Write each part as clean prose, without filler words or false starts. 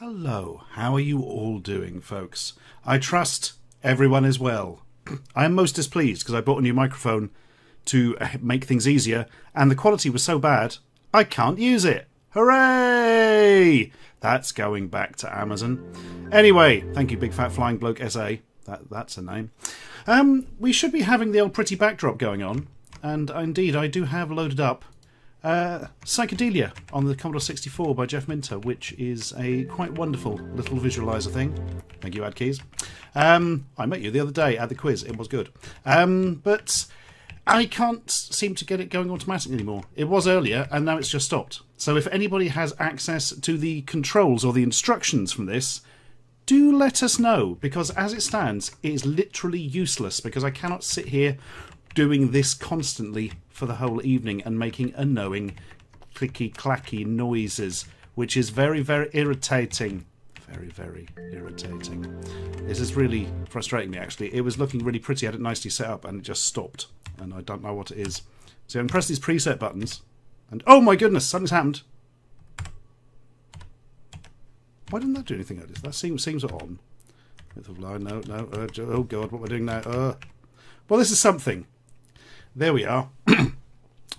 Hello, how are you all doing, folks? I trust everyone is well. I am most displeased because I bought a new microphone to make things easier, and the quality was so bad, I can't use it. Hooray! That's going back to Amazon. Anyway, thank you, Big Fat Flying Bloke SA. That's a name. We should be having the old pretty backdrop going on, and indeed I do have loaded up Psychedelia on the Commodore 64 by Jeff Minter, which is a quite wonderful little visualizer thing. Thank you, AdKeys. I met you the other day at the quiz. It was good. But I can't seem to get it going automatically anymore. It was earlier, and now it's just stopped. So if anybody has access to the controls or the instructions from this, do let us know, because as it stands, it is literally useless, because I cannot sit here doing this constantly for the whole evening and making annoying clicky-clacky noises, which is very, very irritating. Very, very irritating. This is really frustrating me, actually. It was looking really pretty, I had it nicely set up, and it just stopped. And I don't know what it is. So I can press these preset buttons, and oh my goodness, something's happened. Why didn't that do anything like this? That seems on. No. Oh god, what am I doing now? Well, this is something. There we are.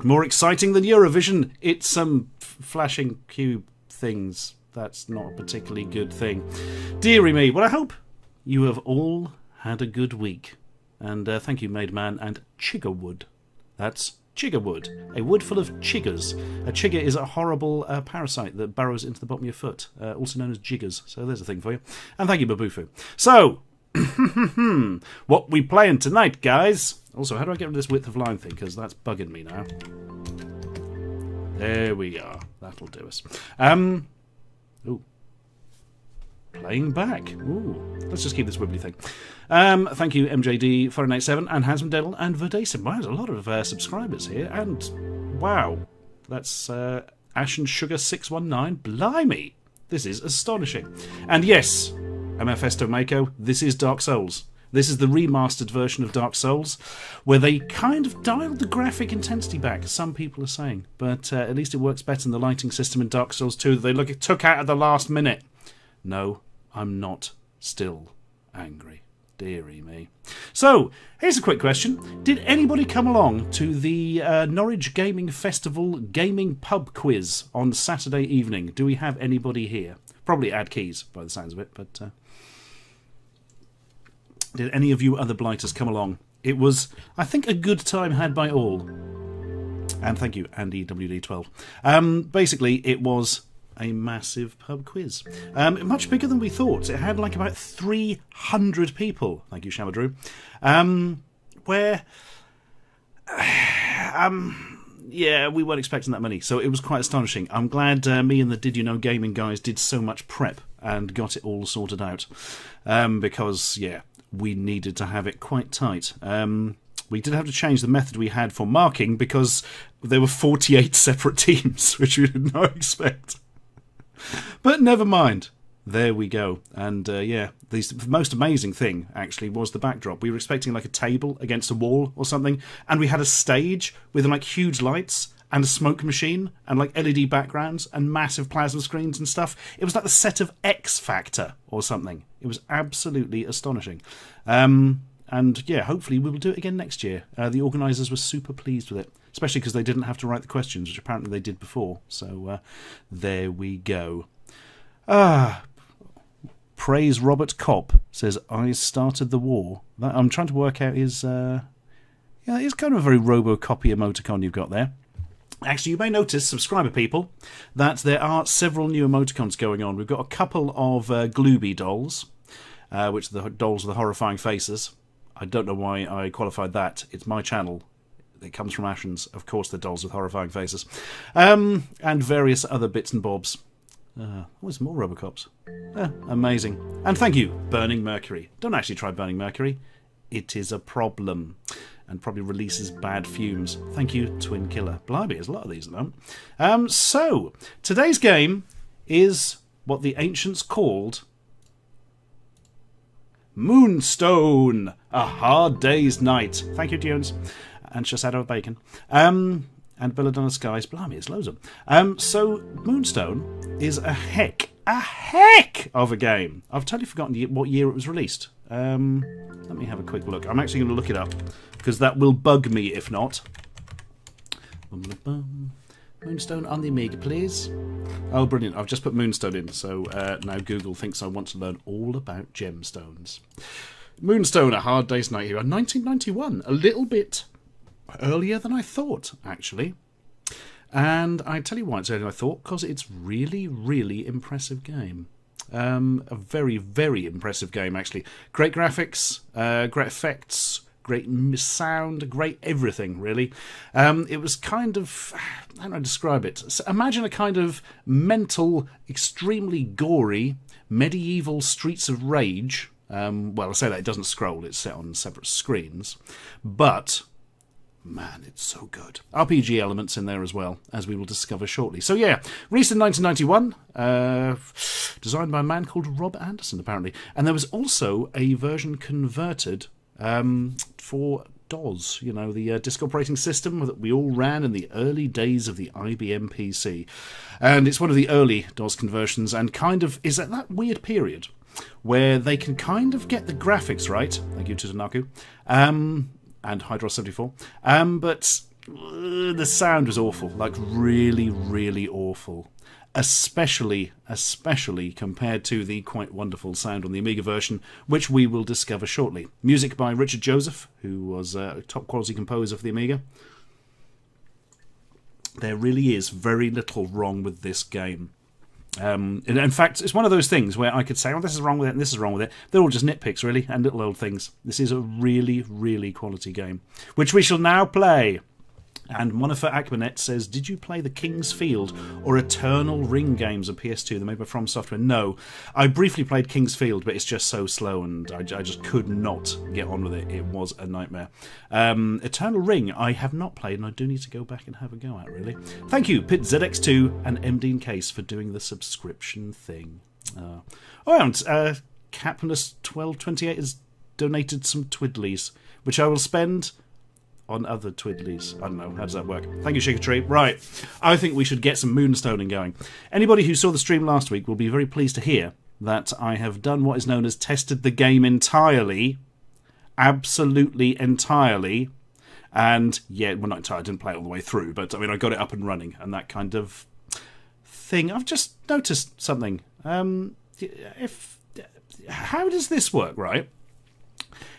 More exciting than Eurovision. It's some flashing cube things. That's not a particularly good thing. Deary me. Well, I hope you have all had a good week. And thank you, Made Man and Chiggerwood. That's Chiggerwood, a wood full of chiggers. A chigger is a horrible parasite that burrows into the bottom of your foot, also known as jiggers. So there's a thing for you. And thank you, Babufu. So, what we playing tonight, guys? Also, how do I get rid of this width of line thing? Because that's bugging me now. There we are. That'll do us. Ooh. Playing back. Ooh. Let's just keep this wibbly thing. Thank you, MJD 487 and Hansman Dedel and Verdason. Wow, there's a lot of subscribers here. And wow, that's Ashens Sugar 619. Blimey, this is astonishing. And yes, MFS Mako, this is Dark Souls. This is the remastered version of Dark Souls, where they kind of dialed the graphic intensity back, some people are saying. But at least it works better than the lighting system in Dark Souls 2 that they took out at the last minute. No, I'm not still angry. Deary me. So, here's a quick question. Did anybody come along to the Norwich Gaming Festival gaming pub quiz on Saturday evening? Do we have anybody here? Probably AdKeys, by the sounds of it, but did any of you other blighters come along? It was, I think, a good time had by all. And thank you, Andy WD12. Basically, it was a massive pub quiz. Much bigger than we thought. It had like about 300 people. Thank you, Shamadrew. Yeah, we weren't expecting that many, so it was quite astonishing. I'm glad me and the Did You Know Gaming guys did so much prep and got it all sorted out. Because, yeah, we needed to have it quite tight. We did have to change the method we had for marking because there were 48 separate teams, which we did not expect. But never mind. There we go. And yeah, the most amazing thing, actually, was the backdrop. We were expecting like a table against a wall or something, and we had a stage with like huge lights and a smoke machine and like LED backgrounds and massive plasma screens and stuff. It was like the set of X Factor or something. It was absolutely astonishing. And yeah, hopefully we will do it again next year. The organisers were super pleased with it, especially because they didn't have to write the questions, which apparently they did before. So there we go. Praise Robert Kopp says, I started the war. I'm trying to work out his... yeah, it's kind of a very Robocop-y emoticon you've got there. Actually, you may notice, subscriber people, that there are several new emoticons going on. We've got a couple of Glooby dolls, which are the dolls with the horrifying faces. I don't know why I qualified that. It's my channel. It comes from Ashens. Of course, they're dolls with horrifying faces. And various other bits and bobs. Where's more Robocops? Amazing. And thank you, Burning Mercury. Don't actually try Burning Mercury. It is a problem. And probably releases bad fumes. Thank you, Twin Killer. Blimey, there's a lot of these at the moment. So, today's game is what the ancients called Moonstone, a hard day's night. Thank you, Tunes. And Shadow of Bacon. And Belladonna Skies. Blimey, it's loads of them. So, Moonstone is a heck a heck of a game. I've totally forgotten what year it was released. Let me have a quick look. I'm actually going to look it up, because that will bug me if not. Moonstone on the Amiga, please. Oh, brilliant. I've just put Moonstone in, so now Google thinks I want to learn all about gemstones. Moonstone, A Hard Day's Night Hero, 1991. A little bit earlier than I thought, actually. And I tell you why it's earlier than I thought, because it's really, really impressive game. A very, very impressive game, actually. Great graphics, great effects, great sound, great everything, really. It was kind of... how do I describe it? So imagine a kind of mental, extremely gory, medieval Streets of Rage. Well, I say that, it doesn't scroll, it's set on separate screens. But... man, it's so good. RPG elements in there as well, as we will discover shortly. So yeah, released in 1991, designed by a man called Rob Anderson, apparently. And there was also a version converted for DOS, you know, the disk operating system that we all ran in the early days of the IBM PC. And it's one of the early DOS conversions, and kind of is at that weird period where they can kind of get the graphics right. Thank you to Tanaku. And Hydros 74. But the sound was awful. Like, really, really awful. Especially compared to the quite wonderful sound on the Amiga version, which we will discover shortly. Music by Richard Joseph, who was a top quality composer for the Amiga. There really is very little wrong with this game. In fact, it's one of those things where I could say, oh, this is wrong with it and this is wrong with it. They're all just nitpicks, really, and little old things. This is a really, really quality game, which we shall now play. And Monifer Akmanet says, did you play the King's Field or Eternal Ring games on PS2? They're made by From Software. No. I briefly played King's Field, but it's just so slow and I just could not get on with it. It was a nightmare. Eternal Ring, I have not played, and I do need to go back and have a go at, really. Thank you, Pit ZX2 and MD Case, for doing the subscription thing. And Capnus1228 has donated some twiddlies, which I will spend... on other twiddlies. I don't know, how does that work? Thank you, Shikatree. Right, I think we should get some moonstoning going. Anybody who saw the stream last week will be very pleased to hear that I have done what is known as tested the game entirely. Absolutely entirely. And, yeah, well, not entirely, I didn't play it all the way through, but, I mean, I got it up and running, and that kind of thing. I've just noticed something. How does this work, right?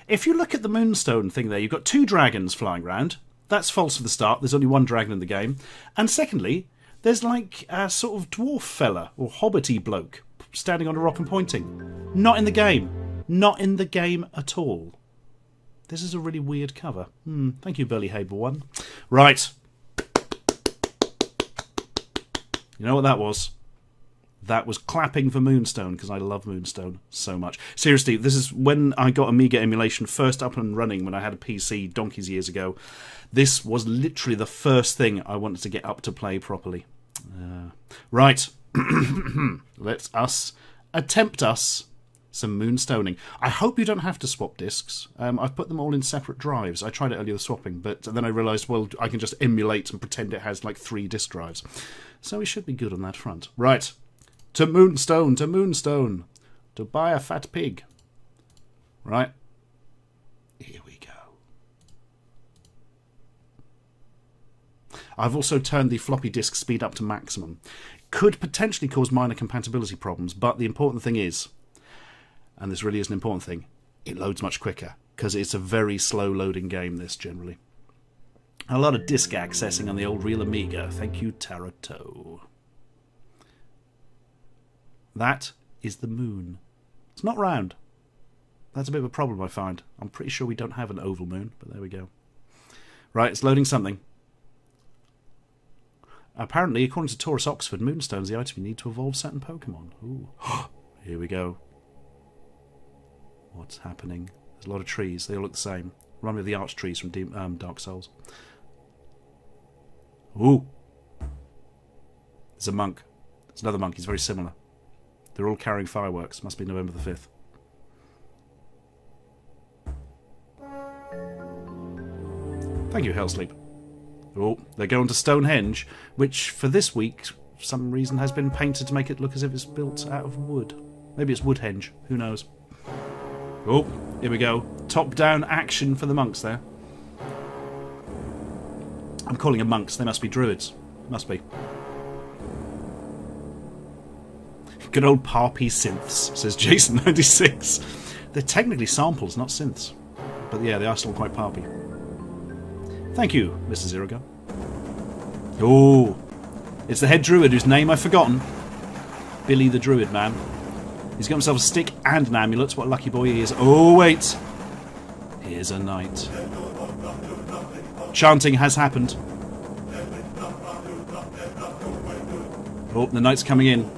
If you look at the Moonstone thing there, you've got two dragons flying around. That's false for the start. There's only one dragon in the game. And secondly, there's like a sort of dwarf fella or hobbity bloke standing on a rock and pointing. Not in the game. Not in the game at all. This is a really weird cover. Thank you, Burley Haber one. Right. You know what that was? That was clapping for Moonstone, because I love Moonstone so much. Seriously, this is when I got Amiga emulation first up and running when I had a PC donkeys years ago. This was literally the first thing I wanted to get up to play properly. Right. Let us attempt some Moonstoning. I hope you don't have to swap discs. I've put them all in separate drives. I tried it earlier with swapping, but then I realised, well, I can just emulate and pretend it has like 3 disc drives. So we should be good on that front. Right. To Moonstone, to buy a fat pig. Right. Here we go. I've also turned the floppy disk speed up to maximum. Could potentially cause minor compatibility problems, but the important thing is, and this really is an important thing, it loads much quicker, because it's a very slow loading game, this, generally. A lot of disk accessing on the old real Amiga. Thank you, Tarato. That is the moon. It's not round. That's a bit of a problem, I find. I'm pretty sure we don't have an oval moon, but there we go. Right, it's loading something. Apparently, according to Taurus Oxford, Moonstone is the item you need to evolve certain Pokemon. Ooh. Here we go. What's happening? There's a lot of trees. They all look the same. Remind me of the arch trees from Dark Souls. Ooh. There's a monk. There's another monk. He's very similar. They're all carrying fireworks. Must be November the 5th. Thank you, Hellsleep. Oh, they're going to Stonehenge, which for this week for some reason has been painted to make it look as if it's built out of wood. Maybe it's Woodhenge, who knows. Oh, here we go. Top-down action for the monks there. I'm calling them monks, they must be druids. Must be. Good old Parpy synths, says Jason96. They're technically samples, not synths. But yeah, they are still quite Parpy. Thank you, Mr. Zero Gun. Oh, it's the head druid whose name I've forgotten. Billy the Druid Man. He's got himself a stick and an amulet. What a lucky boy he is. Oh, wait. Here's a knight. Chanting has happened. Oh, the knight's coming in.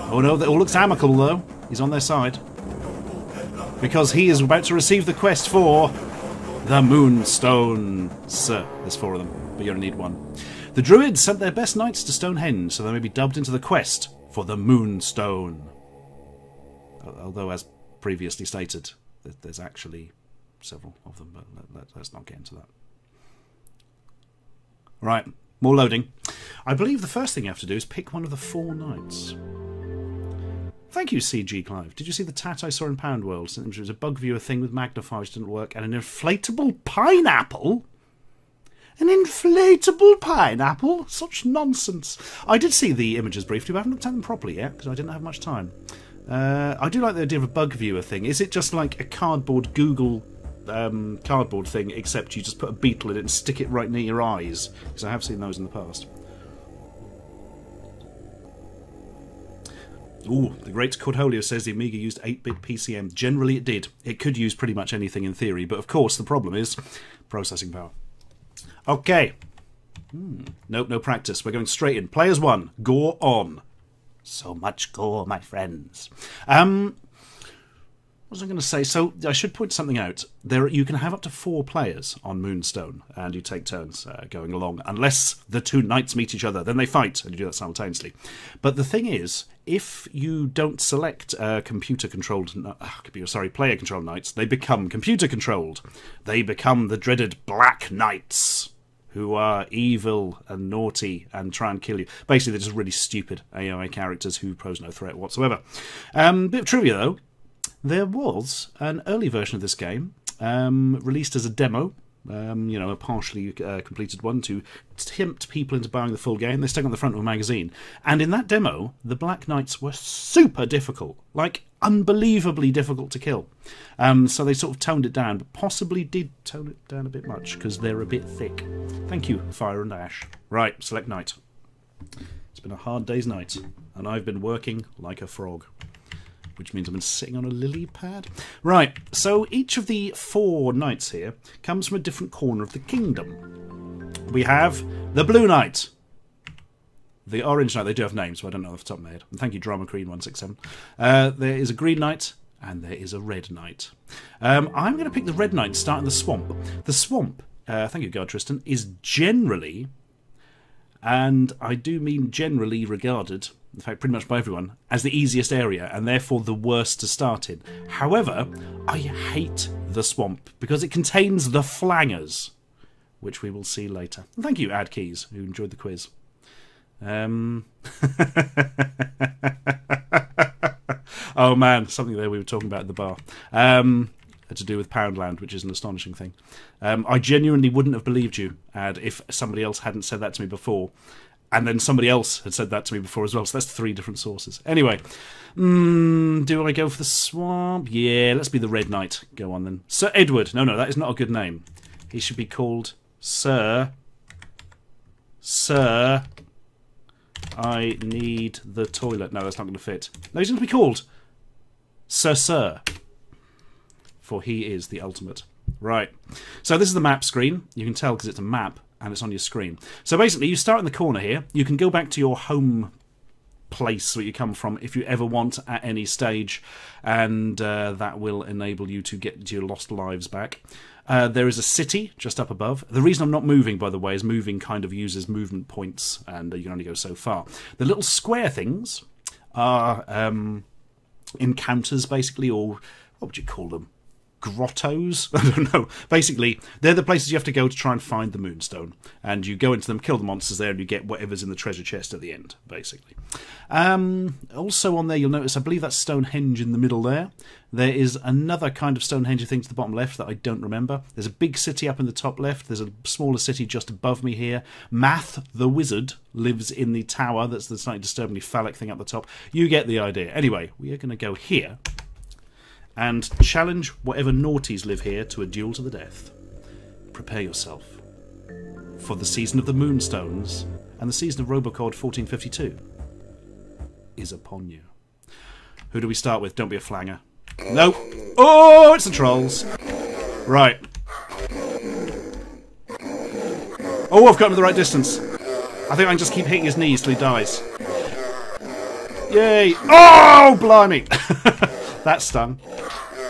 Oh no, that all looks amicable though. He's on their side. Because he is about to receive the quest for the Moonstone. Sir, there's 4 of them, but you only need 1. The druids sent their best knights to Stonehenge, so they may be dubbed into the quest for the Moonstone. Although, as previously stated, there's actually several of them, but let's not get into that. Right, more loading. I believe the first thing you have to do is pick one of the 4 knights. Thank you, CG Clive. Did you see the tat I saw in Pound World? It was a bug viewer thing with magnifiers didn't work, and an inflatable pineapple? An inflatable pineapple? Such nonsense. I did see the images briefly, but I haven't looked at them properly yet, because I didn't have much time. I do like the idea of a bug viewer thing. Is it just like a cardboard Google cardboard thing, except you just put a beetle in it and stick it right near your eyes? Because I have seen those in the past. Ooh, the great Cordholio says the Amiga used 8-bit PCM. Generally it did. It could use pretty much anything in theory, but of course the problem is processing power. Okay. Nope, no practice. We're going straight in. Players 1, gore on. So much gore, my friends. What was I going to say? So I should point something out. You can have up to 4 players on Moonstone, and you take turns going along, unless the 2 knights meet each other. Then they fight, and you do that simultaneously. But the thing is, if you don't select player-controlled knights, they become computer-controlled. They become the dreaded Black Knights, who are evil and naughty and try and kill you. Basically, they're just really stupid AOA characters who pose no threat whatsoever. Bit of trivia, though. There was an early version of this game, released as a demo, a partially completed one to tempt people into buying the full game. They stuck on the front of a magazine. And in that demo, the Black Knights were super difficult, like unbelievably difficult to kill. So they sort of toned it down, but possibly did tone it down a bit much, because they're a bit thick. Thank you, Fire and Ash. Right, select knight. It's been a hard day's night, and I've been working like a frog, which means I've been sitting on a lily pad. Right, so each of the 4 knights here comes from a different corner of the kingdom. We have the Blue Knight. The Orange Knight, they do have names, so I don't know off the top of my head. And thank you, Drama Queen 167. There is a Green Knight, and there is a Red Knight. I'm going to pick the Red Knight and start in the Swamp. The Swamp, thank you, God Tristan, is generally, and I do mean generally regarded, in fact pretty much by everyone, as the easiest area and therefore the worst to start in. However, I hate the Swamp because it contains the Flangers, which we will see later. And thank you, Ad Keys, who enjoyed the quiz. Oh man, something there we were talking about at the bar. To do with Poundland, which is an astonishing thing. I genuinely wouldn't have believed you, Ad, if somebody else hadn't said that to me before. And then somebody else had said that to me before as well, so that's 3 different sources. Anyway, do I go for the Swamp? Yeah, let's be the Red Knight. Go on then. Sir Edward. No, that is not a good name. He should be called Sir, I need the toilet. No, that's not going to fit. No, he's going to be called Sir. For he is the ultimate. Right. So this is the map screen. You can tell because it's a map and it's on your screen. So basically, you start in the corner here. You can go back to your home place where you come from if you ever want at any stage, and that will enable you to get your lost lives back. There is a city just up above. The reason I'm not moving, by the way, is moving kind of uses movement points, and you can only go so far. The little square things are encounters, basically, or what would you call them? grottos. I don't know. Basically, they're the places you have to go to try and find the Moonstone. And you go into them, kill the monsters there, and you get whatever's in the treasure chest at the end, basically. Also on there, you'll notice, I believe that's Stonehenge in the middle there. There is another kind of Stonehenge thing to the bottom left that I don't remember. There's a big city up in the top left. There's a smaller city just above me here. Math, the wizard, lives in the tower. That's the slightly disturbingly phallic thing up the top. You get the idea. Anyway, we are going to go here and challenge whatever naughties live here to a duel to the death. Prepare yourself for the season of the Moonstones, and the season of Robocod 1452 is upon you. Who do we start with? Don't be a flanger. No. Oh, it's the trolls. Right. Oh, I've gotten to the right distance. I think I can just keep hitting his knees till he dies. Yay. Oh, blimey. That stung.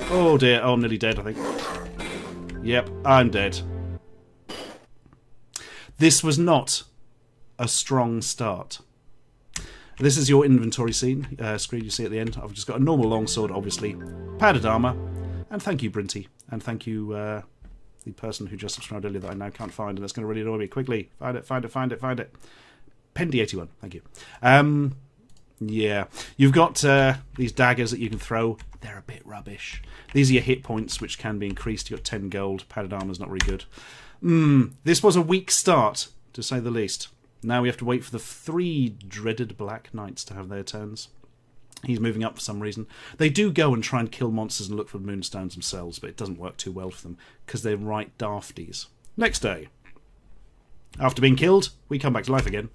Oh dear. Oh, I'm nearly dead, I think. Yep, I'm dead. This was not a strong start. This is your inventory screen screen you see at the end. I've just got a normal longsword, obviously, padded armour, and thank you, Brinty, and thank you, the person who just subscribed earlier that I now can't find, and that's going to really annoy me. Quickly, find it, find it, find it, find it. Pendy81, thank you. Yeah, you've got these daggers that you can throw. They're a bit rubbish. These are your hit points, which can be increased. You've got 10 gold. Padded armour's not very good. This was a weak start, to say the least. Now we have to wait for the 3 dreaded Black Knights to have their turns. He's moving up for some reason. They do go and try and kill monsters and look for moonstones themselves, but it doesn't work too well for them, because they're right dafties. Next day. After being killed, we come back to life again,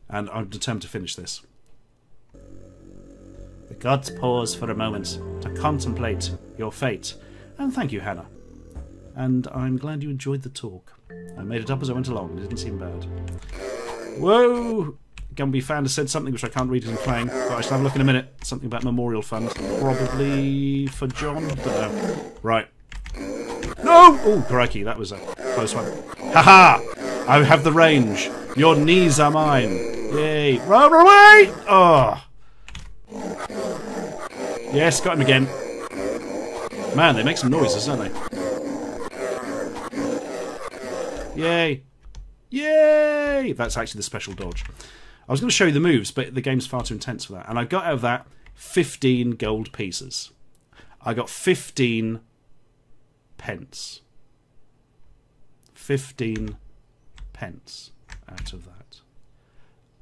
and I'm determined to finish this. The gods pause for a moment to contemplate your fate. And thank you, Hannah. And I'm glad you enjoyed the talk. I made it up as I went along. It didn't seem bad. Whoa! Gumby Fan has said something which I can't read as I'm playing, but I shall have a look in a minute. Something about Memorial Fund. Probably for John? I don't know. Right. No! Oh, crikey, that was a close one. Haha! I have the range. Your knees are mine. Yay. Run away! Oh! Yes, got him again. Man, they make some noises, don't they? Yay. Yay! That's actually the special dodge. I was going to show you the moves, but the game's far too intense for that. And I got out of that 15 gold pieces. I got 15 pence. 15 pence out of that.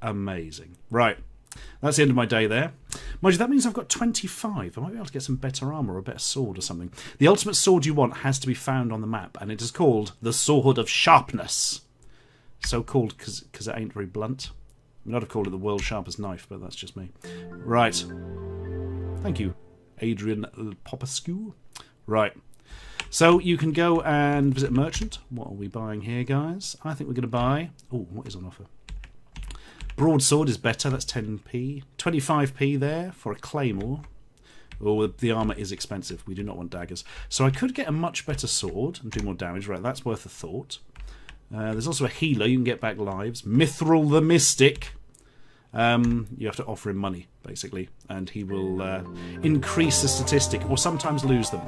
Amazing. Right. That's the end of my day there. Mind you, that means I've got 25. I might be able to get some better armour or a better sword or something. The ultimate sword you want has to be found on the map, and it is called the Sword of Sharpness. So called because it ain't very blunt. I mean, I'd have called it the world's sharpest knife, but that's just me. Right. Thank you, Adrian Popescu. Right. So you can go and visit Merchant. What are we buying here, guys? I think we're going to buy... Oh, what is on offer? Broadsword is better, that's 10p. 25p there for a claymore. Oh, the armour is expensive. We do not want daggers. So I could get a much better sword and do more damage. Right, that's worth a thought. There's also a healer. You can get back lives. Mithril the Mystic. You have to offer him money, basically, and he will increase the statistic, or sometimes lose them.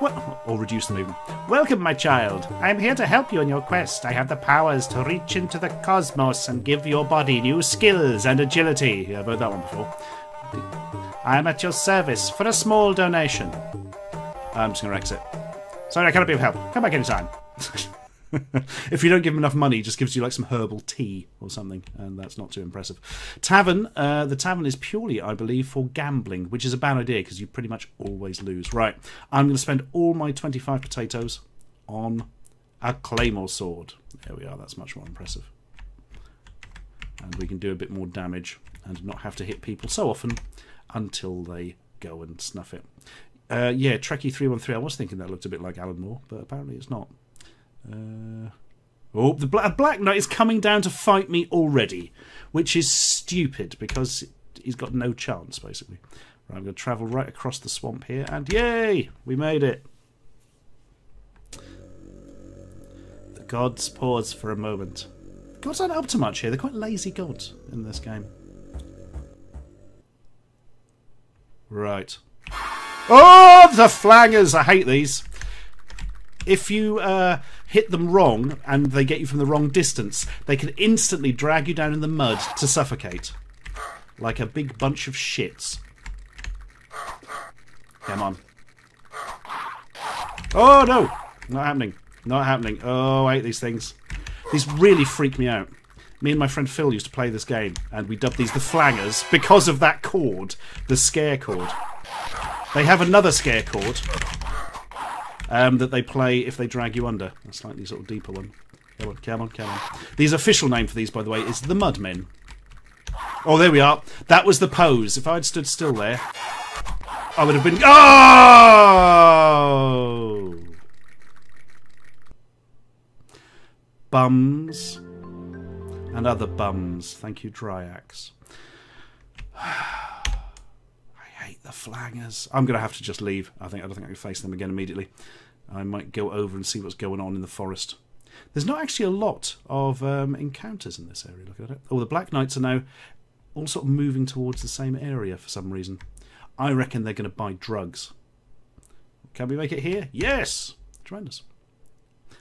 Well, or reduce them even. Welcome, my child. I'm here to help you in your quest. I have the powers to reach into the cosmos and give your body new skills and agility. Yeah, I've heard that one before. I am at your service for a small donation. I'm just going to exit. Sorry, I cannot be of help. Come back anytime. If you don't give him enough money, he just gives you like some herbal tea or something, and that's not too impressive. Tavern. The tavern is purely, I believe, for gambling, which is a bad idea because you pretty much always lose. Right, I'm going to spend all my 25 potatoes on a claymore sword. There we are, that's much more impressive. And we can do a bit more damage and not have to hit people so often until they go and snuff it. Yeah, Trekkie313, I was thinking that looked a bit like Alan Moore, but apparently it's not. Oh, the Black Knight is coming down to fight me already, which is stupid because he's got no chance, basically. Right, I'm going to travel right across the swamp here, and yay! We made it! The gods pause for a moment. The gods aren't up to much here. They're quite lazy gods in this game. Right. Oh, the flangers! I hate these. If you hit them wrong and they get you from the wrong distance, they can instantly drag you down in the mud to suffocate. Like a big bunch of shits. Come on. Oh, no! Not happening. Not happening. Oh, I hate these things. These really freak me out. Me and my friend Phil used to play this game, and we dubbed these the flangers because of that chord, the scare chord. They have another scare chord that they play if they drag you under. A slightly sort of deeper one. Come on, come on, come on. The official name for these, by the way, is the Mudmen. Oh, there we are. That was the pose. If I'd stood still there, I would have been... Oh! Bums. And other bums. Thank you, Dryax. I hate the flangers. I'm going to have to just leave. I don't think I can face them again immediately. I might go over and see what's going on in the forest. There's not actually a lot of encounters in this area. Look at it. Oh, the Black Knights are now all sort of moving towards the same area for some reason. I reckon they're going to buy drugs. Can we make it here? Yes! Tremendous.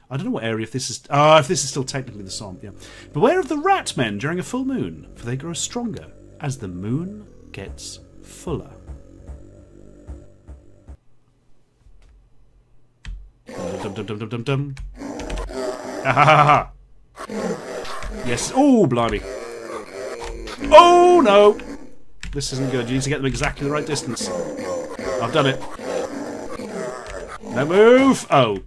I don't know what area if this is... Ah, if this is still technically the swamp, yeah. Beware of the rat men during a full moon, for they grow stronger as the moon gets fuller. Dum dum dum dum dum dum. Ha ha ha ha! Yes. Oh, blimey. Oh, no! This isn't good. You need to get them exactly the right distance. I've done it. No move! Oh.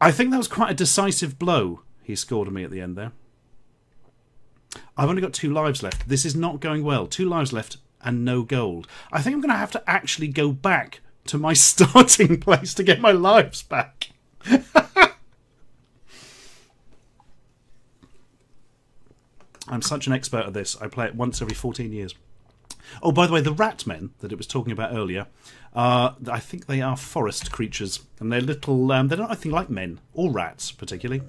I think that was quite a decisive blow he scored at me at the end there. I've only got 2 lives left. This is not going well. 2 lives left and no gold. I think I'm going to have to actually go back to my starting place to get my lives back. I'm such an expert at this. I play it once every 14 years. Oh, by the way, the rat men that it was talking about earlier, I think they are forest creatures, and they're little. They're not, I think, like men or rats particularly.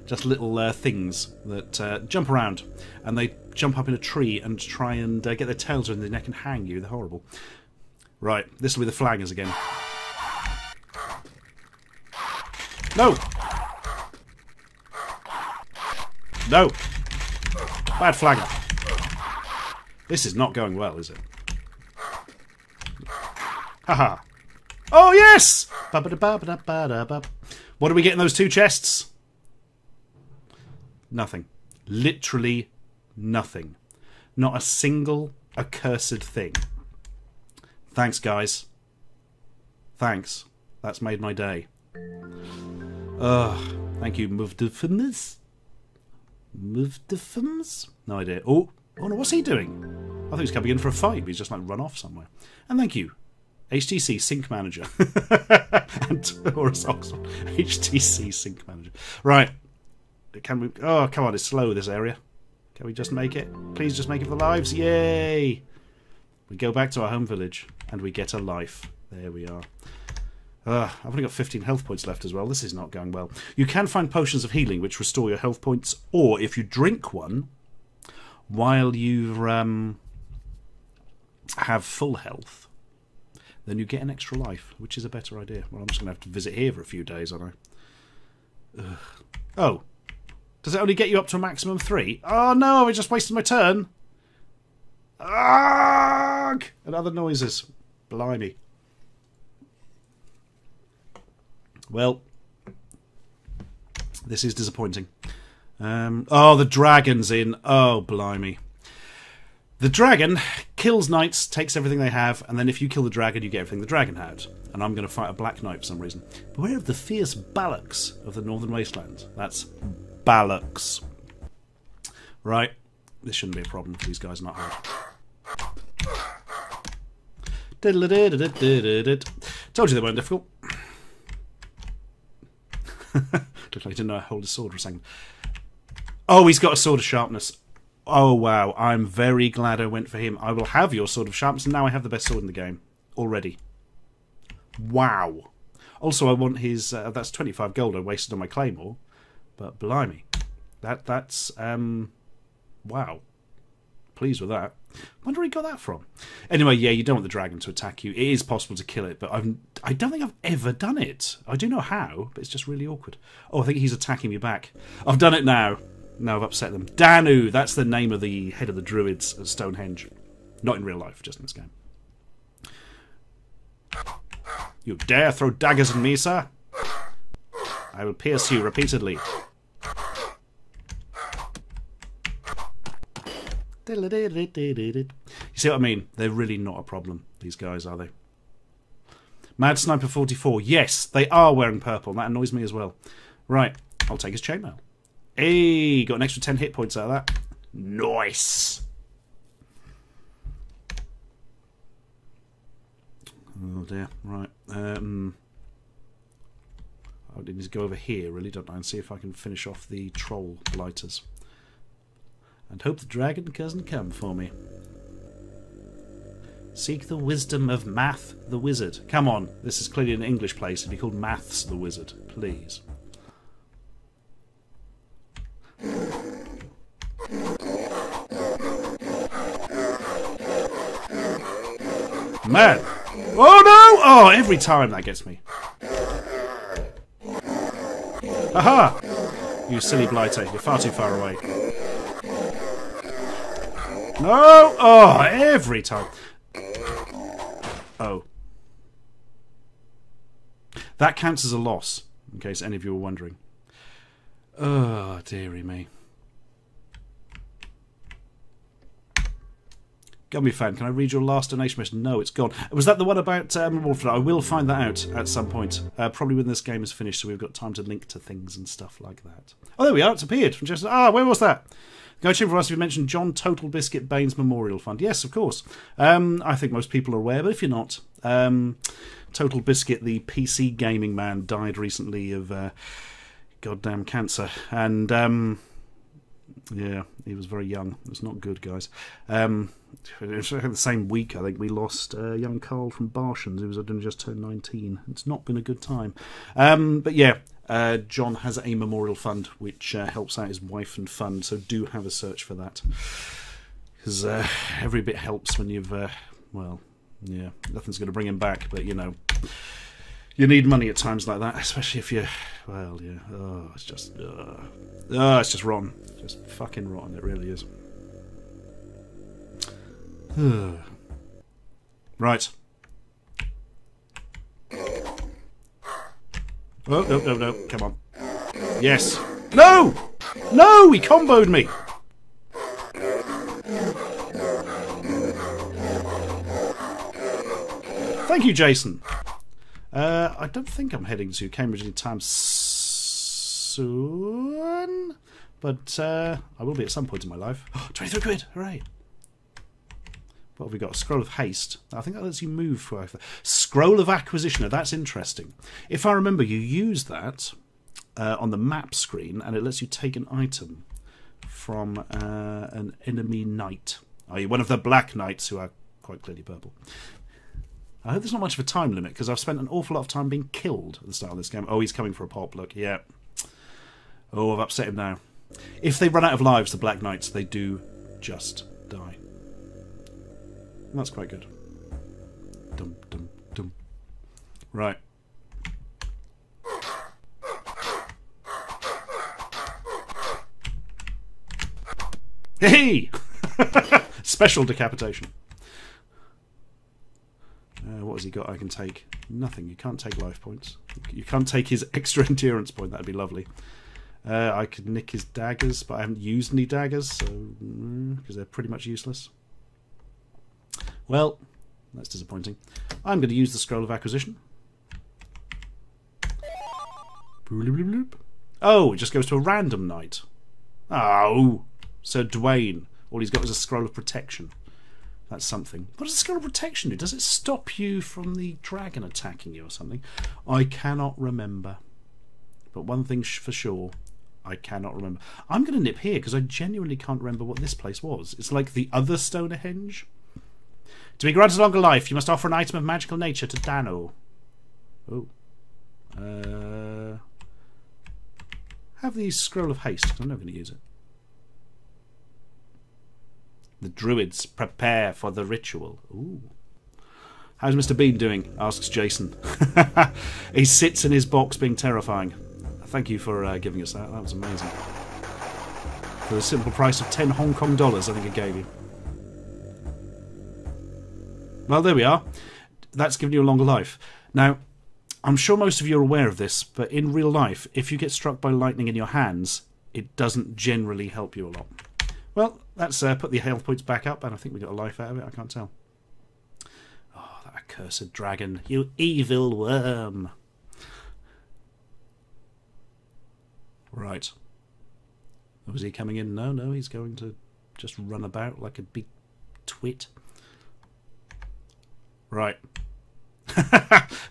Just little things that jump around, and they jump up in a tree and try and get their tails around their neck and hang you. They're horrible. Right, this will be the flangers again. No. No. Bad flanger. This is not going well, is it? Haha. Oh, yes! What do we get in those 2 chests? Nothing. Literally nothing. Not a single accursed thing. Thanks, guys. Thanks. That's made my day. Thank you, Moonstone. No idea. Oh no, what's he doing? I thought he was coming in for a fight, but he's just like run off somewhere. And thank you, HTC Sync Manager. And Taurus Oxford. HTC Sync Manager. Right. Can we... Oh, come on, it's slow, this area. Can we just make it? Please just make it for lives. Yay! We go back to our home village, and we get a life. There we are. I've only got 15 health points left as well. This is not going well. You can find potions of healing which restore your health points, or if you drink one while you have full health, then you get an extra life, which is a better idea. Well, I'm just going to have to visit here for a few days, aren't I? Oh. Does it only get you up to a maximum 3? Oh no, I just wasted my turn. Arrgh! And other noises. Blimey. Well, this is disappointing. Oh, the dragon's in. Oh, blimey. The dragon kills knights, takes everything they have, and then if you kill the dragon, you get everything the dragon had. And I'm going to fight a black knight for some reason. Beware of the fierce Ballocks of the Northern Wasteland. That's Ballocks. Right. This shouldn't be a problem for these guys, not hard. Told you they weren't difficult. Looked like I didn't know how to hold a sword for a second. Oh, he's got a sword of sharpness. Oh, wow. I'm very glad I went for him. I will have your sword of sharpness, and now I have the best sword in the game. Already. Wow. Also, I want his... that's 25 gold I wasted on my claymore. But, blimey. That's... wow. Pleased with that. Wonder where he got that from. Anyway, yeah, you don't want the dragon to attack you. It is possible to kill it, but I don't think I've ever done it. I do know how, but it's just really awkward. Oh, I think he's attacking me back. I've done it now. Now I've upset them. Danu, that's the name of the head of the druids at Stonehenge. Not in real life, just in this game. You dare throw daggers at me, sir? I will pierce you repeatedly. You see what I mean? They're really not a problem, these guys, are they? Mad Sniper 44. Yes, they are wearing purple. That annoys me as well. Right, I'll take his chainmail. Hey, got an extra 10 hit points out of that. Nice. Oh dear, right. I need to go over here, really, don't I, and see if I can finish off the troll blighters. And hope the dragon doesn't come for me. Seek the wisdom of Math the Wizard. Come on, this is clearly an English place. It'd be called Maths the Wizard, please. Man! Oh no! Oh, every time that gets me. Aha! You silly blighter, you're far too far away. No! Oh, every time. Oh. That counts as a loss, in case any of you were wondering. Oh, dearie me. Gummy fan, can I read your last donation message? No, it's gone. Was that the one about Wolf? I will find that out at some point. Probably when this game is finished, so we've got time to link to things and stuff like that. Oh, there we are. It's appeared. From just, where was that? Go check for us if you mentioned John Total Biscuit Baines Memorial Fund. Yes, of course. I think most people are aware, but if you're not, Total Biscuit, the PC gaming man, died recently of goddamn cancer. And yeah, he was very young. It was not good, guys. It was the same week, I think, we lost young Carl from Barshans, who was just turned 19. It's not been a good time. But yeah, John has a memorial fund which helps out his wife and fund, so do have a search for that. Because every bit helps when you've, well, yeah, nothing's going to bring him back, but you know, you need money at times like that, especially if you're, well, yeah, oh, it's just rotten. Just fucking rotten, it really is. Right. Oh, no, come on. Yes. No! No! He comboed me! Thank you, Jason. I don't think I'm heading to Cambridge anytime soon, but I will be at some point in my life. 23 quid! Hooray! What have we got? A Scroll of Haste. I think that lets you move for Scroll of Acquisition. That's interesting. If I remember, you use that on the map screen, and it lets you take an item from an enemy knight. Are you one of the Black Knights, who are quite clearly purple? I hope there's not much of a time limit, because I've spent an awful lot of time being killed at the start of this game. Oh, he's coming for a pop. Look, yeah. Oh, I've upset him now. If they run out of lives, the Black Knights, they do just die. And that's quite good. Dum, dum, dum. Right. Hey! Special decapitation. What has he got I can take? Nothing. You can't take life points. You can't take his extra endurance point. That'd be lovely. I could nick his daggers, but I haven't used any daggers, so because they're pretty much useless. Well, that's disappointing. I'm going to use the Scroll of Acquisition. Oh, it just goes to a random knight. Oh, Sir Dwayne. All he's got is a Scroll of Protection. That's something. What does the Scroll of Protection do? Does it stop you from the dragon attacking you or something? I cannot remember. But one thing for sure, I cannot remember. I'm going to nip here because I genuinely can't remember what this place was. It's like the other Stonehenge. To be granted longer life, you must offer an item of magical nature to Dano. Oh. Have the Scroll of Haste, because I'm not going to use it. The druids prepare for the ritual. Ooh. How's Mr. Bean doing? Asks Jason. He sits in his box being terrifying. Thank you for giving us that. That was amazing. For the simple price of 10 Hong Kong dollars, I think it gave you. Well, there we are. That's given you a longer life. Now, I'm sure most of you are aware of this, but in real life, if you get struck by lightning in your hands, it doesn't generally help you a lot. Well, let's put the health points back up, and I think we got a life out of it. I can't tell. Oh, that accursed dragon. You evil worm. Right. Was he coming in? No, he's going to just run about like a big twit. Right.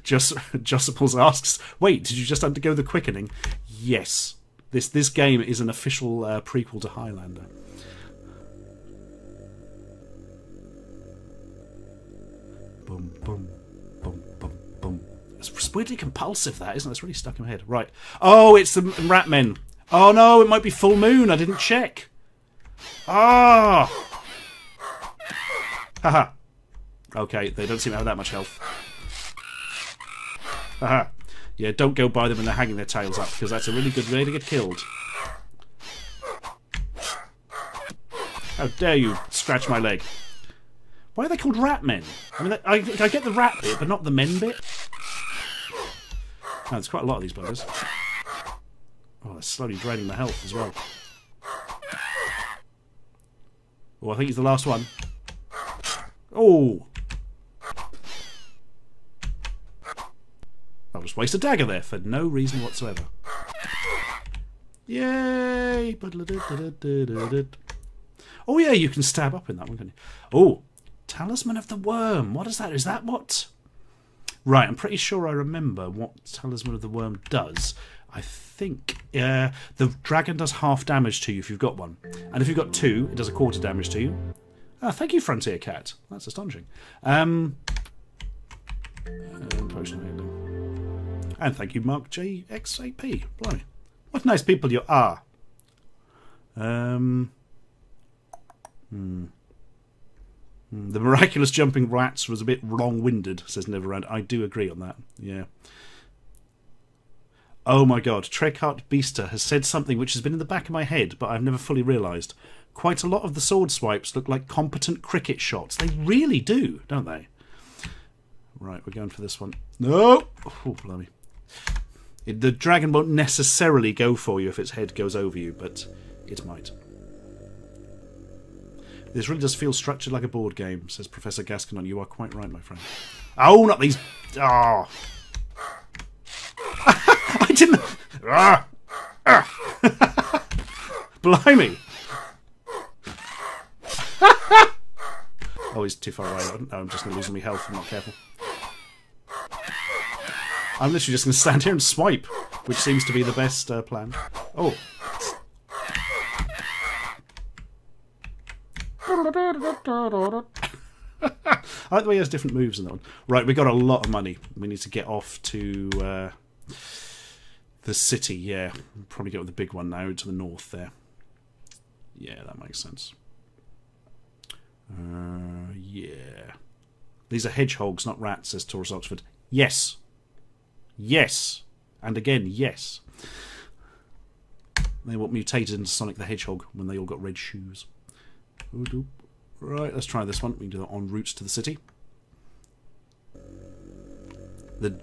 Jussiples asks, wait, did you just undergo the quickening? Yes. This game is an official prequel to Highlander. Boom, boom, boom, boom, boom. It's weirdly compulsive, that, isn't it? It's really stuck in my head. Right. Oh, it's the rat men. Oh no, it might be full moon. I didn't check. Ah! Haha. Okay, they don't seem to have that much health. Haha. Yeah, don't go by them when they're hanging their tails up, because that's a really good way to get killed. How dare you scratch my leg? Why are they called rat men? I mean, I get the rat bit, but not the men bit. Oh, there's quite a lot of these buggers. Oh, they're slowly draining the health as well. Oh, I think he's the last one. Oh! I'll just waste a dagger there for no reason whatsoever. Yay! Oh yeah, you can stab up in that one, can't you? Oh! Talisman of the Worm. What is that? Is that what... Right, I'm pretty sure I remember what Talisman of the Worm does. I think the dragon does half damage to you if you've got one. And if you've got two, it does a quarter damage to you. Ah, thank you, Frontier Cat. That's astonishing. Potion of healing. And thank you, Mark JX8P. Blimey. What nice people you are. The miraculous jumping rats was a bit long-winded, says Neverend. I do agree on that. Yeah. Oh my god, Trekart Beaster has said something which has been in the back of my head, but I've never fully realised. Quite a lot of the sword swipes look like competent cricket shots. They really do, don't they? Right, we're going for this one. No! Oh, blimey. The dragon won't necessarily go for you if its head goes over you, but it might. This really does feel structured like a board game, says Professor Gascoigne. You are quite right, my friend. Oh, not these... Oh. I didn't... Blimey. Oh, he's too far away. No, I'm just going to lose my health if I'm not careful. I'm literally just going to stand here and swipe, which seems to be the best plan. Oh. I like the way he has different moves in that one. Right, we got a lot of money. We need to get off to the city, yeah. We'll probably go with the big one now, to the north there. Yeah, that makes sense. Yeah. These are hedgehogs, not rats, says Taurus Oxford. Yes. Yes. And again, yes. They were mutated into Sonic the Hedgehog when they all got red shoes. Right, let's try this one. We can do that en route to the city.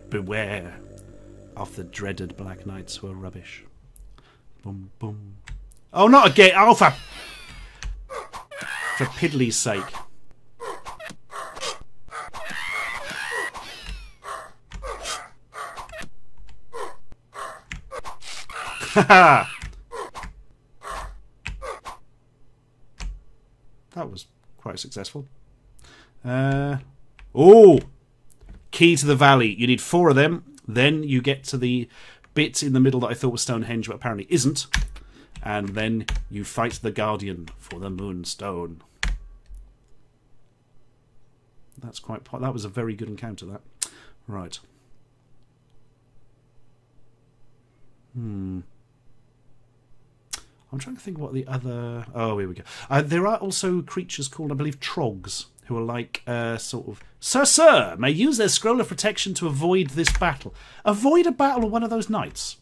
Beware of the dreaded Black Knights who are rubbish. Boom, boom. Oh, not again! Oh, for piddly's sake. Haha! That was quite successful. Oh! Key to the valley. You need 4 of them. Then you get to the bit in the middle that I thought was Stonehenge, but apparently isn't. And then you fight the Guardian for the Moonstone. That's quite... That was a very good encounter, that. Right. I'm trying to think what the other... Oh, here we go. There are also creatures called, I believe, trogs, who are like sort of... Sir, may use their scroll of protection to avoid this battle. Avoid a battle with one of those knights.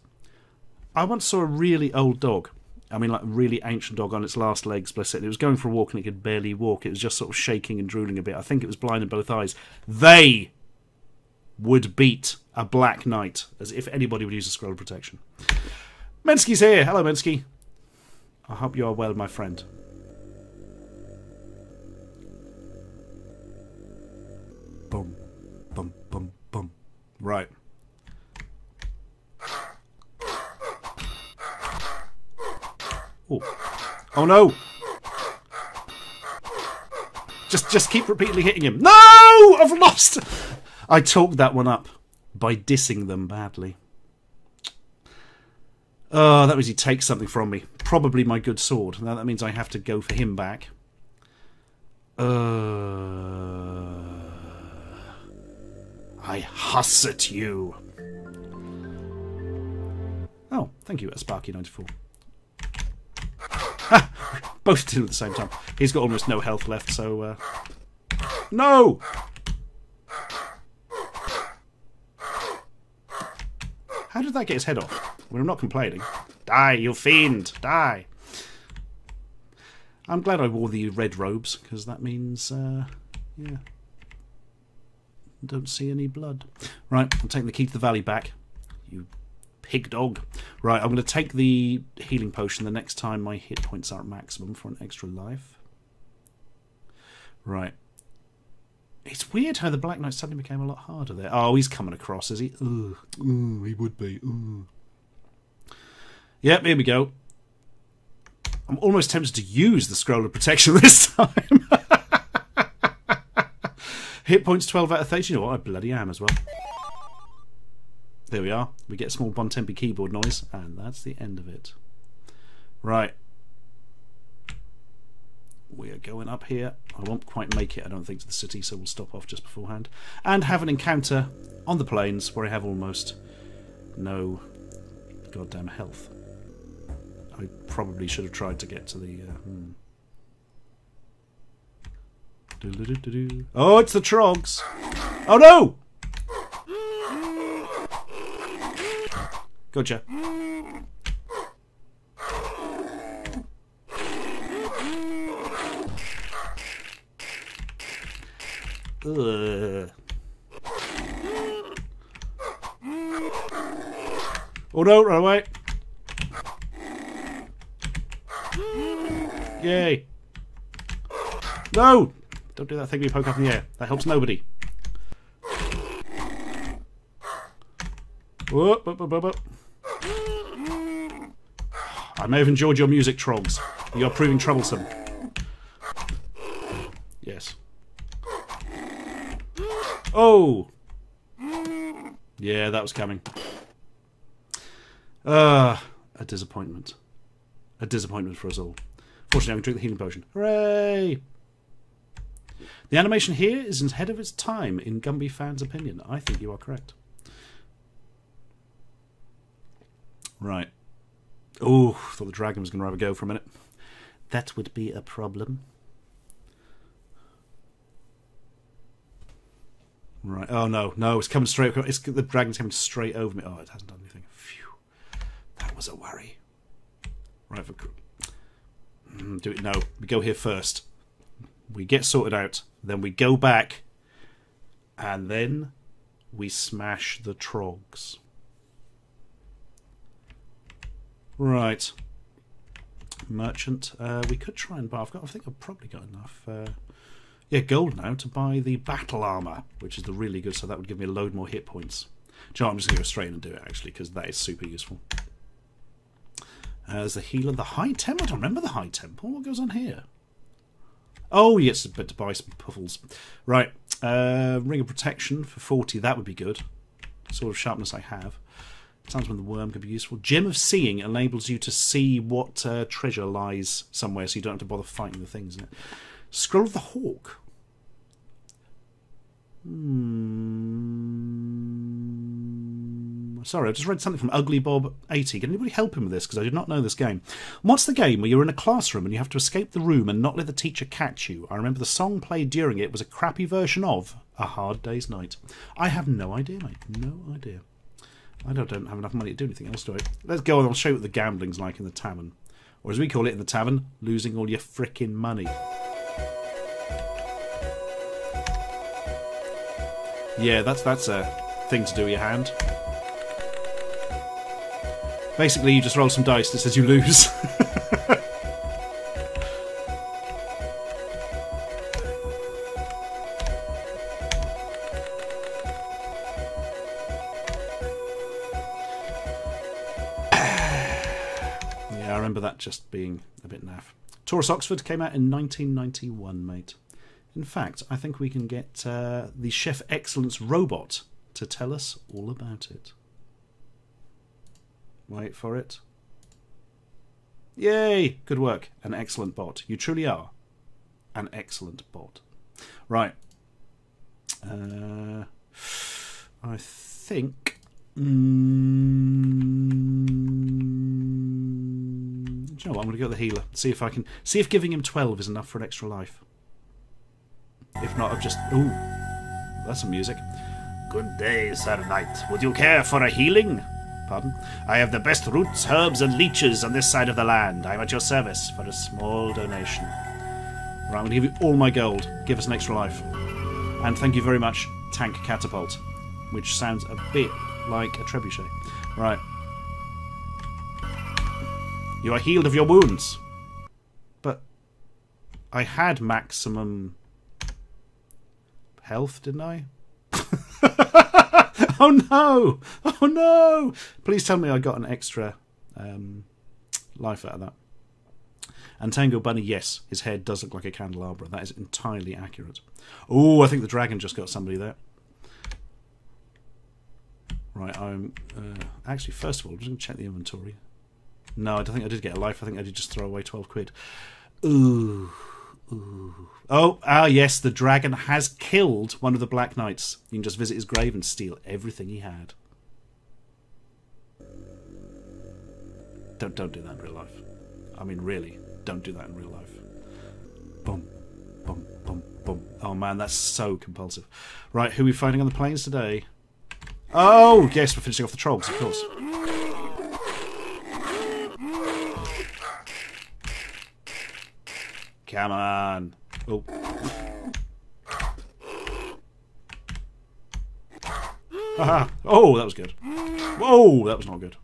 I once saw a really old dog. I mean, like a really ancient dog on its last legs, bless it. It was going for a walk and it could barely walk. It was just sort of shaking and drooling a bit. I think it was blind in both eyes. They would beat a black knight, as if anybody would use a scroll of protection. Mensky's here. Hello, Mensky. I hope you are well, my friend. Boom, boom, boom, boom. Right. Oh no! Just keep repeatedly hitting him. No! I've lost! I talked that one up by dissing them badly. Oh, that means he takes something from me. Probably my good sword. Now that means I have to go for him back. I huss at you. Oh, thank you, Sparky94. Both did at the same time. He's got almost no health left, so... No! How did that get his head off? Well, I'm not complaining. Die, you fiend! Die! I'm glad I wore the red robes, because that means, yeah. Don't see any blood. Right, I'm taking the key to the valley back. You pig dog. Right, I'm going to take the healing potion the next time my hit points are at maximum for an extra life. Right. It's weird how the Black Knight suddenly became a lot harder there. Oh, he's coming across, is he? Ooh, he would be. Ooh. Yep, here we go. I'm almost tempted to use the Scroll of Protection this time. Hit points 12 out of 30. You know what? I bloody am as well. There we are. We get a small Bontempi keyboard noise, and that's the end of it. Right. We are going up here. I won't quite make it, I don't think, to the city, so we'll stop off just beforehand. And have an encounter on the plains where I have almost no goddamn health. I probably should have tried to get to the... Oh, it's the trogs! Oh no! Gotcha. Ugh. Oh no, run away! Yay! No! Don't do that thing where you poke up in the air. That helps nobody. Whoop, whoop, whoop, whoop, whoop. I may have enjoyed your music, trogs. You're proving troublesome. Yes. Oh! Yeah, that was coming. A disappointment. A disappointment for us all. Fortunately, I can drink the healing potion. Hooray! The animation here is ahead of its time, in Gumby fans' opinion. I think you are correct. Right. Oh, thought the dragon was going to have a go for a minute. That would be a problem. Right. Oh, no. No, it's coming straight... the dragon's coming straight over me. Oh, it hasn't done anything. Phew. That was a worry. Right. Do it. No. We go here first. We get sorted out. Then we go back. And then we smash the trogs. Right. Merchant. We could try and buy... I think I've probably got enough... yeah, gold now to buy the battle armour, which is really good, so that would give me a load more hit points. Do you know what, I'm just going to go straight in and do it, actually, because that is super useful. There's the healer. The High Temple. I don't remember the High Temple. What goes on here? Oh, yes, a bit to buy some puffles. Right. Ring of Protection for 40. That would be good. Sort of sharpness I have. Sounds when the worm could be useful. Gem of Seeing enables you to see what treasure lies somewhere, so you don't have to bother fighting the things in it. Scroll of the Hawk. I Sorry, I just read something from Ugly Bob 80. Can anybody help him with this? Because I did not know this game. What's the game where you're in a classroom and you have to escape the room and not let the teacher catch you? I remember the song played during it was a crappy version of A Hard Day's Night. I have no idea, mate. No idea. I don't have enough money to do anything else, do I? Let's go on. I'll show you what the gambling's like in the tavern. Or as we call it in the tavern, losing all your frickin' money. Yeah, that's a thing to do with your hand. Basically, you just roll some dice that says you lose. Yeah, I remember that just being a bit naff. Taurus Oxford came out in 1991, mate. In fact, I think we can get the Chef Excellence robot to tell us all about it. Wait for it. Yay! Good work. An excellent bot. You truly are an excellent bot. Right. I think... do you know what? I'm going to go with the healer. See if I can... See if giving him 12 is enough for an extra life. If not, I've just... Ooh. That's some music. Good day, Sir Knight. Would you care for a healing? Pardon? I have the best roots, herbs and leeches on this side of the land. I am at your service for a small donation. Right, I'm going to give you all my gold. Give us an extra life. And thank you very much, Tank Catapult. Which sounds a bit like a trebuchet. Right. You are healed of your wounds. But I had maximum health, didn't I? Oh no! Oh no! Please tell me I got an extra life out of that. And Tango Bunny, yes, his head does look like a candelabra. That is entirely accurate. Oh, I think the dragon just got somebody there. Right, I'm... actually, first of all, I'm just going to check the inventory. No, I don't think I did get a life. I think I did just throw away 12 quid. Ooh. Ooh. Oh, yes, the dragon has killed one of the Black Knights. You can just visit his grave and steal everything he had. Don't do that in real life. I mean, really, don't do that in real life. Boom, boom, boom, boom. Oh man, that's so compulsive. Right, who are we fighting on the plains today? Oh, yes, we're finishing off the trolls, of course. Come on. Oh. Aha. Oh, that was good. Whoa, that was not good.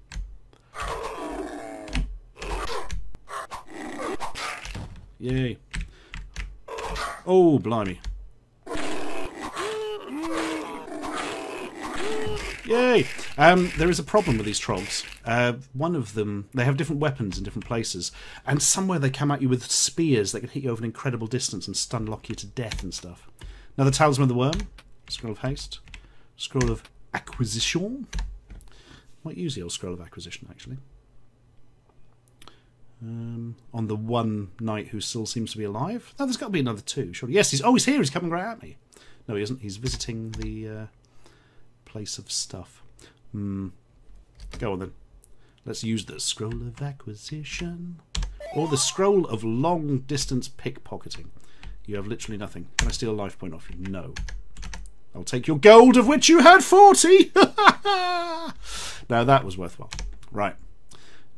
Yay. Oh, blimey. Yay! There is a problem with these trolls. One of them, they have different weapons in different places, and somewhere they come at you with spears that can hit you over an incredible distance and stun lock you to death and stuff. Now the Talisman of the Worm, Scroll of Haste, Scroll of Acquisition. Might use the old Scroll of Acquisition, actually. On the one knight who still seems to be alive. No, there's got to be another two, surely. Yes, he's here, he's coming right at me. No, he isn't, he's visiting the... place of stuff. Go on then. Let's use the Scroll of Acquisition. Or the Scroll of Long Distance Pickpocketing. You have literally nothing. Can I steal a life point off you? No. I'll take your gold, of which you had 40! Now that was worthwhile. Right.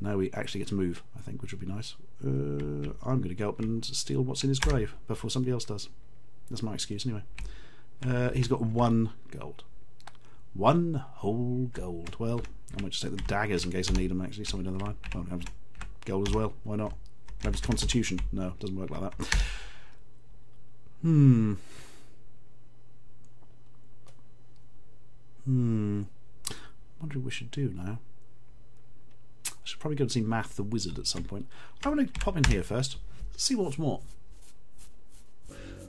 Now we actually get to move, I think, which would be nice. I'm going to go up and steal what's in his grave before somebody else does. That's my excuse anyway. He's got 1 gold. 1 whole gold. Well, I might just take the daggers in case I need them, actually, somewhere down the line. Oh, have gold as well. Why not? Have his constitution. No, it doesn't work like that. Wonder what we should do now. I should probably go and see Math the Wizard at some point. I want to pop in here first. See what's what.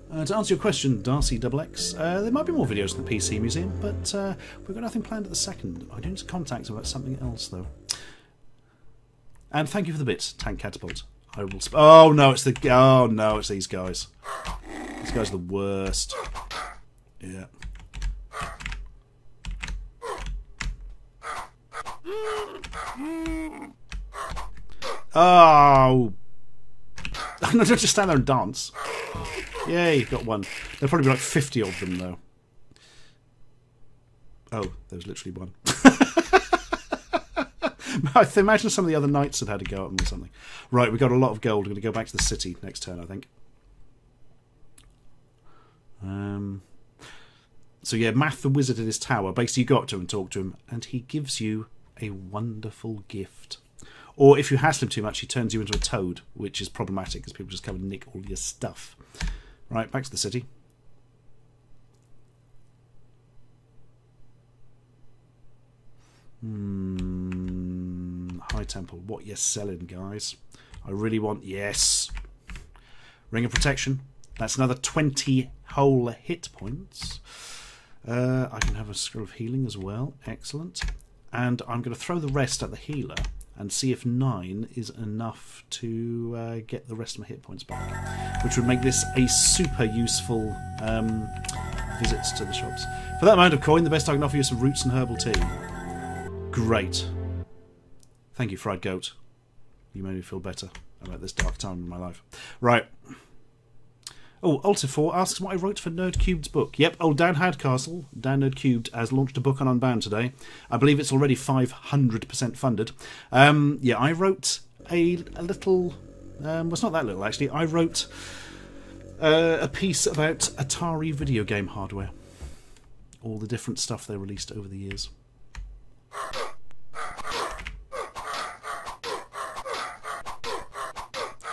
To answer your question, Darcy XX, there might be more videos in the PC Museum, but we've got nothing planned at the second. I need to contact about something else, though. And thank you for the bits, Tank Catapult. I will. Oh no, it's the. Oh no, it's these guys. These guys are the worst. Yeah. Oh! No, don't just stand there and dance. Yay, got one. There'll probably be like 50 of them, though. Oh, there was literally one. I imagine some of the other knights had had a go at them or something. Right, we got a lot of gold. We're going to go back to the city next turn, I think. So yeah, Math the Wizard in his tower. Basically, you go up to him and talk to him, and he gives you a wonderful gift. Or if you hassle him too much, he turns you into a toad, which is problematic because people just come and nick all your stuff. Right, back to the city. High Temple. What you selling, guys? I really want... Yes. Ring of Protection. That's another 20 whole hit points. I can have a Scroll of Healing as well. Excellent. And I'm going to throw the rest at the healer and see if 9 is enough to get the rest of my hit points back, which would make this a super useful visits to the shops. For that amount of coin, the best I can offer you is some roots and herbal tea. Great. Thank you, Fried Goat. You made me feel better about this dark time in my life. Right. Oh, Ultifor asks what I wrote for Nerd Cubed's book. Yep, old Dan Hadcastle, Dan Nerd Cubed, has launched a book on Unbound today. I believe it's already 500% funded. Yeah, I wrote a little... well, it's not that little, actually. I wrote a piece about Atari video game hardware. All the different stuff they released over the years.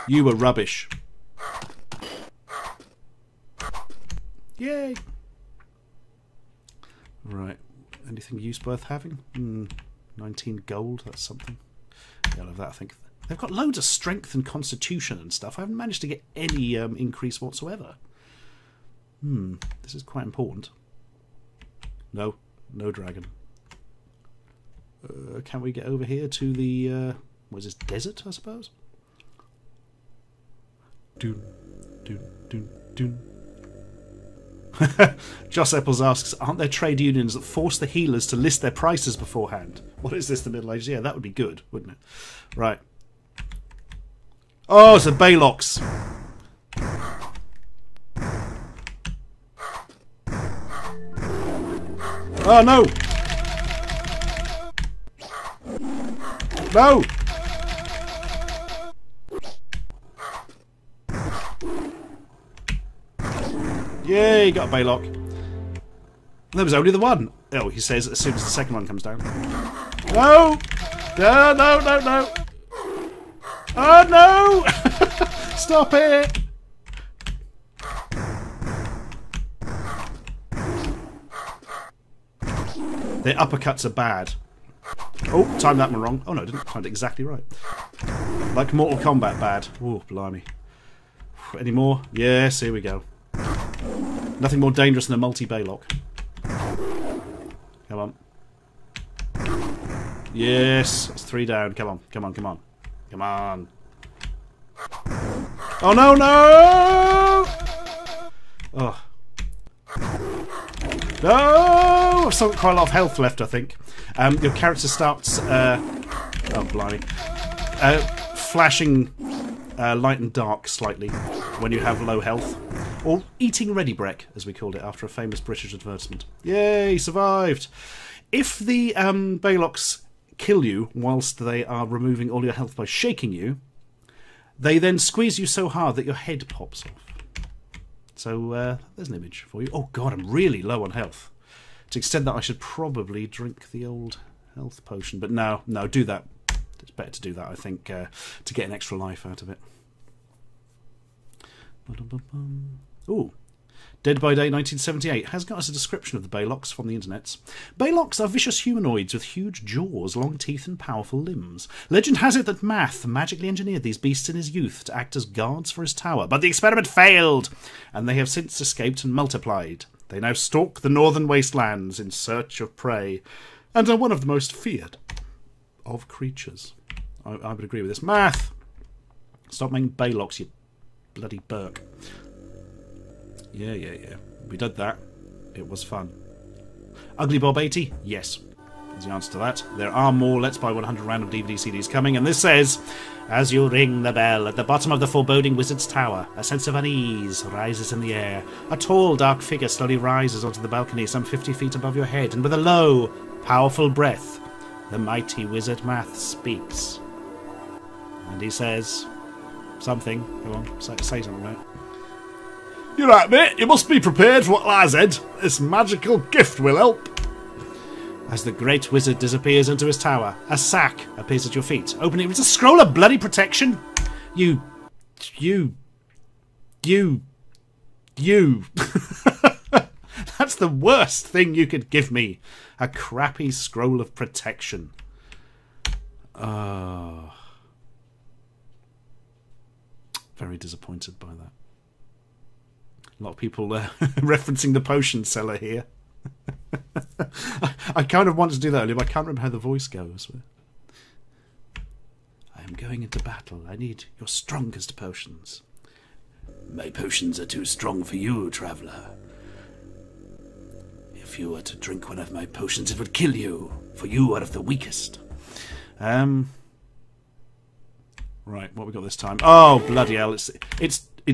You were rubbish. Yay! Right. Anything use worth having? 19 gold, that's something. Yeah, I love that, I think. They've got loads of strength and constitution and stuff. I haven't managed to get any increase whatsoever. This is quite important. No. No dragon. Can we get over here to the... what is this? Desert, I suppose? Doon. Doon. Doon. Doon. Joss Epples asks, aren't there trade unions that force the healers to list their prices beforehand? What is this, the Middle Ages? Yeah, that would be good, wouldn't it? Right. Oh, it's a Baylox. Oh, no! No! Yay, got a Baylock. There was only the one. Oh, he says as soon as the second one comes down. No! No, no, no, no! Oh, no! Stop it! Their uppercuts are bad. Oh, timed that one wrong. Oh, no, I didn't. Timed it exactly right. Like Mortal Kombat bad. Oh, blimey. Any more? Yes, here we go. Nothing more dangerous than a multi-Baylock. Come on. Yes, it's 3 down. Come on, come on, come on. Come on. Oh, no, no! Oh. No! I've still got quite a lot of health left, I think. Your character starts... oh, blimey. Flashing light and dark slightly when you have low health. Or eating ready break, as we called it, after a famous British advertisement. Yay, survived! If the Baylocks kill you whilst they are removing all your health by shaking you, they then squeeze you so hard that your head pops off. So there's an image for you. Oh god, I'm really low on health. To the extent that I should probably drink the old health potion. But no, do that. It's better to do that, I think, to get an extra life out of it. Ooh. Dead by Day 1978 has got us a description of the Baylocks from the internets. Baylocks are vicious humanoids with huge jaws, long teeth and powerful limbs. Legend has it that Math magically engineered these beasts in his youth to act as guards for his tower, but the experiment failed, and they have since escaped and multiplied. They now stalk the northern wastelands in search of prey, and are one of the most feared of creatures. I would agree with this. Math! Stop making Baylocks, you bloody Burke. Yeah. We did that. It was fun. Ugly Bob 80? Yes. is the answer to that. There are more Let's Buy 100 random DVD CDs coming, and this says, as you ring the bell at the bottom of the foreboding wizard's tower, a sense of unease rises in the air. A tall, dark figure slowly rises onto the balcony some 50 feet above your head, and with a low, powerful breath, the mighty wizard Math speaks. And he says something. Go on, say something, mate. You're right, mate. You must be prepared for what lies ahead. This magical gift will help. As the great wizard disappears into his tower, a sack appears at your feet. Opening it, it's a scroll of bloody protection. You. That's the worst thing you could give me. A crappy scroll of protection. Very disappointed by that. A lot of people referencing the potion seller here. I kind of wanted to do that earlier, but I can't remember how the voice goes. I am going into battle. I need your strongest potions. My potions are too strong for you, traveller. If you were to drink one of my potions, it would kill you, for you are of the weakest. Right, what we got this time? Oh, bloody hell! It's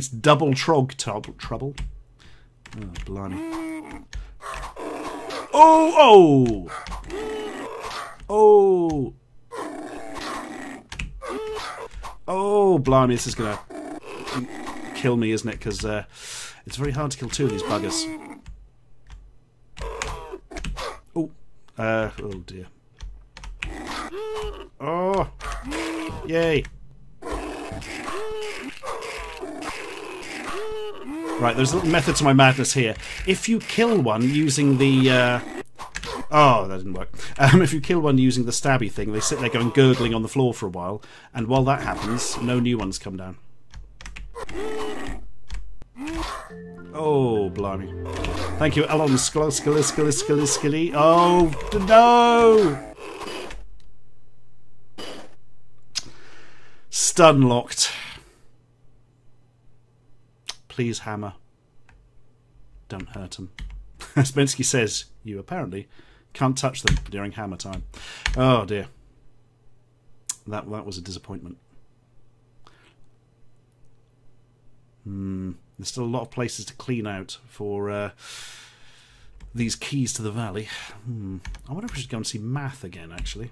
double trog trouble. Oh, blimey! Oh! Blimey! This is gonna kill me, isn't it? Because it's very hard to kill two of these buggers. Oh dear. Oh! Yay! Right, there's a little method to my madness here. If you kill one using the... Oh, that didn't work. If you kill one using the stabby thing, they sit there going gurgling on the floor for a while, and while that happens, no new ones come down. Oh, blimey. Thank you, Alon Skilly. Oh, no! Stun locked. Please, hammer. Don't hurt him. Spensky says, you apparently can't touch them during hammer time. Oh dear. That was a disappointment. There's still a lot of places to clean out for these keys to the valley. I wonder if we should go and see Math again, actually.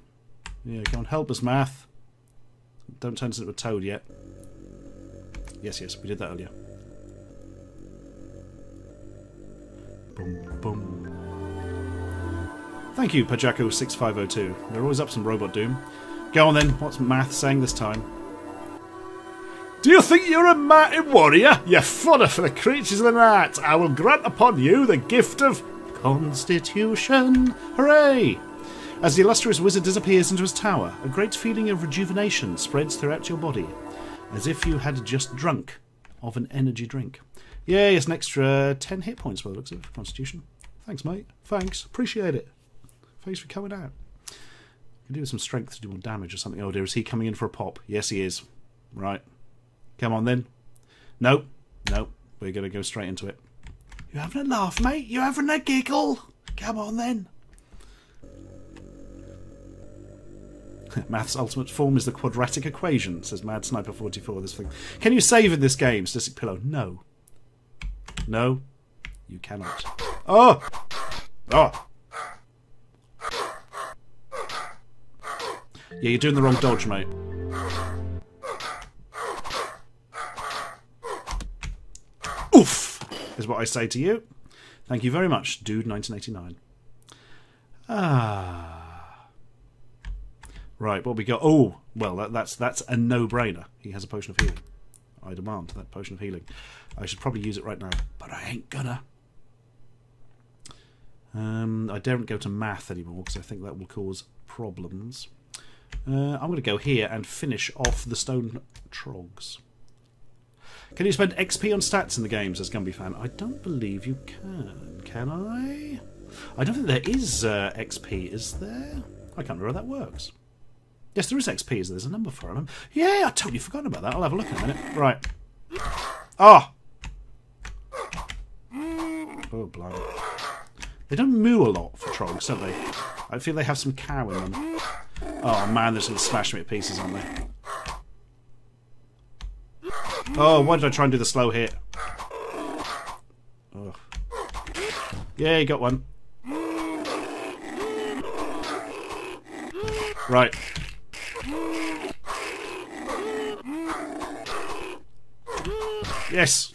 Yeah, go and help us, Math. Don't turn us into a toad yet. Yes, we did that earlier. Boom, boom. Thank you, Pajako6502. They're always up some robot doom. Go on then, what's Math saying this time? Do you think you're a mighty warrior? You're fodder for the creatures of the night. I will grant upon you the gift of Constitution. Hooray! As the illustrious wizard disappears into his tower, a great feeling of rejuvenation spreads throughout your body, as if you had just drunk of an energy drink. Yay, it's an extra 10 hit points by the looks of it, Constitution. Thanks, mate. Thanks. Appreciate it. Thanks for coming out. You can do some strength to do more damage or something. Oh dear, is he coming in for a pop? Yes, he is. Right. Come on, then. Nope. We're going to go straight into it. You having a laugh, mate? You having a giggle? Come on, then. Math's ultimate form is the quadratic equation, says Mad Sniper 44. This thing. Can you save in this game, Static Pillow? No. No, you cannot. Oh! Yeah, you're doing the wrong dodge, mate. Oof! Is what I say to you. Thank you very much, Dude1989. Right, what we got? Oh, well, that's a no-brainer. He has a potion of healing. I demand that potion of healing. I should probably use it right now, but I ain't gonna. I don't go to Math anymore because I think that will cause problems. I'm going to go here and finish off the stone trogs. Can you spend XP on stats in the game, says Gumby Fan? I don't believe you can I? I don't think there is XP, is there? I can't remember how that works. Yes, there is XP, is there? There's a number for it. Yeah, I totally forgot about that. I'll have a look in a minute. Right. Ah! Oh, blimey. They don't moo a lot for trogs, don't they? I feel they have some cow in them. Oh man, they're just going to smash me to pieces, aren't they? Oh, why did I try and do the slow hit? Oh. Yeah, you got one. Right. Yes.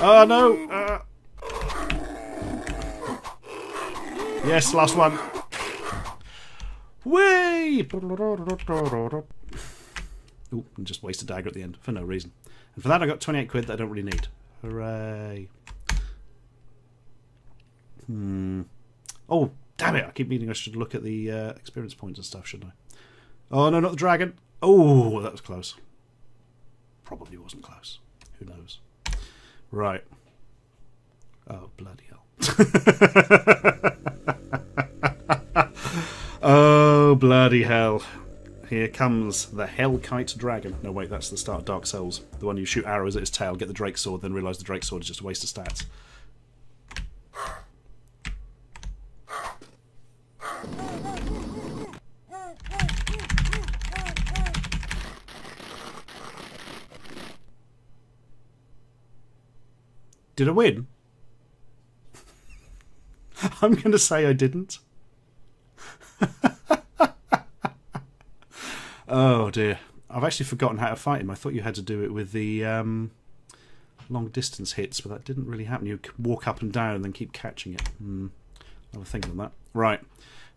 Oh no. Yes, last one. Whee! Ooh, and just waste a dagger at the end for no reason. And for that I got 28 quid that I don't really need. Hooray. Oh, damn it. I keep meaning I should look at the experience points and stuff, shouldn't I? Oh, no, not the dragon. Oh, that was close. Probably wasn't close. Who knows? Right. Oh, bloody hell. Oh, bloody hell. Here comes the Hellkite Dragon. No, wait, that's the start of Dark Souls. The one you shoot arrows at his tail, get the Drake Sword, then realise the Drake Sword is just a waste of stats. Did I win? I'm going to say I didn't. Oh dear. I've actually forgotten how to fight him. I thought you had to do it with the long distance hits, but that didn't really happen. You walk up and down and then keep catching it. I'll have a think on that. Right.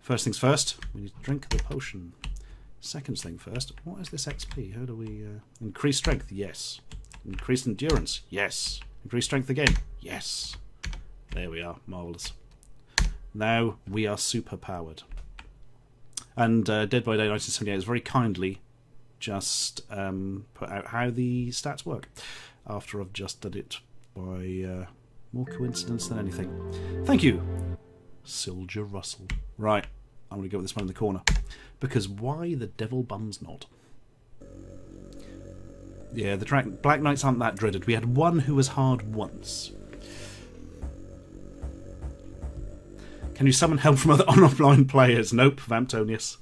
First things first, we need to drink the potion. Second thing first, what is this XP? How do we... increase strength? Yes. Increase endurance? Yes. Increase strength again? Yes. There we are. Marvellous. Now we are super powered. And Dead by Day 1978 has very kindly just put out how the stats work after I've just done it by more coincidence than anything. Thank you, Soldier Russell. Right, I'm going to go with this one in the corner. Because why the devil bums not? Yeah, the Black Knights aren't that dreaded. We had one who was hard once. Can you summon help from other offline players? Nope, Vamptonius.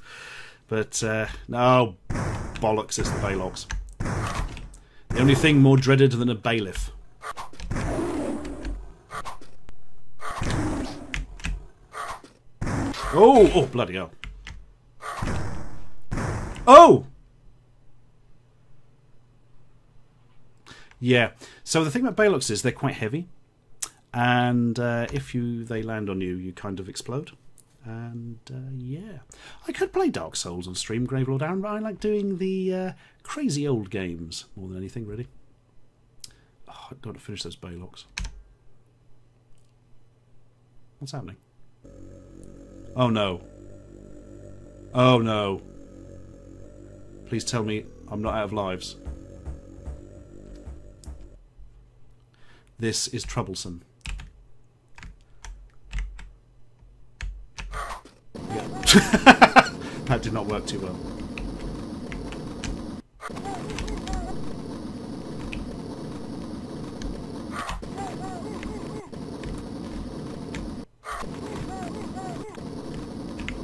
But, no, bollocks, it's the Balogs. The only thing more dreaded than a bailiff. Oh, oh, bloody hell. Oh! Yeah, so the thing about Balogs is they're quite heavy. And if they land on you, you kind of explode. And yeah, I could play Dark Souls on stream, Gravelord Aaron, but I like doing the crazy old games more than anything, really. Oh, I've got to finish those Balogs. What's happening? Oh no. Oh no. Please tell me I'm not out of lives. This is troublesome. That did not work too well.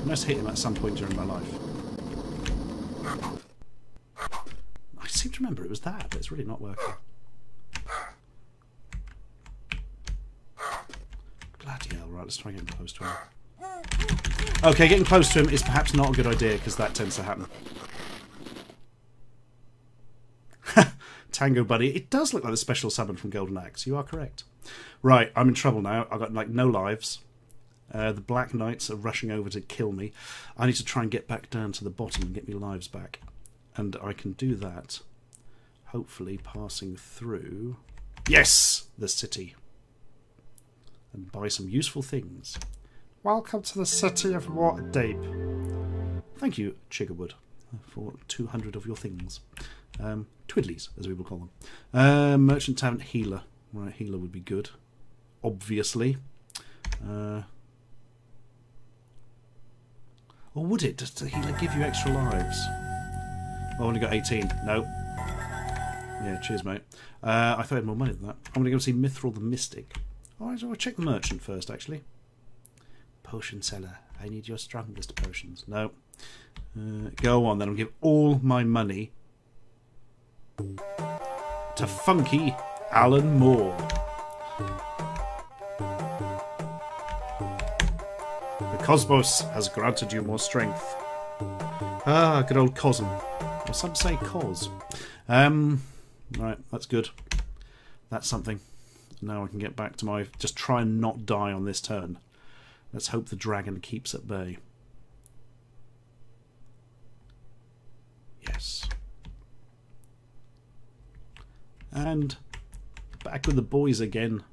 I must hit him at some point during my life. I seem to remember it was that, but it's really not working. Bloody hell, right, let's try and get close to him. Okay, getting close to him is perhaps not a good idea, because that tends to happen. Tango Buddy. It does look like the special summon from Golden Axe. You are correct. Right, I'm in trouble now. I've got, like, no lives. The Black Knights are rushing over to kill me. I need to try and get back down to the bottom and get me lives back. And I can do that, hopefully passing through... Yes! The city. And buy some useful things. Welcome to the city of Waterdeep. Thank you, Chiggerwood, for 200 of your things. Twiddlies, as we will call them. Merchant Tavern Healer. Right, Healer would be good. Obviously. Or would it? Does the Healer give you extra lives? I've only got 18. No. Yeah, cheers, mate. I thought I had more money than that. I'm going to go see Mithril the Mystic. Oh, I'll check the merchant first, actually. Potion seller. I need your strongest potions. No. Go on, then. I'll give all my money to Funky Alan Moore. The cosmos has granted you more strength. Ah, good old Cosm. Or some say Cos. Right, that's good. That's something. Now I can get back to my... Just try and not die on this turn. Let's hope the dragon keeps at bay. Yes. And back with the boys again.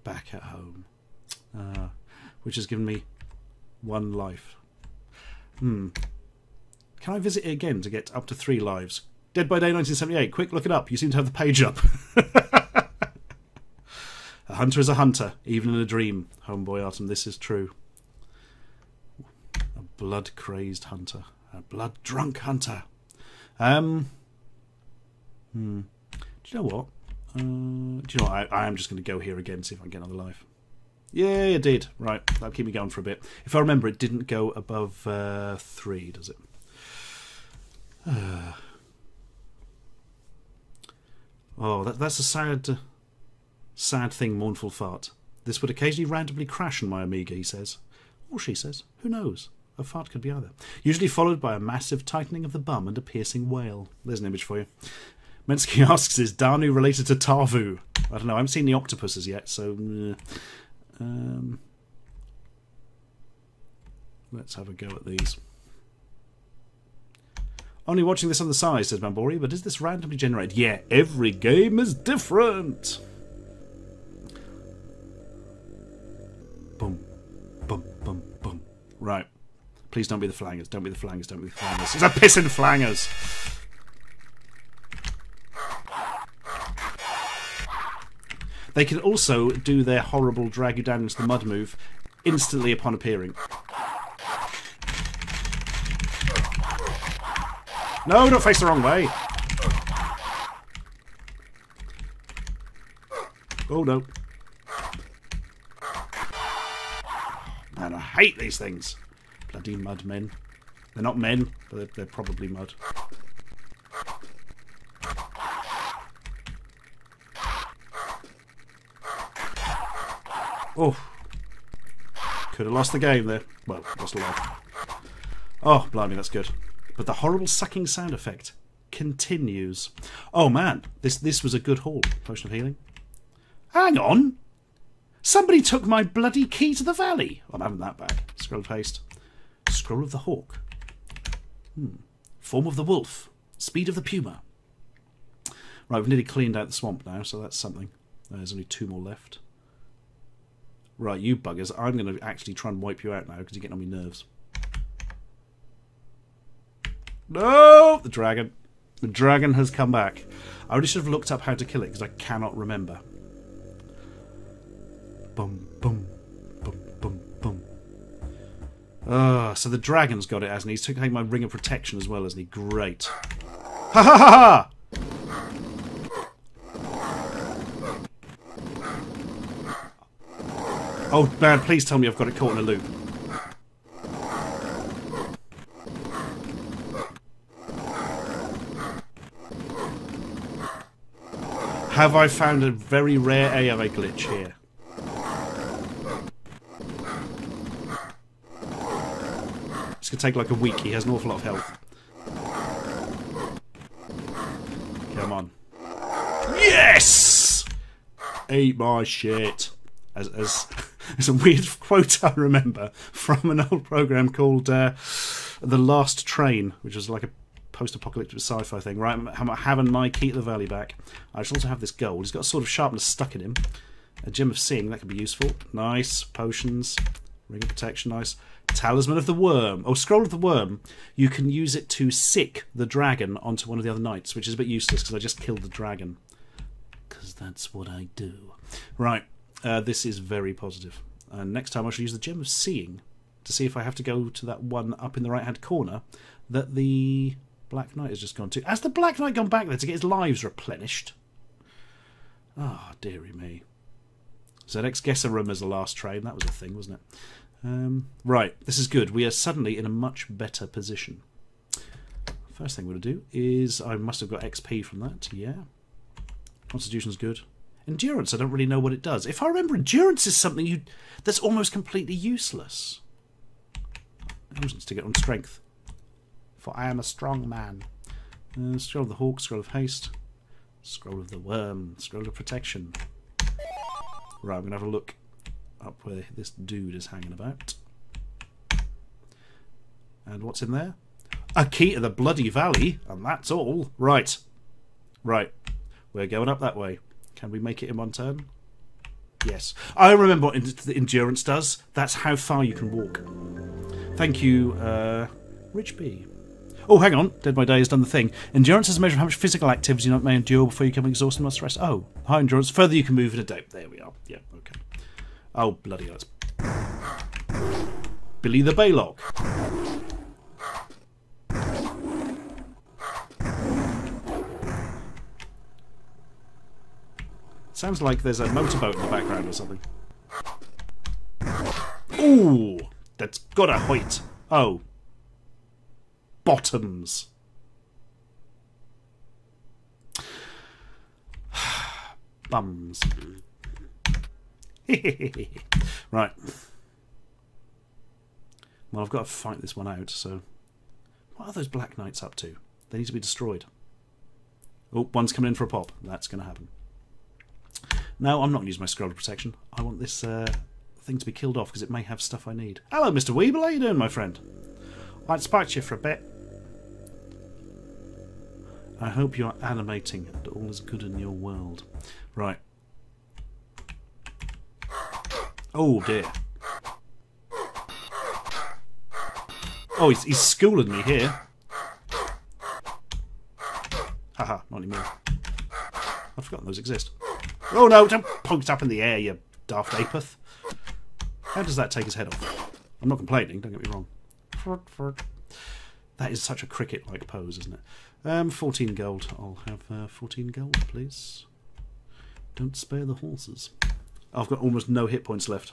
Back at home. Which has given me 1 life. Can I visit it again to get up to 3 lives? Dead by Day 1978. Quick, look it up. You seem to have the page up. A hunter is a hunter, even in a dream. Homeboy Artem, this is true. A blood-crazed hunter. A blood-drunk hunter. Do you know what? I am just going to go here again, see if I can get another life. Yeah, it did. Right, that'll keep me going for a bit. If I remember, it didn't go above 3, does it? Oh, that's a sad thing, mournful fart. This would occasionally randomly crash on my Amiga, he says. Or she says. Who knows? A fart could be either. Usually followed by a massive tightening of the bum and a piercing wail. There's an image for you. Mensky asks, is Danu related to Tarvu? I don't know, I haven't seen the octopuses yet, so... let's have a go at these. Only watching this on the side, says Mambori, but is this randomly generated? Yeah, every game is different! Boom, boom, boom, boom. Right. Please don't be the flangers, don't be the flangers, don't be the flangers. It's a pissin' flangers! They can also do their horrible drag you down into the mud move instantly upon appearing. No, don't face the wrong way. Oh no. Man, I hate these things. Bloody mud men. They're not men, but they're probably mud. Oh. Could have lost the game there. Well, lost a life. Oh, blimey, that's good. But the horrible sucking sound effect continues. Oh man, this was a good haul. Potion of healing. Hang on! Somebody took my bloody key to the valley! I'm having that back. Scroll of haste. Scroll of the hawk. Form of the wolf. Speed of the puma. Right, we've nearly cleaned out the swamp now, so that's something. There's only 2 more left. Right, you buggers. I'm going to actually try and wipe you out now because you're getting on my nerves. No! The dragon. The dragon has come back. I really should have looked up how to kill it because I cannot remember. Boom, boom, boom, boom, boom. So the dragon's got it, hasn't he? He's taking my ring of protection as well, isn't he? Great. Ha ha ha ha! Oh man, please tell me I've got it caught in a loop. Have I found a very rare AI glitch here? It's going to take like a week. He has an awful lot of health. Come on. Yes! Eat my shit. As there's a weird quote I remember from an old program called The Last Train, which was like a post-apocalyptic sci-fi thing. Right, I'm having my key to the valley back. I should also have this gold. He's got a sort of sharpness stuck in him. A gem of seeing, that could be useful. Nice. Potions. Ring of protection, nice. Talisman of the Worm. Oh, Scroll of the Worm. You can use it to sick the dragon onto one of the other knights, which is a bit useless because I just killed the dragon. Because that's what I do. Right. This is very positive. And next time I shall use the Gem of Seeing to see if I have to go to that one up in the right-hand corner that the Black Knight has just gone to... Has the Black Knight gone back there to get his lives replenished? Oh, dearie me. ZX Guesser Room as the last train. That was a thing, wasn't it? Right, this is good. We are suddenly in a much better position. First thing we're going to do is... I must have got XP from that. Yeah. Constitution's good. Endurance, I don't really know what it does. If I remember, endurance is something that's almost completely useless. I'm just going to stick it on strength. For I am a strong man. Scroll of the Hawk, Scroll of Haste, Scroll of the Worm, Scroll of Protection. Right, I'm going to have a look up where this dude is hanging about. And what's in there? A key to the bloody valley, and that's all. Right. Right. We're going up that way. Can we make it in one turn? Yes. I remember what the endurance does. That's how far you can walk. Thank you, Rich B. Oh, hang on. Dead by Day has done the thing. Endurance is a measure of how much physical activity you may endure before you become exhausted and must rest. Oh, high endurance. Further you can move in a day. There we are. Yeah, okay. Oh, bloody hell. Billy the Baylock. Sounds like there's a motorboat in the background or something. Ooh, that's got a height. Oh. Bottoms. Bums. Right. Well, I've got to fight this one out, so... What are those Black Knights up to? They need to be destroyed. Oh, one's coming in for a pop. That's going to happen. No, I'm not going to use my Scroll of Protection. I want this thing to be killed off because it may have stuff I need. Hello, Mr. Weeble. How you doing, my friend? I'd spite you for a bit. I hope you're animating and all is good in your world. Right. Oh, dear. Oh, he's schooling me here. Haha, not anymore. I've forgotten those exist. Oh no, don't poke it up in the air, you daft apeth. How does that take his head off? I'm not complaining, don't get me wrong. That is such a cricket-like pose, isn't it? 14 gold. I'll have 14 gold, please. Don't spare the horses. I've got almost no hit points left.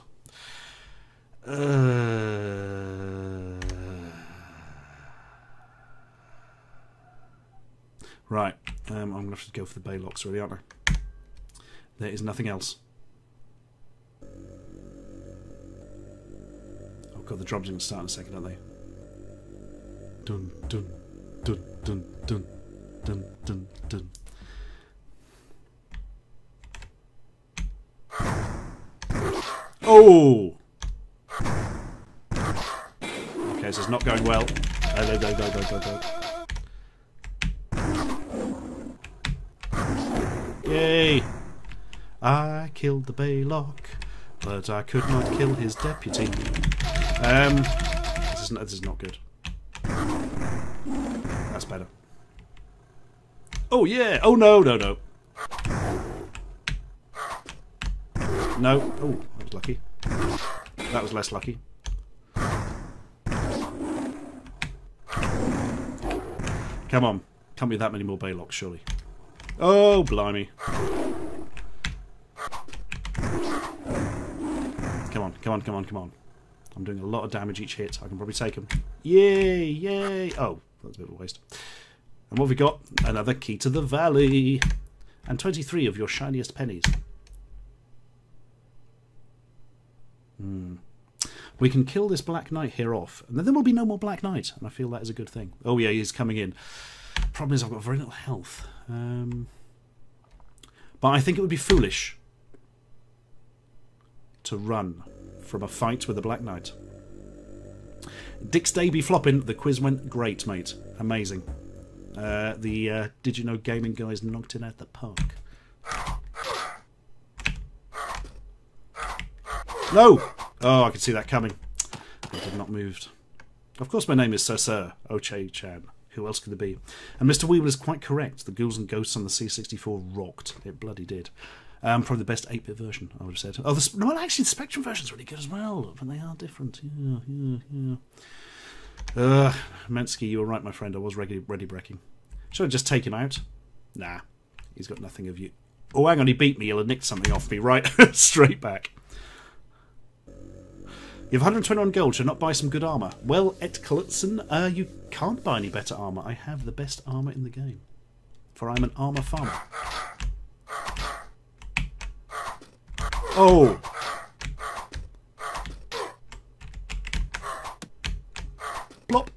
Right, I'm going to have to go for the Baylocks, really, aren't I? There is nothing else. Oh god, the drums are going to start in a second, aren't they? Dun dun dun dun dun dun dun dun. Oh! Okay, this is not going well. Go. Yay! I killed the Baylock, but I could not kill his deputy. This is not good. That's better. Oh yeah! Oh no! No! Oh, that was lucky. That was less lucky. Come on. Can't be that many more Baylocks, surely. Oh, blimey. Come on. I'm doing a lot of damage each hit. I can probably take them. Yay! Oh, that's a bit of a waste. And what have we got? Another key to the valley. And 23 of your shiniest pennies. We can kill this Black Knight here off, and then there will be no more Black Knight, and I feel that is a good thing. Oh yeah, he's coming in. Problem is I've got very little health. But I think it would be foolish to run from a fight with a Black Knight. Dick's day be flopping. The quiz went great, mate. Amazing. The Did You Know Gaming guys knocked it at the park. No! Oh, I could see that coming. I did not moved. Of course my name is Sir Oche-chan. Who else could it be? And Mr. Weeble is quite correct. The Ghouls and Ghosts on the C64 rocked. It bloody did. Probably the best 8-bit version, I would have said. Oh, well, actually, the Spectrum version is really good as well, but they are different. Yeah. Mensky, you were right, my friend. I was ready breaking. Should I just take him out? Nah, he's got nothing of you. Oh, hang on, he beat me. He'll have nicked something off me. Right, straight back. You have 121 gold. Should I not buy some good armour? Well, Etkelitson, you can't buy any better armour. I have the best armour in the game. For I'm an armour farmer. Oh! Blop!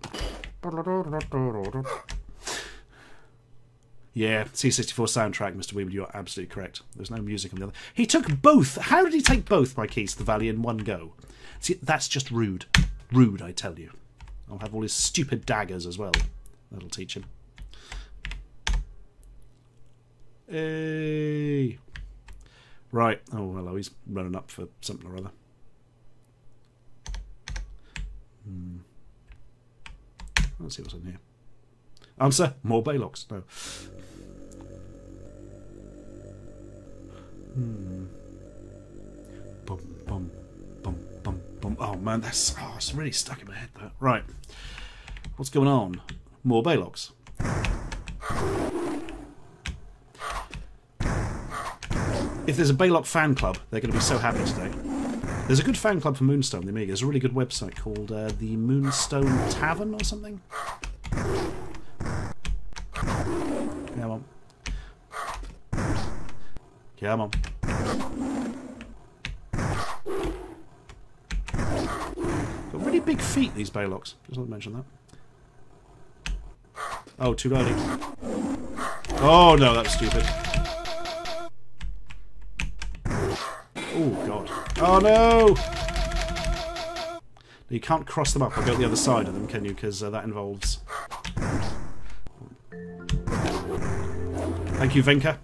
Yeah, C64 soundtrack, Mr. Weeble, you are absolutely correct. There's no music on the other. He took both! How did he take both, my Keith the Valley, in one go? See, that's just rude. Rude, I tell you. I'll have all his stupid daggers as well. That'll teach him. Hey! Right. Oh, hello, he's running up for something or other. Let's see what's in here. Answer, more Baylocks. No. Bum, bum, bum, bum, bum. Oh man, that's it's really stuck in my head. That right. What's going on? More Baylocks. If there's a Baylock fan club, they're going to be so happy today. There's a good fan club for Moonstone, the Amiga. There's a really good website called the Moonstone Tavern or something. Come on. Come on. Got really big feet, these Baylocks. Just want to mention that. Oh, too early. Oh no, that was stupid. Oh god. Oh no! You can't cross them up or go to the other side of them, can you? Because that involves... Thank you, Venka.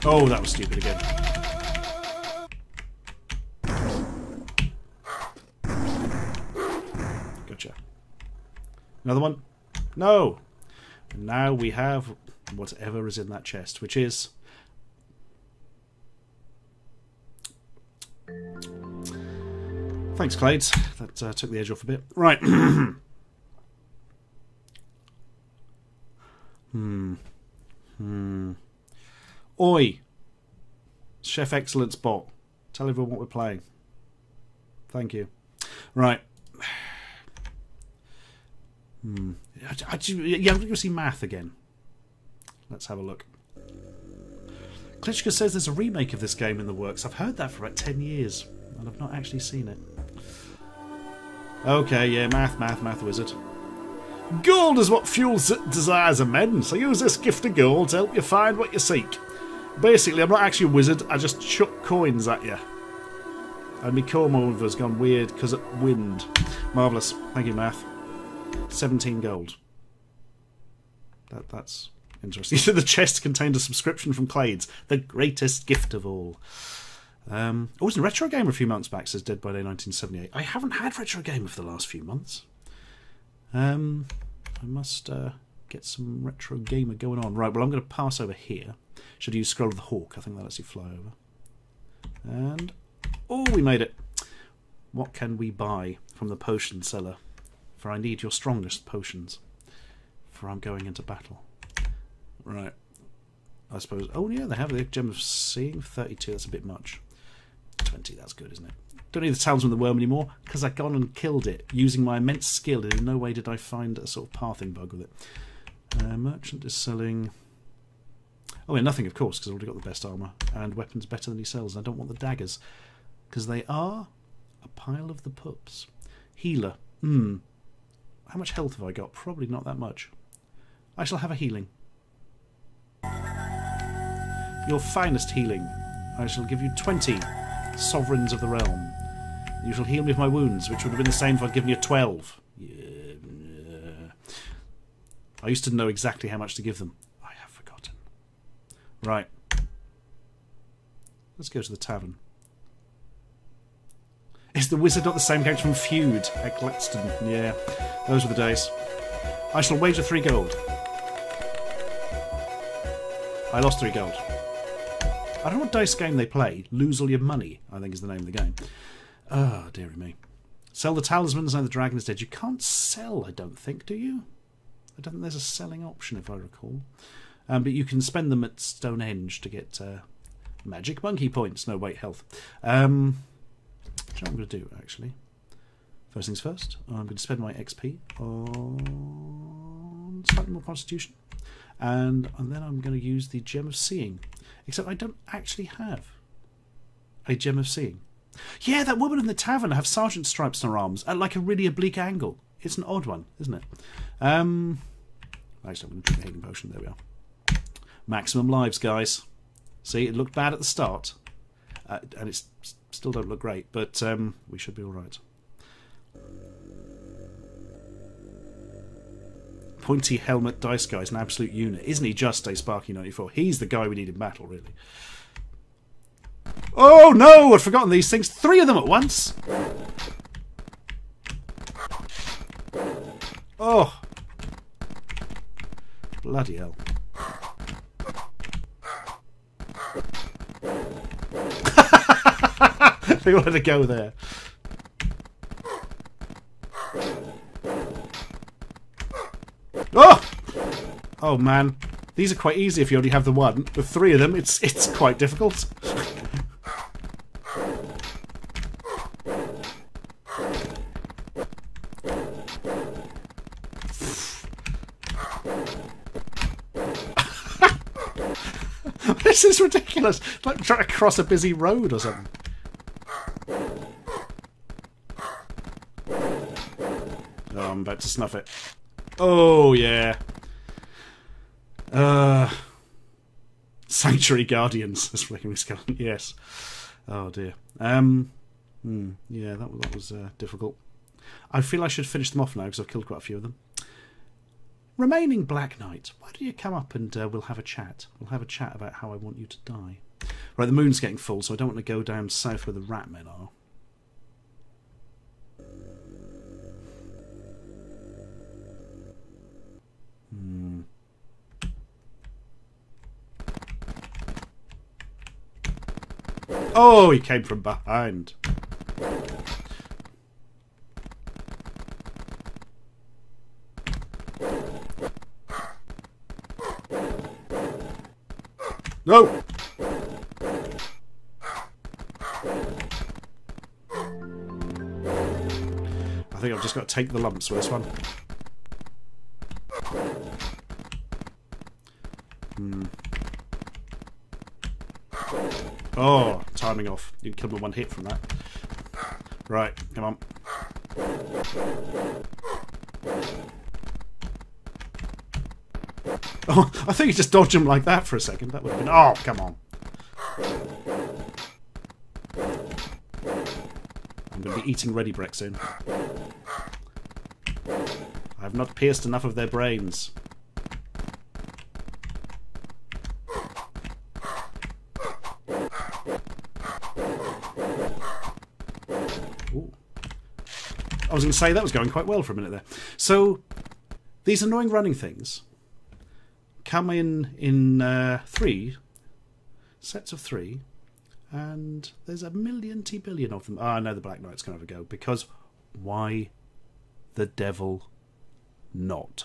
Oh, that was stupid again. Gotcha. Another one? No! And now we have whatever is in that chest, which is... Thanks, Clades. That took the edge off a bit. Right. Oi! Chef Excellence bot. Tell everyone what we're playing. Thank you. Right. Yeah, I'm going to see math again. Let's have a look. Klitschko says there's a remake of this game in the works. I've heard that for about 10 years, and I've not actually seen it. Okay, yeah, math wizard. Gold is what fuels the desires of men, so use this gift of gold to help you find what you seek. Basically, I'm not actually a wizard, I just chuck coins at you. And my comb over's gone weird because of wind. Marvellous. Thank you, math. 17 gold. That's interesting. The chest contained a subscription from Clades. The greatest gift of all. I was in Retro Gamer a few months back, says Dead by Day 1978. I haven't had Retro Gamer for the last few months. I must get some Retro Gamer going on. Right, well, I'm going to pass over here. Should use Scroll of the Hawk. I think that lets you fly over. And... oh, we made it. What can we buy from the potion seller? For I need your strongest potions. For I'm going into battle. Right. I suppose... oh, yeah, they have the Gem of Seeing. 32, that's a bit much. 20, that's good, isn't it? Don't need the Talisman of the Worm anymore, because I've gone and killed it, using my immense skill, and in no way did I find a sort of pathing bug with it. Merchant is selling... oh, yeah, nothing, of course, because I've already got the best armour, and weapons better than he sells. I don't want the daggers, because they are a pile of the pups. Healer. How much health have I got? Probably not that much. I shall have a healing. Your finest healing. I shall give you 20 sovereigns of the realm. You shall heal me of my wounds, which would have been the same if I'd given you 12. Yeah. I used to know exactly how much to give them. I have forgotten. Right. Let's go to the tavern. Is the wizard not the same character from Feud at Gladstone? Yeah, those were the days. I shall wager 3 gold. I lost 3 gold. I don't know what dice game they play. Lose all your money, I think is the name of the game. Oh, dearie me. Sell the talismans, now the dragon is dead. You can't sell, I don't think, do you? I don't think there's a selling option, if I recall. But you can spend them at Stonehenge to get magic monkey points. No, wait, health. Which I'm going to do, actually. First things first, I'm going to spend my XP on slightly more constitution. And then I'm going to use the Gem of Seeing. Except I don't actually have a Gem of Seeing. Yeah, that woman in the tavern have sergeant stripes on her arms at like a really oblique angle. It's an odd one, isn't it? Actually, I'm going to drink a healing potion. There we are. Maximum lives, guys. See, it looked bad at the start. And it still don't look great, but we should be all right. Pointy helmet dice guy is an absolute unit. Isn't he just a Sparky 94? He's the guy we need in battle, really. Oh no! I'd forgotten these things. 3 of them at once! Oh! Bloody hell. They wanted to go there. Oh! Oh man. These are quite easy if you only have the one. With 3 of them, it's quite difficult. This is ridiculous. It's like trying to cross a busy road or something. Oh, I'm about to snuff it. Oh, yeah. Sanctuary Guardians. That's Flicking Skeleton. Yes. Oh, dear. Yeah, that was difficult. I feel I should finish them off now because I've killed quite a few of them. Remaining Black Knight, why don't you come up and we'll have a chat. We'll have a chat about how I want you to die. Right, the moon's getting full, so I don't want to go down south where the rat men are. Oh, he came from behind. No! I think I've just got to take the lumps with this one. Oh, timing off. You can kill them with 1 hit from that. Right, come on. Oh, I think you just dodged him like that for a second. That would have been... Oh, come on. I'm going to be eating ready Breck soon. I have not pierced enough of their brains. Ooh. I was going to say that was going quite well for a minute there. So, these annoying running things come in 3 sets of 3, and there's a billion of them. Oh, I know the Black Knight's going to have a go, because why the devil not?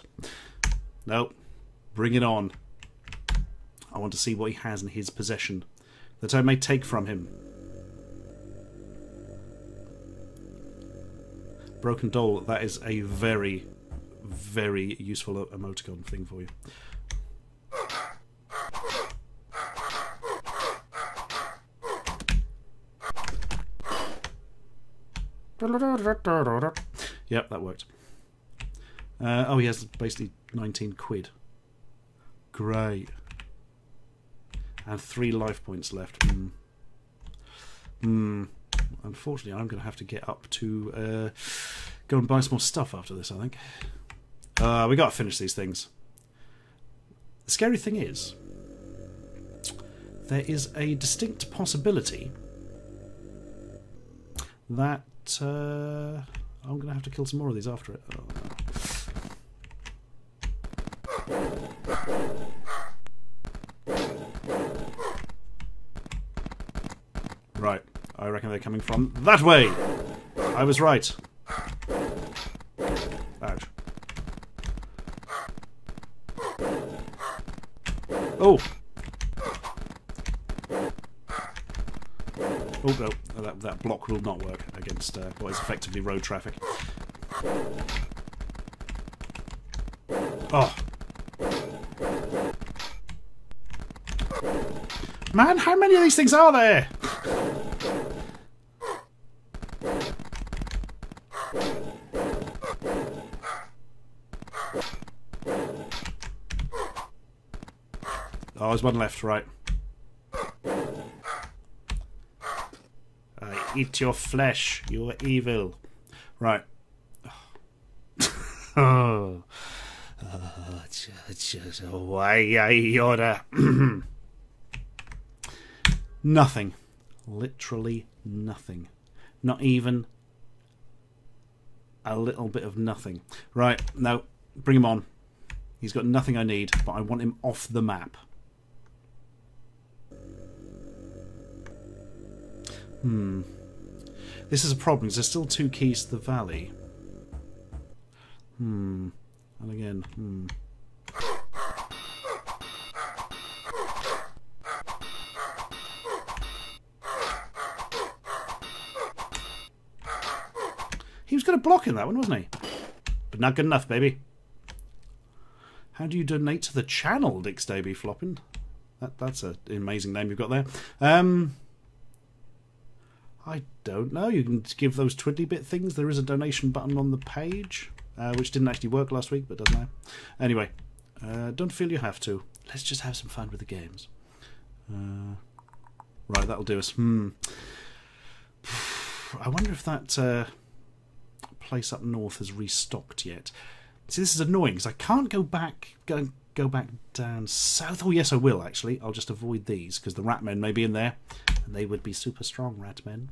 Nope. Bring it on. I want to see what he has in his possession that I may take from him. Broken Doll, that is a very, very useful emoticon thing for you. Yep, that worked. Oh, he has basically 19 quid. Great. And 3 life points left. Unfortunately, I'm going to have to get up to go and buy some more stuff after this, I think. We got to finish these things. The scary thing is, there is a distinct possibility that I'm going to have to kill some more of these after it. Oh, no. Right, I reckon they're coming from. That way! I was right. Ouch. Oh! Oh no, that block will not work against what is effectively road traffic. Oh! Man, how many of these things are there? Oh, there's one left, right. I eat your flesh, you are evil. Right. Oh. Why I order. Nothing. Literally nothing. Not even a little bit of nothing. Right, no, bring him on. He's got nothing I need, but I want him off the map. This is a problem, because there's still 2 keys to the valley. And again, He was going to block in that one, wasn't he? But not good enough, baby. How do you donate to the channel, Dick's Day Be Flopping? That's an amazing name you've got there. I don't know. You can give those twiddly-bit things. There is a donation button on the page, which didn't actually work last week, but does now. Anyway, don't feel you have to. Let's just have some fun with the games. Right, that'll do us. I wonder if that place up north has restocked yet. See, this is annoying, because I can't go back down south. Oh, yes, I will, actually. I'll just avoid these, because the Ratmen may be in there, and they would be super strong Ratmen.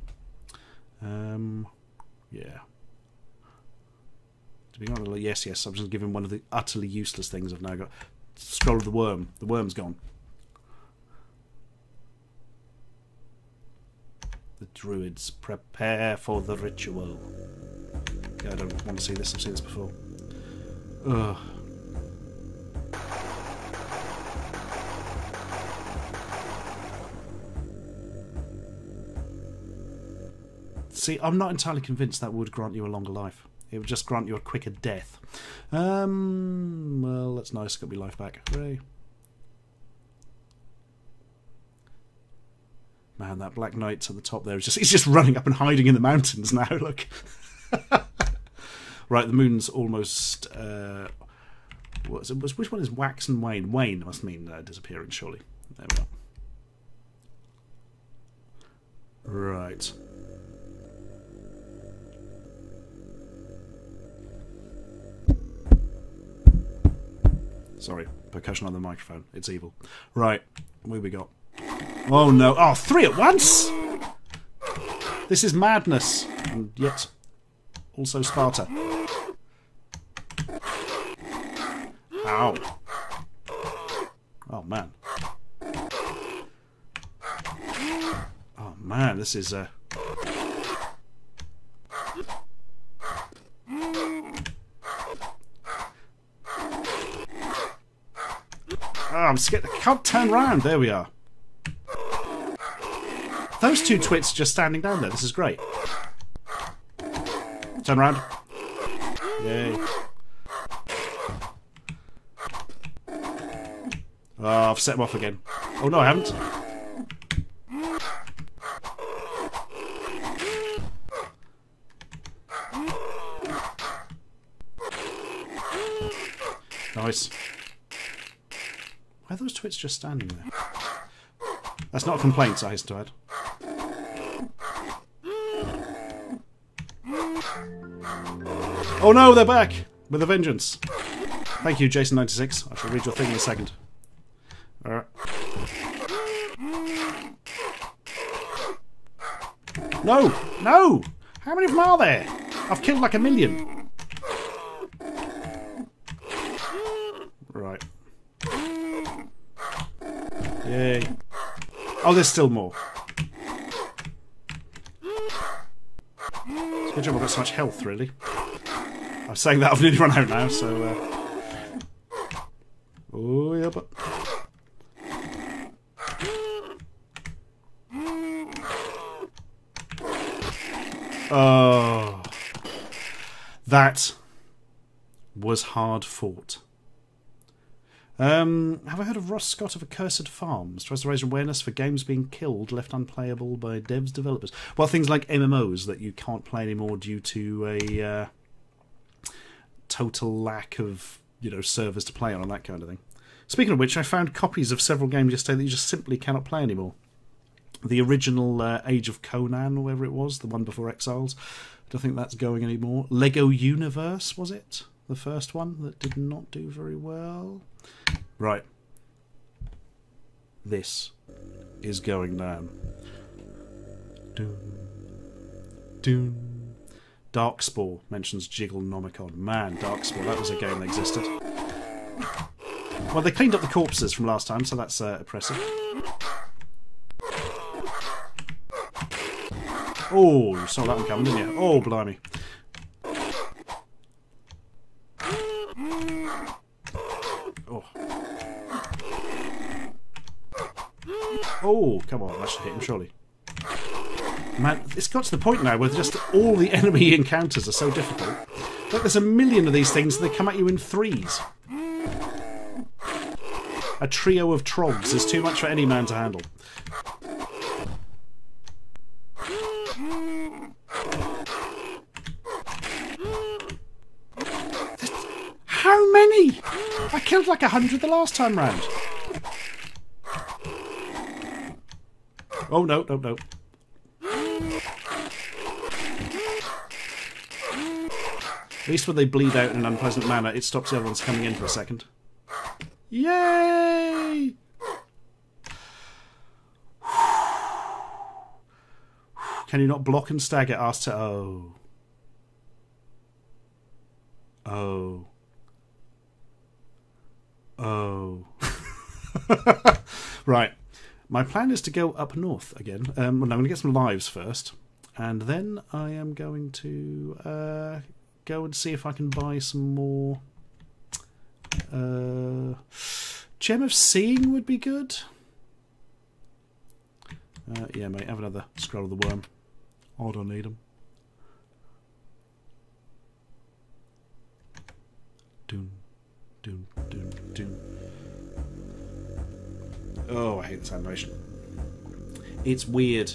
Yeah. To be honest, yes, I'm just giving one of the utterly useless things I've now got. Scroll of the Worm. The worm's gone. The Druids prepare for the ritual. Yeah, I don't want to see this. I've seen this before. Ugh. See, I'm not entirely convinced that would grant you a longer life. It would just grant you a quicker death. Well, that's nice. Got my life back. Hooray. Man, that Black Knight at the top there is he's just running up and hiding in the mountains now, look. Right, the moon's almost... which one is Wax and Wane? Wane must mean disappearing, surely. There we are. Right. Sorry, percussion on the microphone. It's evil. Right, what have we got? Oh no. Oh, 3 at once? This is madness. And yet, also Sparta. Ow. Oh man. Oh man, this is Oh, I'm scared. I can't turn round. There we are. Those 2 twits just standing down there. This is great. Turn around. Yay. Oh, I've set them off again. Oh no, I haven't. Nice. Why are those twits just standing there? That's not a complaint, I hasten to add. Oh no, they're back! With a vengeance. Thank you, Jason96. I shall read your thing in a second. Alright. No! No! How many of them are there? I've killed like 1,000,000. Right. Yay. Oh, there's still more. Good job I've got so much health, really. I'm saying that I've nearly run out now, so... Oh, yeah, but... Oh... That was hard fought. Have I heard of Ross Scott of Accursed Farms? Tries to raise awareness for games being killed, left unplayable by devs, developers. Well, things like MMOs that you can't play anymore due to a total lack of, servers to play on and that kind of thing. Speaking of which, I found copies of several games yesterday that you just simply cannot play anymore. The original Age of Conan, or whatever it was, the one before Exiles. I don't think that's going anymore. Lego Universe, was it? The first one that did not do very well. Right. This is going down. Doom. Doom. Darkspore mentions Jigglenomicon. Man, Darkspore, that was a game that existed. Well, they cleaned up the corpses from last time, so that's impressive. Oh, you saw that one coming, didn't you? Oh, blimey. Oh. Oh, come on, that should hit him, surely. Man, it's got to the point now where just all the enemy encounters are so difficult. Like, there's a million of these things and they come at you in threes. A trio of trogs is too much for any man to handle. How many? I killed like 100 the last time round. Oh, no, no, no. At least when they bleed out in an unpleasant manner, it stops the other ones coming in for a second. Yay! Can you not block and stagger? Asked to... Oh. Oh. Oh. Right. My plan is to go up north again. Well, I'm going to get some lives first. And then I am going to go and see if I can buy some more... Gem of Seeing would be good. Yeah, mate, have another Scroll of the Worm. I don't need them. Doom, doom, doom, doom. Oh, I hate this animation. It's weird.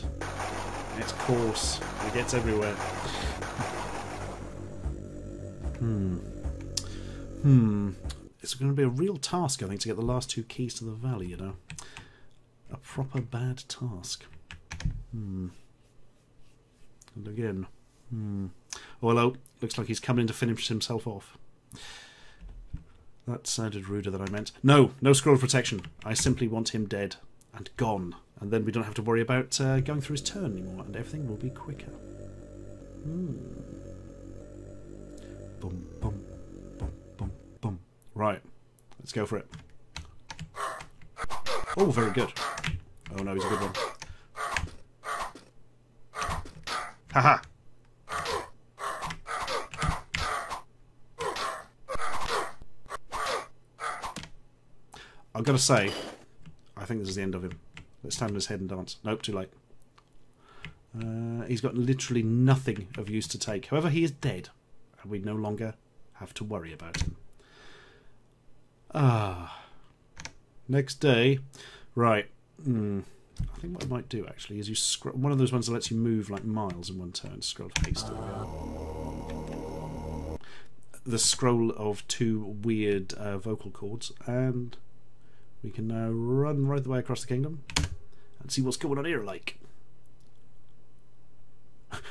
It's coarse. It gets everywhere. It's going to be a real task, I think, to get the last 2 keys to the valley, you know. A proper bad task. And again. Oh, hello. Looks like he's coming in to finish himself off. That sounded ruder than I meant. No, no scroll of protection. I simply want him dead and gone. And then we don't have to worry about going through his turn anymore, and everything will be quicker. Boom, boom, boom, boom, boom. Right, let's go for it. Oh, very good. Oh no, he's a good one. Haha! I've got to say, I think this is the end of him. Let's stand on his head and dance. Nope, too late. He's got literally nothing of use to take. However, he is dead, and we no longer have to worry about him. Next day. Right. I think what I might do, actually, is you scroll... One of those ones that lets you move, like, miles in one turn. Scroll of haste. The scroll of 2 weird vocal cords, and... we can now run right the way across the kingdom and see what's going on here, like.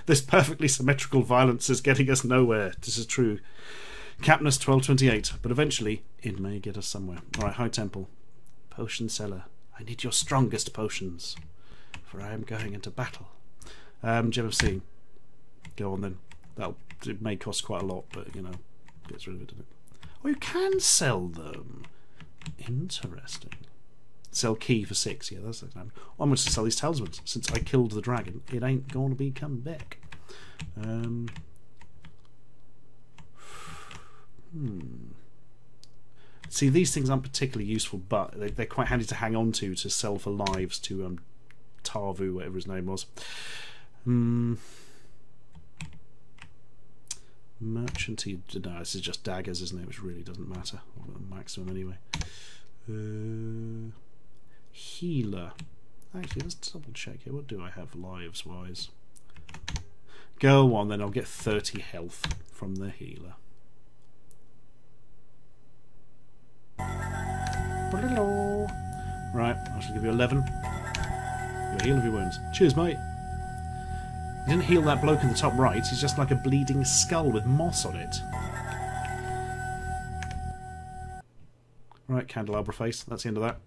This perfectly symmetrical violence is getting us nowhere. This is true. Capnus 1228, but eventually it may get us somewhere. Alright, High Temple. Potion seller. I need your strongest potions, for I am going into battle. Gem of Seeing. Go on then. It may cost quite a lot, but, you know, gets rid of it, doesn't it? Oh, you can sell them. Interesting. Sell key for 6. Yeah, that's the time. I'm going to sell these talismans. Since I killed the dragon, it ain't going to be coming back. See, these things aren't particularly useful, but they're quite handy to hang on to sell for lives to Tarvu, whatever his name was. Merchant, no, this is just daggers, isn't it? Which really doesn't matter. Maximum anyway. Healer. Actually, let's double check here. What do I have lives wise? Go on, then I'll get 30 health from the healer. Right, I shall give you 11. You'll heal of your wounds. Cheers, mate. He didn't heal that bloke in the top right. He's just like a bleeding skull with moss on it. Right, candelabra face. That's the end of that.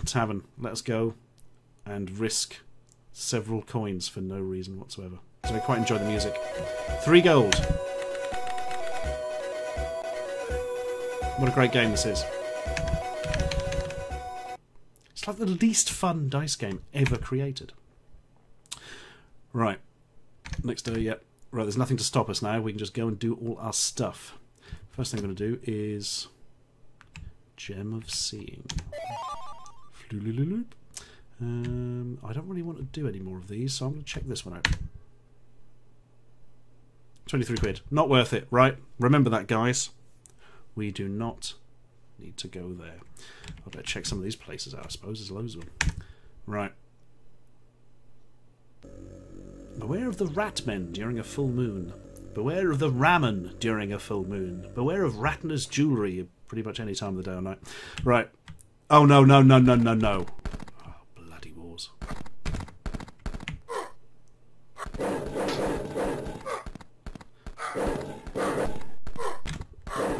Tavern. Let's go and risk several coins for no reason whatsoever. So I quite enjoy the music. 3 gold. What a great game this is. It's like the least fun dice game ever created. Right. Next day, yep. Right, there's nothing to stop us now. We can just go and do all our stuff. First thing I'm going to do is Gem of Seeing. I don't really want to do any more of these, so I'm going to check this one out. 23 quid. Not worth it, right? Remember that, guys. We do not need to go there. I better check some of these places out, I suppose. There's loads of them. Right. Beware of the ratmen during a full moon. Beware of the ramen during a full moon. Beware of Ratner's jewellery pretty much any time of the day or night. Right. Oh, no, no, no, no, no, no. Oh, bloody wars.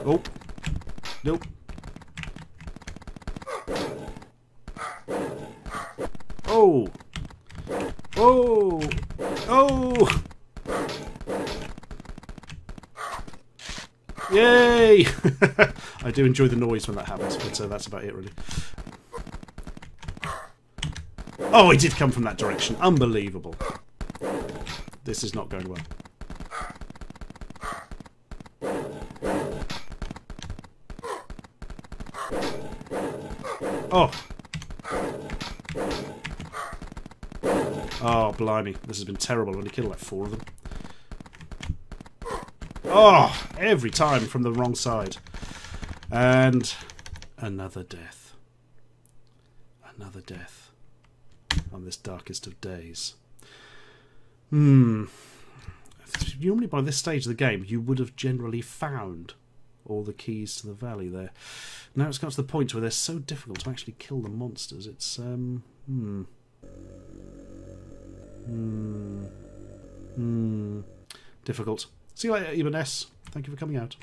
Oh. Nope. Oh. Oh. Oh. Yay! I do enjoy the noise when that happens, but that's about it, really. Oh, he did come from that direction. Unbelievable. This is not going well. Oh. Oh, blimey. This has been terrible. I've only killed like 4 of them. Oh, every time from the wrong side. And another death. Another death. On this darkest of days. Normally by this stage of the game, you would have generally found all the keys to the valley there. Now it's got to the point where they're so difficult to actually kill the monsters. It's, difficult. See you later, Ibn S. Thank you for coming out.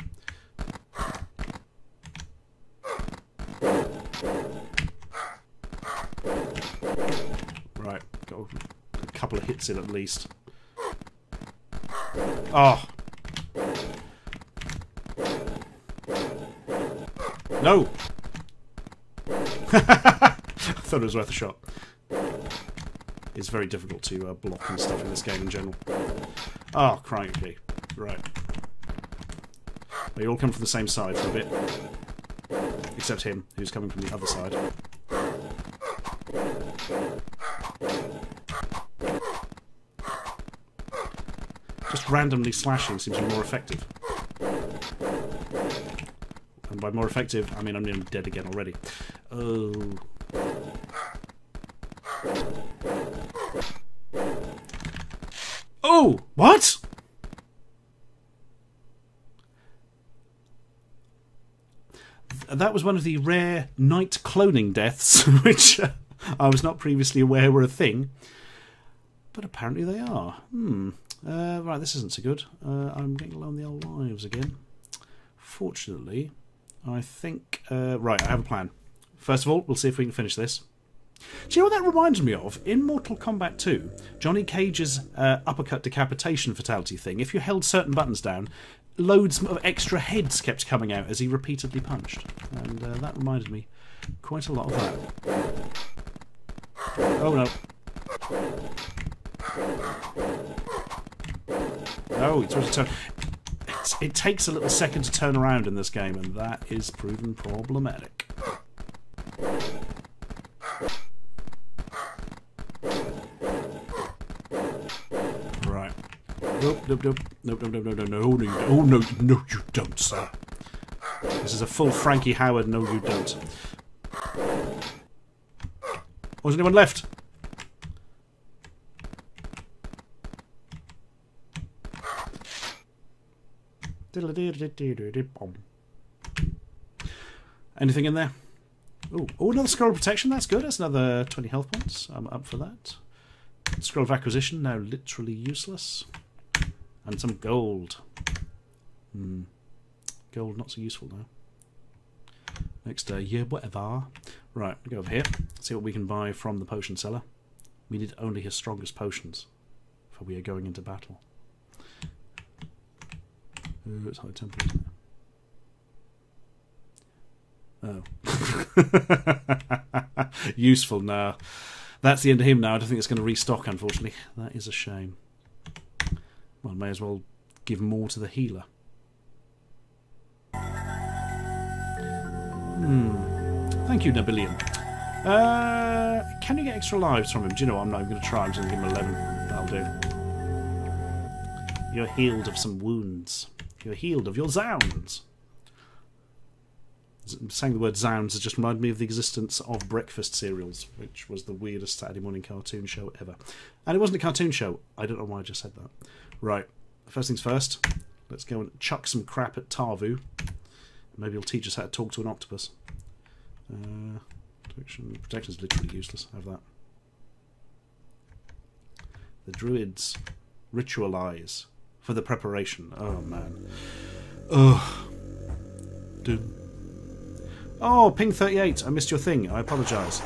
Right, got a couple of hits in at least. Oh! No! I thought it was worth a shot. It's very difficult to block and stuff in this game in general. Oh, crying, okay. Right. They all come from the same side for a bit. Except him, who's coming from the other side. Just randomly slashing seems to be more effective. And by more effective, I mean I'm nearly dead again already. Oh. Oh! What?! That was one of the rare night cloning deaths, which I was not previously aware were a thing. But apparently they are. Right, this isn't so good. I'm getting low on the old lives again. Fortunately, I think... right, I have a plan. First of all, we'll see if we can finish this. Do you know what that reminds me of? In Mortal Kombat 2, Johnny Cage's uppercut decapitation fatality thing, if you held certain buttons down, loads of extra heads kept coming out as he repeatedly punched. And that reminded me quite a lot of that. Oh no. Oh, it's supposed to turn. It takes a little second to turn around in this game, and that is proven problematic. Right. Nope, nope, nope. Nope, nope, nope, no, no, no, no, oh, no, no, you don't, sir. This is a full Frankie Howard, no, you don't. Was anyone left? Anything in there? Oh, another scroll of protection. That's good. That's another 20 health points. I'm up for that. Scroll of acquisition, now literally useless. And some gold. Gold not so useful now. Next, yeah, whatever. Right, we go over here. See what we can buy from the potion seller. We need only his strongest potions, for we are going into battle. It's high tempo, isn't it? Oh. Useful, no. That's the end of him now. I don't think it's going to restock, unfortunately. That is a shame. Well, may as well give more to the healer. Thank you, Nobilian. Can you get extra lives from him? Do you know what? I'm not even going to try. I'm just going to give him 11. That'll do. You're healed of some wounds. You're healed of your zounds. Saying the word zounds has just reminded me of the existence of breakfast cereals, which was the weirdest Saturday morning cartoon show ever. And it wasn't a cartoon show. I don't know why I just said that. Right. First things first. Let's go and chuck some crap at Tarvu. Maybe he'll teach us how to talk to an octopus. Protection is literally useless. Have that. The druids ritualize for the preparation. Oh man. Ugh. Doom. Oh, ping 38. I missed your thing. I apologise.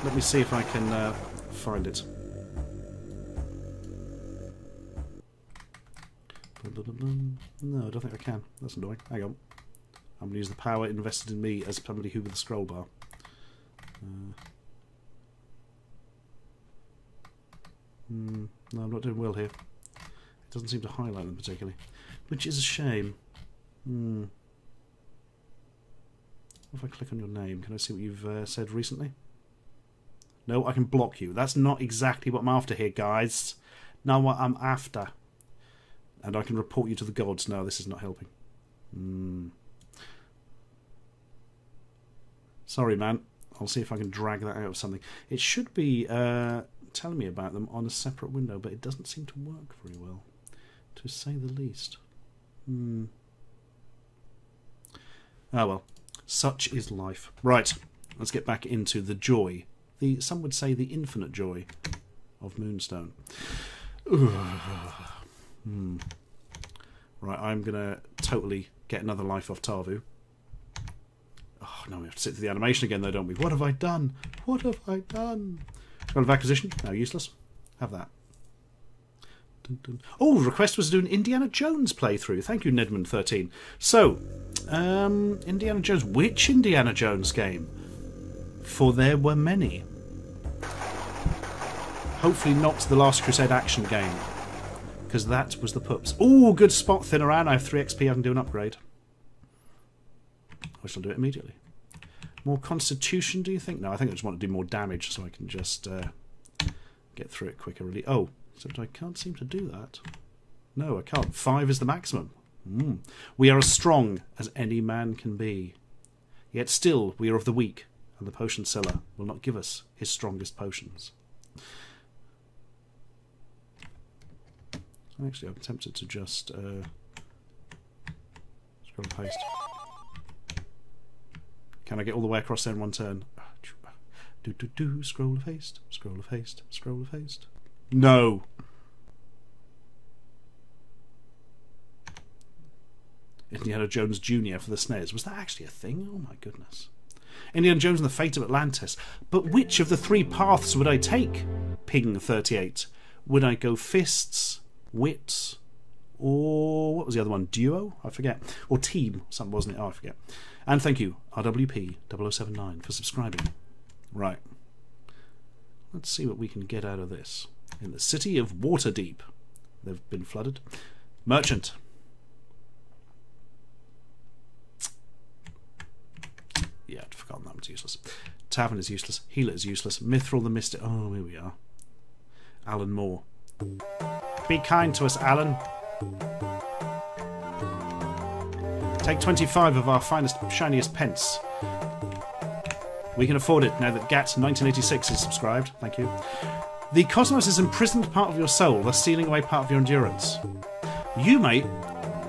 Let me see if I can find it. No, I don't think I can. That's annoying. Hang on. I'm going to use the power invested in me as somebody who with a scroll bar. No, I'm not doing well here. It doesn't seem to highlight them particularly, which is a shame. If I click on your name, can I see what you've said recently? No, I can block you. That's not exactly what I'm after here, guys. Not what I'm after. And I can report you to the gods. No, this is not helping. Sorry, man. I'll see if I can drag that out of something. It should be telling me about them on a separate window, but it doesn't seem to work very well, to say the least. Oh well. Such is life. Right, let's get back into the joy. Some would say the infinite joy of Moonstone. Right, I'm going to totally get another life off Tarvu. Oh, no, we have to sit through the animation again though, don't we? What have I done? What have I done? Scroll of acquisition? No, useless. Have that. Dun, dun. Oh, request was to do an Indiana Jones playthrough. Thank you, Nedman13. So, Indiana Jones. Which Indiana Jones game? For there were many. Hopefully not the Last Crusade action game, because that was the pups. Oh, good spot, thin around. I have 3 XP. I can do an upgrade. I shall do it immediately. More constitution, do you think? No, I think I just want to do more damage so I can just get through it quicker, really. Oh, except I can't seem to do that. No, I can't. 5 is the maximum. We are as strong as any man can be. Yet still we are of the weak, and the potion seller will not give us his strongest potions. Actually, I'm tempted to just scroll and paste. Can I get all the way across there in one turn? Scroll of haste, scroll of haste, scroll of haste. No! Indiana Jones Jr. for the SNES. Was that actually a thing? Oh my goodness. Indiana Jones and the Fate of Atlantis. But which of the 3 paths would I take? Ping 38. Would I go fists, wits, or what was the other one? Duo? I forget. Or team, something wasn't it? Oh, I forget. And thank you, RWP0079, for subscribing. Right. Let's see what we can get out of this. In the city of Waterdeep. they've been flooded. Merchant. Yeah, I'd forgotten that one's useless. Tavern is useless. Healer is useless. Mithril the Mystic. Oh, here we are. Alan Moore. Be kind to us, Alan. Take 25 of our finest, shiniest pence. We can afford it now that GAT1986 is subscribed. Thank you. The cosmos is imprisoned part of your soul, thus stealing away part of your endurance. You, mate,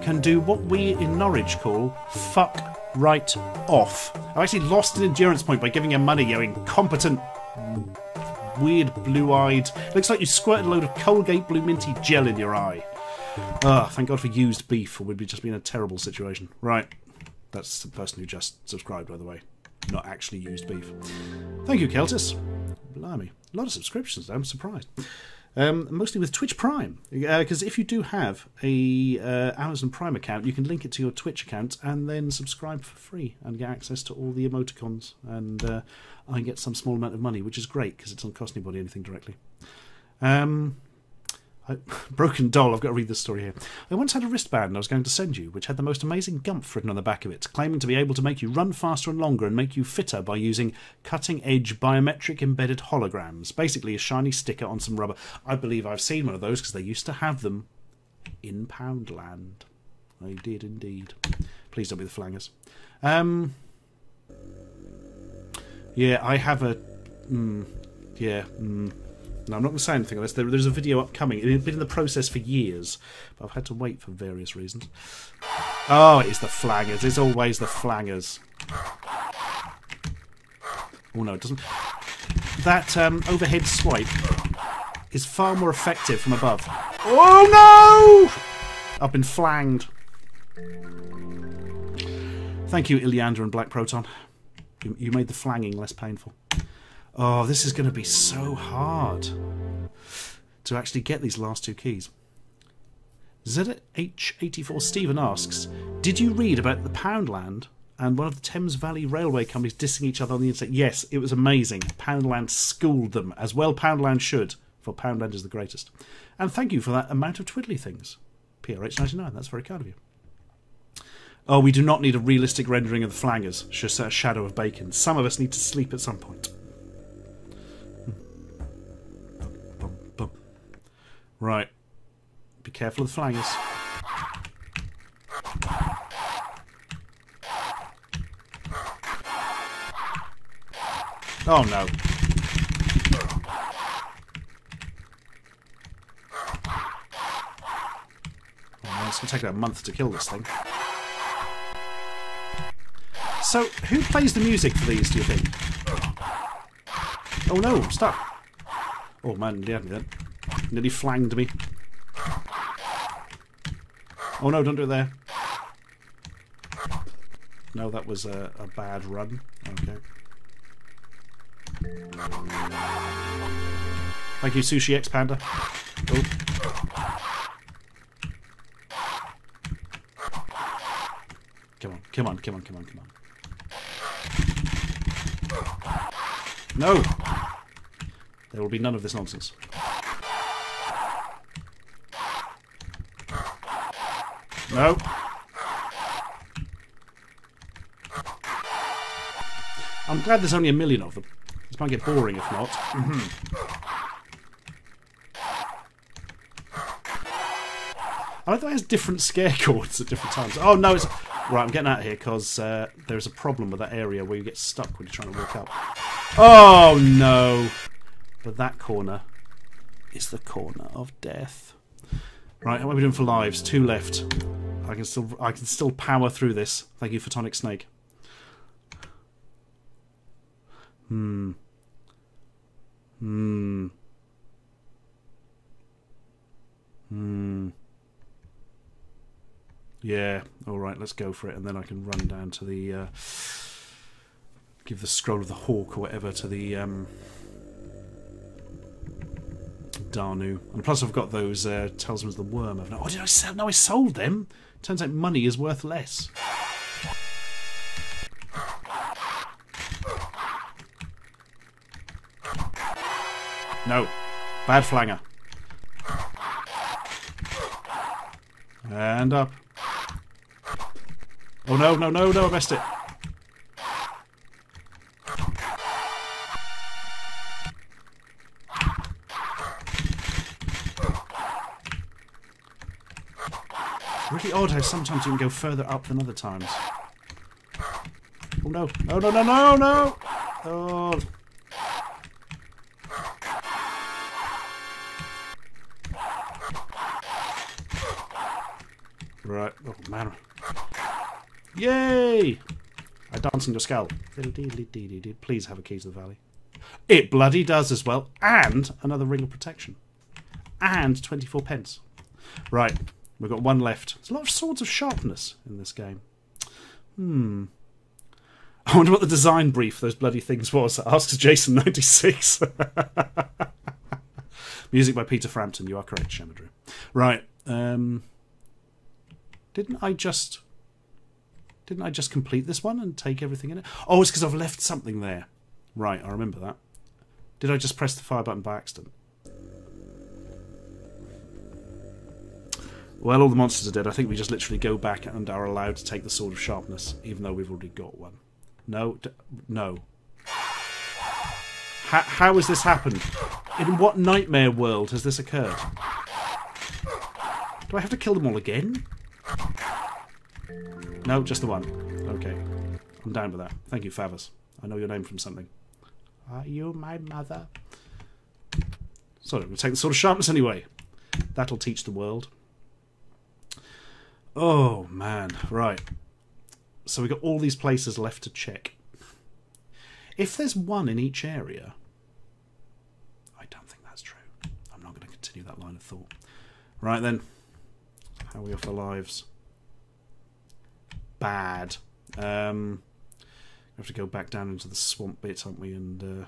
can do what we in Norwich call fuck right off. I've actually lost an endurance point by giving you money, you incompetent, weird blue-eyed... Looks like you squirted a load of Colgate Blue Minty gel in your eye. Ah, thank God for used beef, or we'd be just be in a terrible situation. Right. That's the person who just subscribed, by the way. Not actually used beef. Thank you, Keltis. Blimey. A lot of subscriptions, I'm surprised. Mostly with Twitch Prime. Because if you do have a Amazon Prime account, you can link it to your Twitch account and then subscribe for free and get access to all the emoticons. And I get some small amount of money, which is great because it doesn't cost anybody anything directly. Broken Doll, I've got to read this story here. I once had a wristband I was going to send you, which had the most amazing gumph written on the back of it, claiming to be able to make you run faster and longer and make you fitter by using cutting-edge biometric embedded holograms. Basically a shiny sticker on some rubber. I believe I've seen one of those because they used to have them in Poundland. I did indeed. Please don't be the flangers. Yeah, I have a... No, I'm not going to say anything on this. There's a video upcoming. It's been in the process for years, but I've had to wait for various reasons. Oh, it's the flangers. It's always the flangers. Oh, no, it doesn't. That overhead swipe is far more effective from above. Oh, no! I've been flanged. Thank you, Iliander and Black Proton. You made the flanging less painful. Oh, this is going to be so hard to actually get these last two keys. ZH84 Stephen asks, did you read about the Poundland and one of the Thames Valley Railway companies dissing each other on the internet? Yes, it was amazing. Poundland schooled them, as well Poundland should, for Poundland is the greatest. And thank you for that amount of twiddly things. PRH99, that's very kind of you. Oh, we do not need a realistic rendering of the flangers, just a shadow of bacon. Some of us need to sleep at some point. Right. Be careful of the flangers. Oh no. Oh, it's going to take about a month to kill this thing. So, who plays the music for these, do you think? Oh no, stop. Oh man, he had me then. Nearly flanged me. Oh no, don't do it there. No, that was a bad run. Okay. Thank you, Sushi X Panda. Oh. Come on, come on, come on, come on, come on. No! There will be none of this nonsense. No. I'm glad there's only 1 million of them. This might get boring if not. I like that it has different scare chords at different times. Oh no, it's... Right, I'm getting out of here because there's a problem with that area where you get stuck when you're trying to walk up. Oh no! But that corner is the corner of death. Right, what are we doing for lives? 2 left. I can still power through this. Thank you, Photonic Snake. Yeah, alright, let's go for it, and then I can run down to the give the Scroll of the Hawk or whatever to the Darnu. And plus I've got those Talismans of the Worm. Oh, did I sell? No, I sold them. Turns out money is worth less. No. Bad flanger. And up. Oh no, no, no, no, I missed it. Really odd how sometimes you can go further up than other times. Oh no, no, no, no, no, no! Oh. Right, oh man. Yay! I dance in your skull. Please have a key to the valley. It bloody does as well. And another ring of protection. And 24 pence. Right, we've got one left. There's a lot of swords of sharpness in this game. I wonder what the design brief for those bloody things was. Asks Jason96. Music by Peter Frampton. You are correct, Shamadru. Right. Didn't I just complete this one and take everything in it? Oh, it's because I've left something there. Right, I remember that. Did I just press the fire button by accident? Well, all the monsters are dead. I think we just literally go back and are allowed to take the Sword of Sharpness, even though we've already got one. No, no. How has this happened? In what nightmare world has this occurred? Do I have to kill them all again? No, just the one. Okay. I'm down with that. Thank you, Favas. I know your name from something. Are you my mother? So, we'll take the Sword of Sharpness anyway. That'll teach the world. Oh, man. Right. So we've got all these places left to check. If there's one in each area... I don't think that's true. I'm not going to continue that line of thought. Right then. How are we off the lives? Bad. We have to go back down into the swamp bit, aren't we? And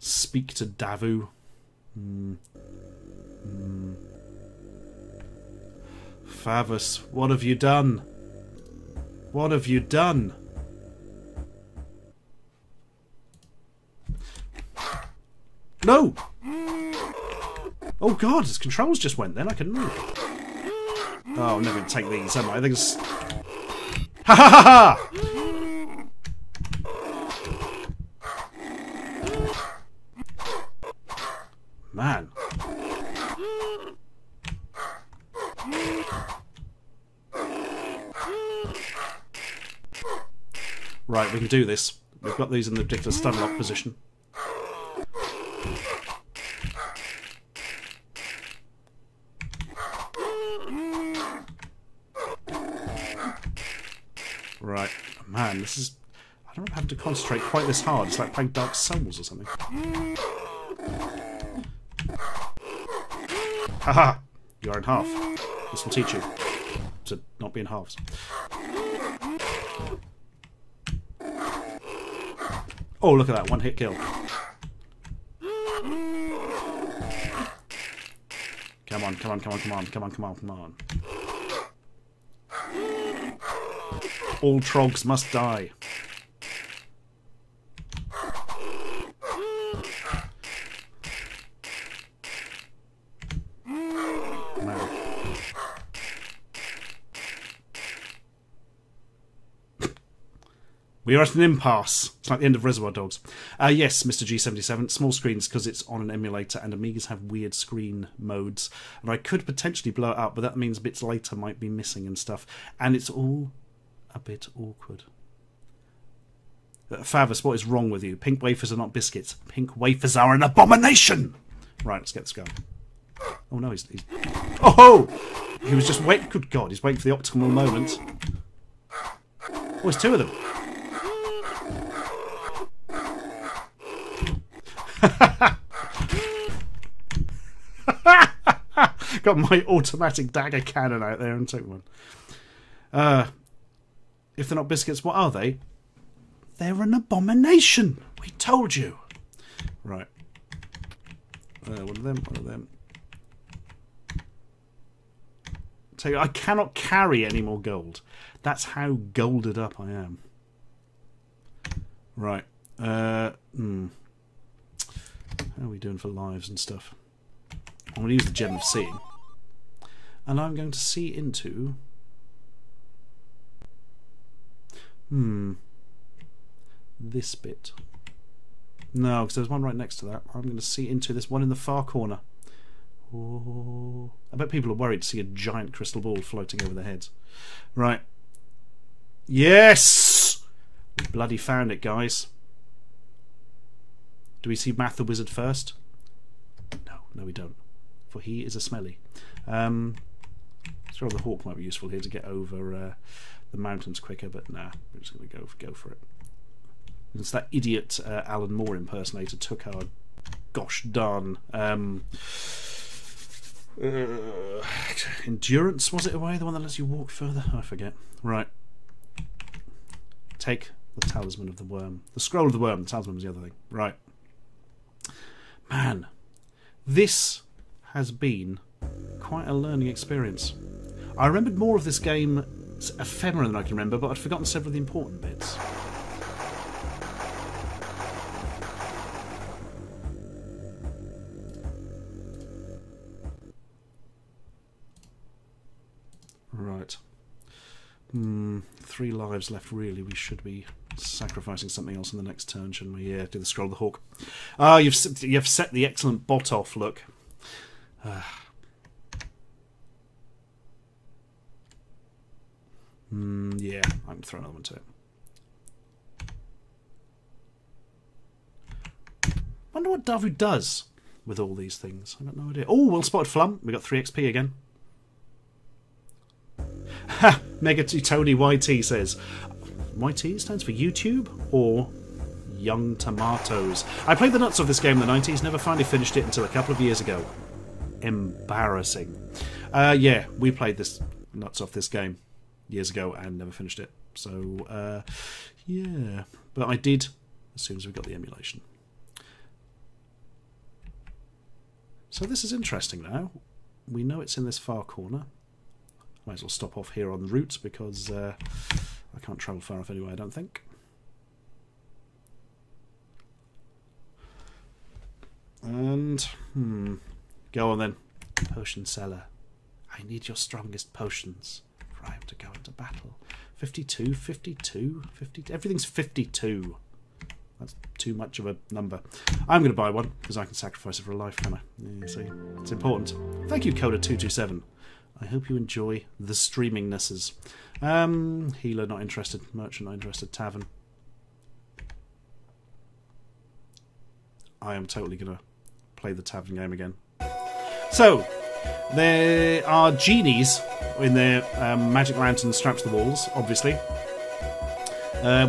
speak to Davu. Favas, what have you done? What have you done? No! Oh god, his controls just went then. I couldn't move. Oh, I'm never going to take these, am I? I think it's... Ha ha ha ha! Man. Right, we can do this. We've got these in the ridiculous stun lock position. Right. Man, this is... I don't have to concentrate quite this hard. It's like playing Dark Souls or something. Haha! You are in half. This will teach you to not be in halves. Oh, look at that. One hit kill. Come on, come on, come on, come on, come on, come on, come on. All trogs must die. We are at an impasse. It's like the end of Reservoir Dogs. Yes, Mr. G77. Small screens because it's on an emulator and Amigas have weird screen modes. And I could potentially blow it up, but that means bits later might be missing and stuff. And it's all a bit awkward. Favas, what is wrong with you? Pink wafers are not biscuits. Pink wafers are an abomination! Right, let's get this going. Oh no, he's... Oh! He was just waiting... Good God, he's waiting for the optimal moment. Oh, there's two of them. Got my automatic dagger cannon out there and took one. If they're not biscuits, what are they? They're an abomination. We told you. Right. One of them. One of them. Tell you, I cannot carry any more gold. That's how golded up I am. Right. How are we doing for lives and stuff? I'm going to use the Gem of Seeing. And I'm going to see into... this bit. No, because there's one right next to that. I'm going to see into this one in the far corner. Oh, I bet people are worried to see a giant crystal ball floating over their heads. Right. Yes! We bloody found it, guys. Do we see Math the Wizard first? No, we don't. For he is a smelly. Throw the hawk might be useful here to get over the mountains quicker, but nah, we're just going to go for it. It's that idiot Alan Moore impersonator took our gosh darn endurance, was it away? The one that lets you walk further? I forget. Right. Take the talisman of the worm. The scroll of the worm. The talisman was the other thing. Right. Man, this has been quite a learning experience. I remembered more of this game ephemera than I can remember, but I'd forgotten several of the important bits. Right. 3 lives left, really. We should be sacrificing something else in the next turn, shouldn't we? Yeah, do the scroll of the hawk. Ah, you've set the excellent bot off, look. Yeah, I'm throwing another one to it. Wonder what Davu does with all these things. I got no idea. Oh, well spotted Flum. We got 3 XP again. Ha! Mega Tony YT says, YT stands for YouTube or Young Tomatoes. I played the nuts of this game in the 90s, never finally finished it until a couple of years ago. Embarrassing. Yeah, we played this nuts off this game years ago and never finished it. So, yeah. But I did as soon as we got the emulation. So this is interesting now. We know it's in this far corner. Might as well stop off here on the route because I can't travel far enough anyway, I don't think. And, go on then. Potion seller. I need your strongest potions, for I am to go into battle. 52, 52, 50. Everything's 52. That's too much of a number. I'm going to buy one because I can sacrifice it for a life, can I? Yeah, see, it's important. Thank you, Coda227. I hope you enjoy the streamingnesses. Healer not interested. Merchant not interested. Tavern. I am totally going to play the tavern game again. So, there are genies in their magic lanterns strapped to the walls, obviously.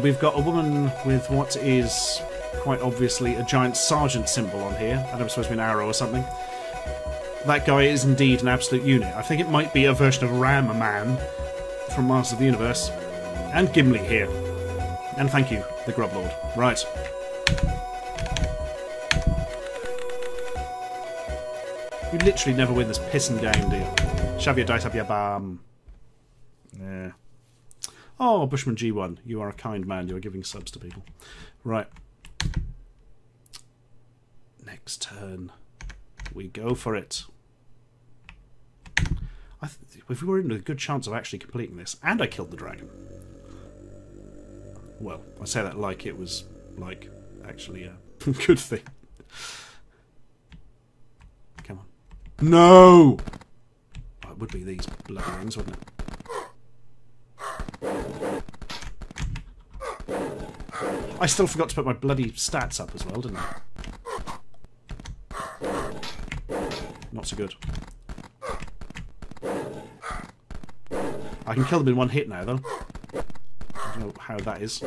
We've got a woman with what is quite obviously a giant sergeant symbol on here. I don't know if it's supposed to be an arrow or something. That guy is indeed an absolute unit. I think it might be a version of Ram Man from Masters of the Universe. And Gimli here. And thank you, the Grub Lord. Right. You literally never win this pissing game, do you? Shove your dice up your bum. Yeah. Oh, Bushman G1, you are a kind man. You are giving subs to people. Right. Next turn. We go for it. If we were in a good chance of actually completing this, and I killed the dragon. Well, I say that like it was, like, actually a good thing. Come on. No! Oh, it would be these bloody rings, wouldn't it? I still forgot to put my bloody stats up as well, didn't I? Not so good. I can kill them in one hit now, though. I don't know how that is.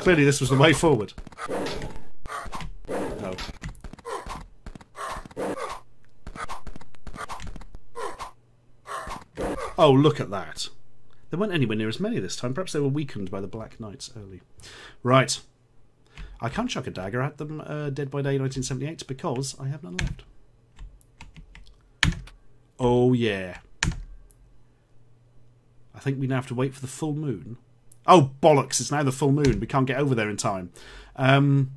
Clearly this was the way forward. No. Oh, look at that. They weren't anywhere near as many this time. Perhaps they were weakened by the Black Knights early. Right. I can't chuck a dagger at them, Dead by Day 1978, because I have none left. Oh, yeah. I think we now have to wait for the full moon Oh, bollocks, it's now the full moon. We can't get over there in time. Have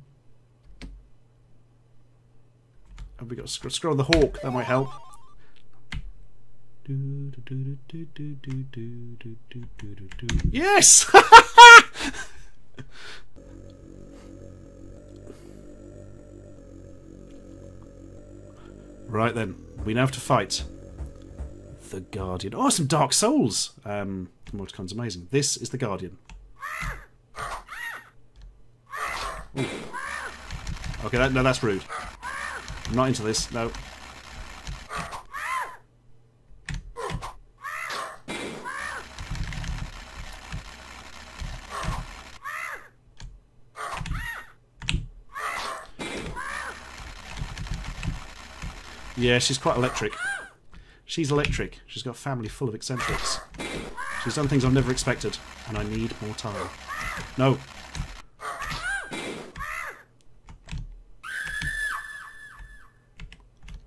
we got to scroll the hawk? That might help. Yes! Right then, we now have to fight the Guardian. Oh, some Dark Souls! Emoticon's amazing. This is the Guardian. Ooh. Okay, no, that's rude. I'm not into this, no. Yeah, she's quite electric. She's electric. She's got a family full of eccentrics. She's done things I've never expected, and I need more time. No.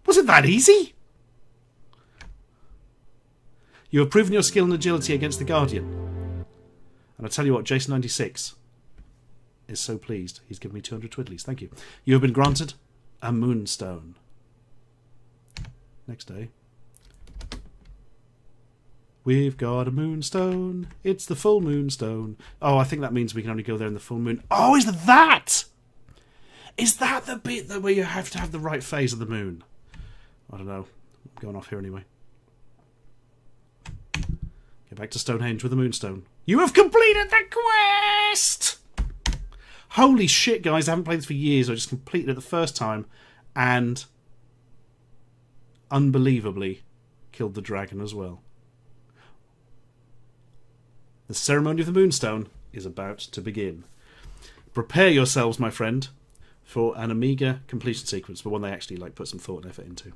Was it that easy? You have proven your skill and agility against the Guardian. And I tell you what, Jason96 is so pleased. He's given me 200 twiddlies. Thank you. You have been granted a Moonstone. Next day. We've got a Moonstone. It's the full Moonstone. Oh, I think that means we can only go there in the full moon. Oh, is that? Is that the bit where you have to have the right phase of the moon? I don't know. I'm going off here anyway. Get back to Stonehenge with the Moonstone. You have completed the quest! Holy shit, guys. I haven't played this for years. I just completed it the first time and unbelievably killed the dragon as well. The ceremony of the Moonstone is about to begin. Prepare yourselves, my friend, for an Amiga completion sequence, but one they actually put some thought and effort into.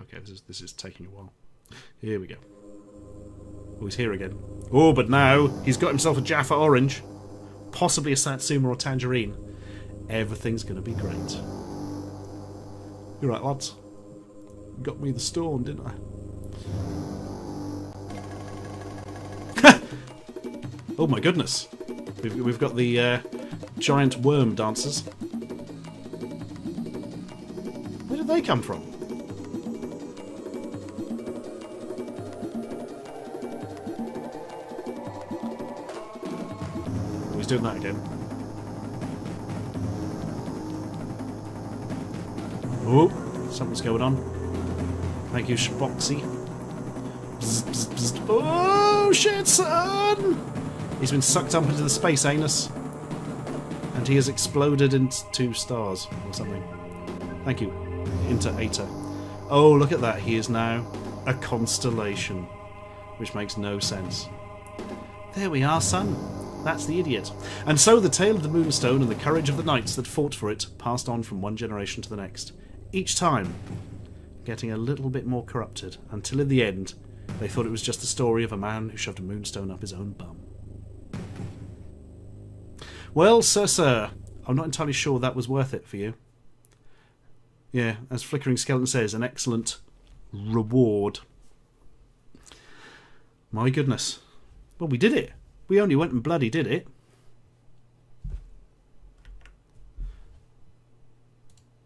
Okay, this is taking a while. Here we go. Oh, he's here again. Oh, but now he's got himself a Jaffa Orange, possibly a Satsuma or Tangerine. Everything's going to be great. You're right, lads. You got me the storm, didn't I? Oh my goodness. We've got the giant worm dancers. Where did they come from? Oh, he's doing that again. Oh, something's going on. Thank you, Spoxy. Bzz, bzz, bzz. Oh, shit, son! He's been sucked up into the space anus. And he has exploded into stars or something. Thank you. Into Eta. Oh, look at that. He is now a constellation. Which makes no sense. There we are, son. That's the idiot. And so the tale of the Moonstone and the courage of the knights that fought for it passed on from one generation to the next. Each time getting a little bit more corrupted, until in the end they thought it was just the story of a man who shoved a moonstone up his own bum. Well, sir, I'm not entirely sure that was worth it for you. Yeah, as Flickering Skeleton says, an excellent reward. My goodness. Well, we did it. We only went and bloody did it.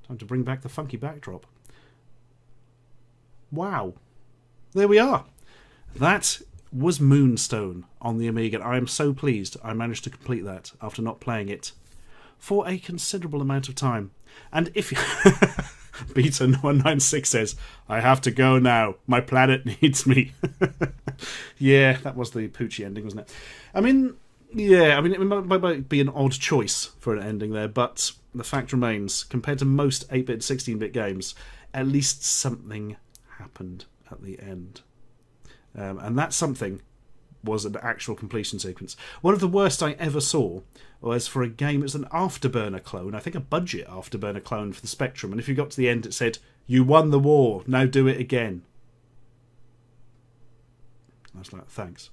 Time to bring back the funky backdrop. Wow. There we are. That was Moonstone on the Amiga. I am so pleased I managed to complete that after not playing it for a considerable amount of time. And if Beta196 says, I have to go now. My planet needs me. Yeah, that was the Poochie ending, wasn't it? I mean, yeah, I mean, it might be an odd choice for an ending there, but the fact remains, compared to most 8-bit and 16-bit games, at least something happened at the end. And that something was an actual completion sequence. One of the worst I ever saw was for a game, it was an Afterburner clone, I think a budget Afterburner clone for the Spectrum, and if you got to the end it said, you won the war, now do it again. I was like, thanks.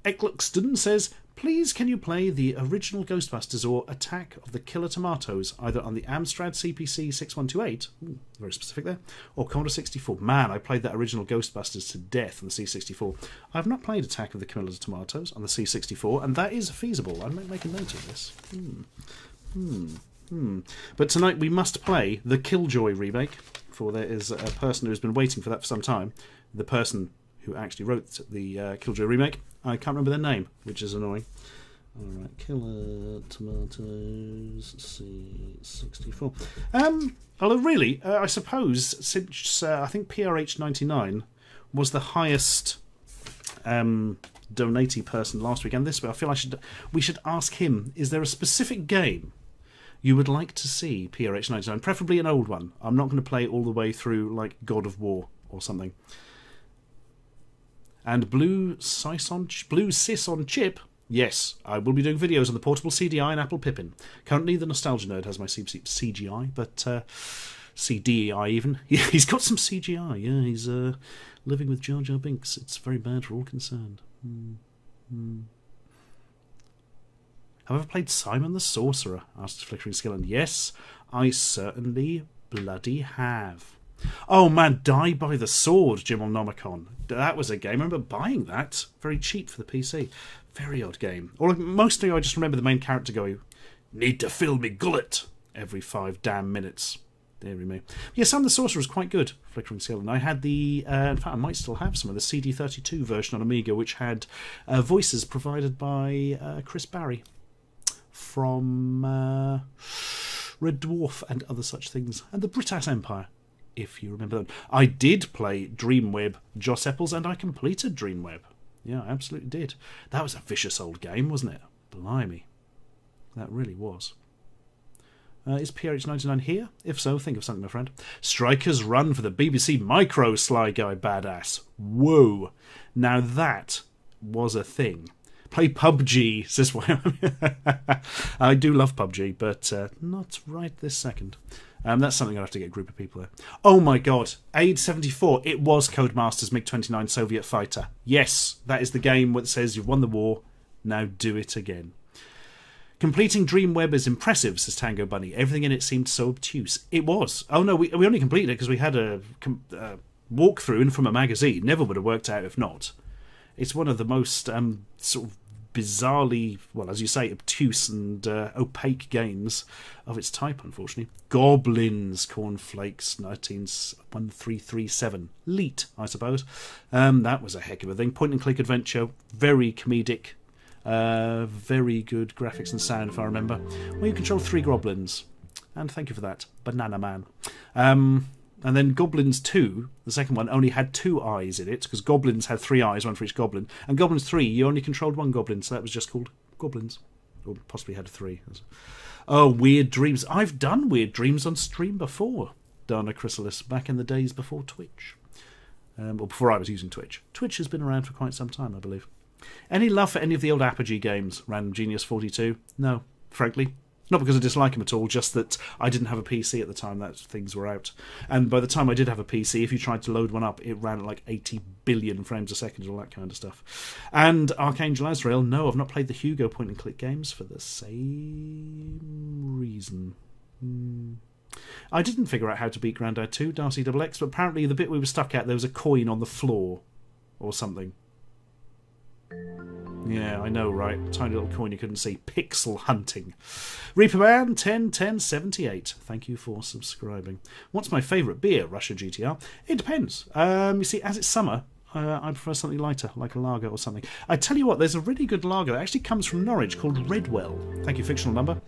Eckluxton says, Please can you play the original Ghostbusters or Attack of the Killer Tomatoes either on the Amstrad CPC 6128, ooh, very specific there, or Commodore 64? Man, I played that original Ghostbusters to death on the C64. I have not played Attack of the Killer Tomatoes on the C64, and that is feasible. I might make a note of this. But tonight we must play the Killjoy remake, for there is a person who has been waiting for that for some time. The person who actually wrote the Killjoy remake, I can't remember their name, which is annoying. Alright, Killer Tomatoes C64. Although really, I suppose, since I think PRH99 was the highest donatee person last week, and this way I feel we should ask him, is there a specific game you would like to see PRH99? Preferably an old one. I'm not going to play all the way through like God of War or something. And Blue Sis on Chip. Yes, I will be doing videos on the portable CDI and Apple Pippin. Currently, the Nostalgia Nerd has my CGI, but CDI even. Yeah, he's got some CGI. Yeah, he's living with Jar Jar Binks. It's very bad for all concerned. Have I ever played Simon the Sorcerer? Asked Flickering Skillen. Yes, I certainly bloody have. Oh man, Die by the Sword, Jimomnomicon. That was a game. I remember buying that. Very cheap for the PC. Very odd game. Or mostly I just remember the main character going, "Need to fill me gullet," every 5 damn minutes. Deary me. Yeah, Sam the Sorcerer was quite good, Flickering Skillen. I had the, in fact I might still have some of the CD32 version on Amiga, which had voices provided by Chris Barry from Red Dwarf and other such things, and the Britass Empire, if you remember that. I did play Dreamweb Joss Eppels, and I completed Dreamweb. Yeah, I absolutely did. That was a vicious old game, wasn't it? Blimey. That really was. Is PRH99 here? If so, think of something, my friend. Strikers Run for the BBC Micro, Sly Guy Badass. Whoa. Now that was a thing. Play PUBG, says Wyoming. I do love PUBG, but not right this second. That's something I'll have to get a group of people there. Oh my god, Aid 74. It was Codemasters MiG-29 Soviet Fighter. Yes, that is the game that says you've won the war, now do it again. Completing Dreamweb is impressive, says Tango Bunny. Everything in it seemed so obtuse. It was. Oh no, we only completed it because we had a walkthrough in from a magazine. Never would have worked out if not. It's one of the most sort of bizarrely, well, as you say, obtuse and opaque games of its type, unfortunately. Goblins, Cornflakes, 1337. Leet, I suppose. That was a heck of a thing. Point-and-click adventure, very comedic, very good graphics and sound, if I remember. Well, you control 3 goblins. And thank you for that, Banana Man. And then Goblins 2, the second one, only had 2 eyes in it, because Goblins had 3 eyes, one for each goblin. And Goblins 3, you only controlled 1 goblin, so that was just called Goblins. Or possibly had 3. Oh, Weird Dreams. I've done Weird Dreams on stream before, Dana Chrysalis, back in the days before Twitch. Or before I was using Twitch. Twitch has been around for quite some time, I believe. Any love for any of the old Apogee games? Random Genius 42? No, frankly. Not because I dislike him at all, just that I didn't have a PC at the time that things were out. And by the time I did have a PC, if you tried to load one up, it ran at like 80 billion frames a second and all that kind of stuff. And Archangel Azrael, no, I've not played the Hugo point-and-click games for the same reason. I didn't figure out how to beat Grandad 2, Darcy XX, but apparently the bit we were stuck at, there was a coin on the floor or something. Yeah, I know, right? Tiny little coin you couldn't see. Pixel hunting. Reaperman 101078. Thank you for subscribing. What's my favourite beer? Russia GTR. It depends. You see, as it's summer, I prefer something lighter, like a lager or something. I tell you what, there's a really good lager that actually comes from Norwich called Redwell. Thank you, fictional number.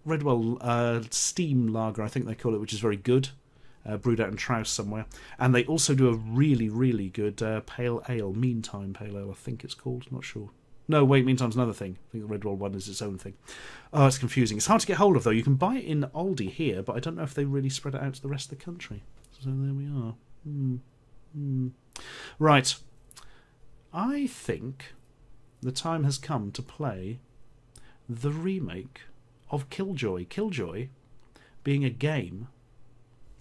Redwell Steam Lager, I think they call it, which is very good. Brewed out in Trouse somewhere. And they also do a really, really good pale ale, Meantime Pale Ale, I think it's called, not sure. No, wait, Meantime's another thing. I think the Redwall one is its own thing. Oh, it's confusing. It's hard to get hold of, though. You can buy it in Aldi here, but I don't know if they really spread it out to the rest of the country. So there we are. Right. I think the time has come to play the remake of Killjoy. Killjoy being a game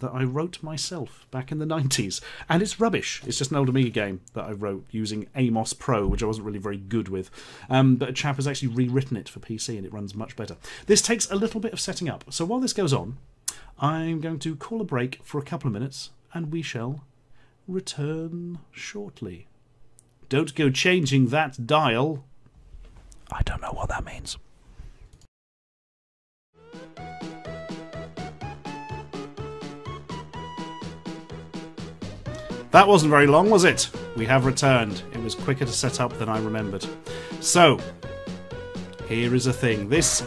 that I wrote myself back in the 90s. And it's rubbish. It's just an old Amiga game that I wrote using Amos Pro, which I wasn't really very good with. But a chap has actually rewritten it for PC, and it runs much better. This takes a little bit of setting up. So while this goes on, I'm going to call a break for a couple of minutes, and we shall return shortly. Don't go changing that dial. I don't know what that means. That wasn't very long, was it? We have returned. It was quicker to set up than I remembered. So, here is a thing. This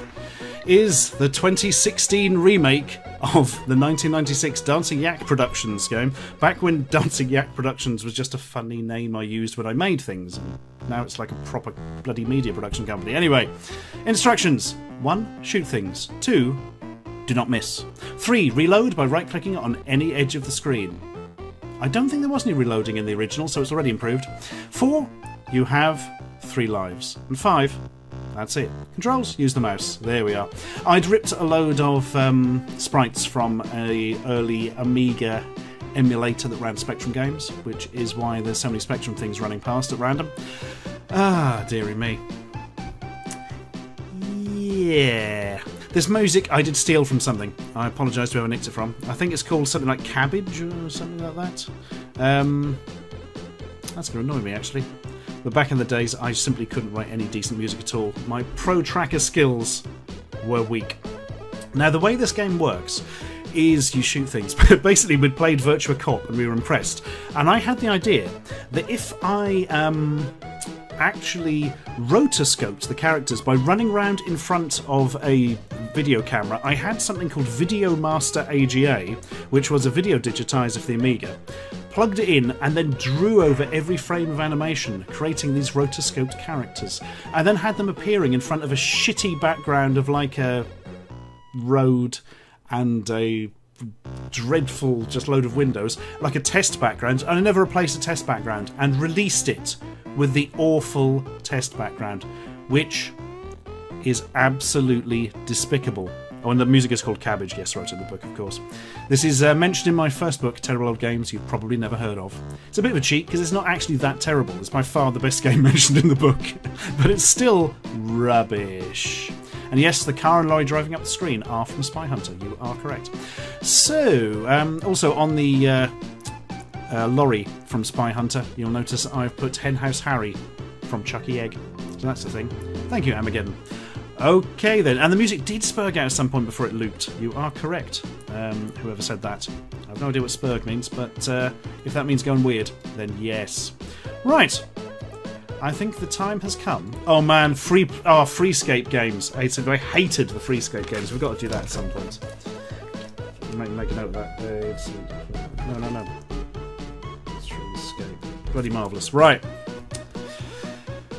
is the 2016 remake of the 1996 Dancing Yak Productions game. Back when Dancing Yak Productions was just a funny name I used when I made things. And now it's like a proper bloody media production company. Anyway, instructions. 1. Shoot things. 2. Do not miss. 3. Reload by right-clicking on any edge of the screen. I don't think there was any reloading in the original, so it's already improved. 4. You have 3 lives. And 5. That's it. Controls, use the mouse. There we are. I'd ripped a load of sprites from an early Amiga emulator that ran Spectrum games, which is why there's so many Spectrum things running past at random. Ah, dearie me. Yeah. This music I did steal from something. I apologise to whoever nicked it from. I think it's called something like Cabbage or something like that. That's going to annoy me, actually. But back in the days, I simply couldn't write any decent music at all. My pro tracker skills were weak. Now, the way this game works is you shoot things. Basically, we'd played Virtua Cop and we were impressed. And I had the idea that if I actually rotoscoped the characters by running around in front of a video camera, I had something called Video Master AGA, which was a video digitizer for the Amiga. Plugged it in and then drew over every frame of animation, creating these rotoscoped characters. I then had them appearing in front of a shitty background of like a road and a dreadful just load of windows, like a test background, and I never replaced a test background and released it with the awful test background, which is absolutely despicable. Oh, and the music is called Cabbage. Yes, I wrote it in the book, of course. This is mentioned in my first book, Terrible Old Games You've Probably Never Heard Of. It's a bit of a cheat, because it's not actually that terrible. It's by far the best game mentioned in the book. But it's still rubbish. And yes, the car and lorry driving up the screen are from Spy Hunter. You are correct. So, also on the lorry from Spy Hunter, you'll notice I've put Henhouse Harry from Chucky Egg. So that's the thing. Thank you, Armageddon. Okay then, and the music did spurg out at some point before it looped. You are correct, whoever said that. I have no idea what spurg means, but if that means going weird, then yes. Right, I think the time has come. Oh man, Freescape games. I hated the Freescape games. We've got to do that at some point. Make a note of that. No. Freescape. Bloody marvellous. Right.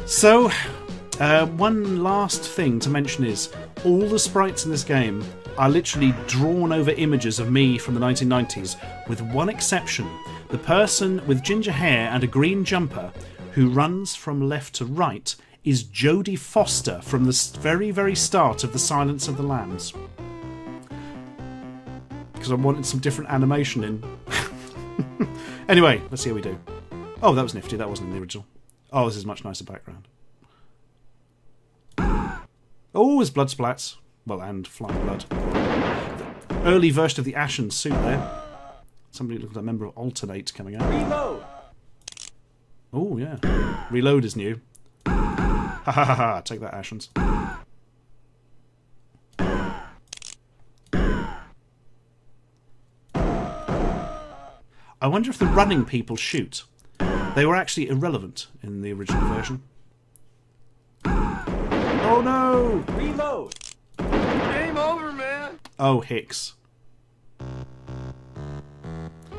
So, one last thing to mention is all the sprites in this game are literally drawn over images of me from the 1990s, with one exception. The person with ginger hair and a green jumper who runs from left to right is Jodie Foster from the very, very start of The Silence of the Lambs. Because I wanted some different animation in. Anyway, let's see how we do. Oh, that was nifty. That wasn't in the original. Oh, this is a much nicer background. Oh, there's blood splats. Well, and flying blood. The early version of the Ashens suit there. Somebody looked at a member of Alternate coming out. Reload! Oh, yeah. Reload is new. Ha ha ha ha. Take that, Ashens. I wonder if the running people shoot. They were actually irrelevant in the original version. Oh no! Reload! Game over, man! Oh, Hicks.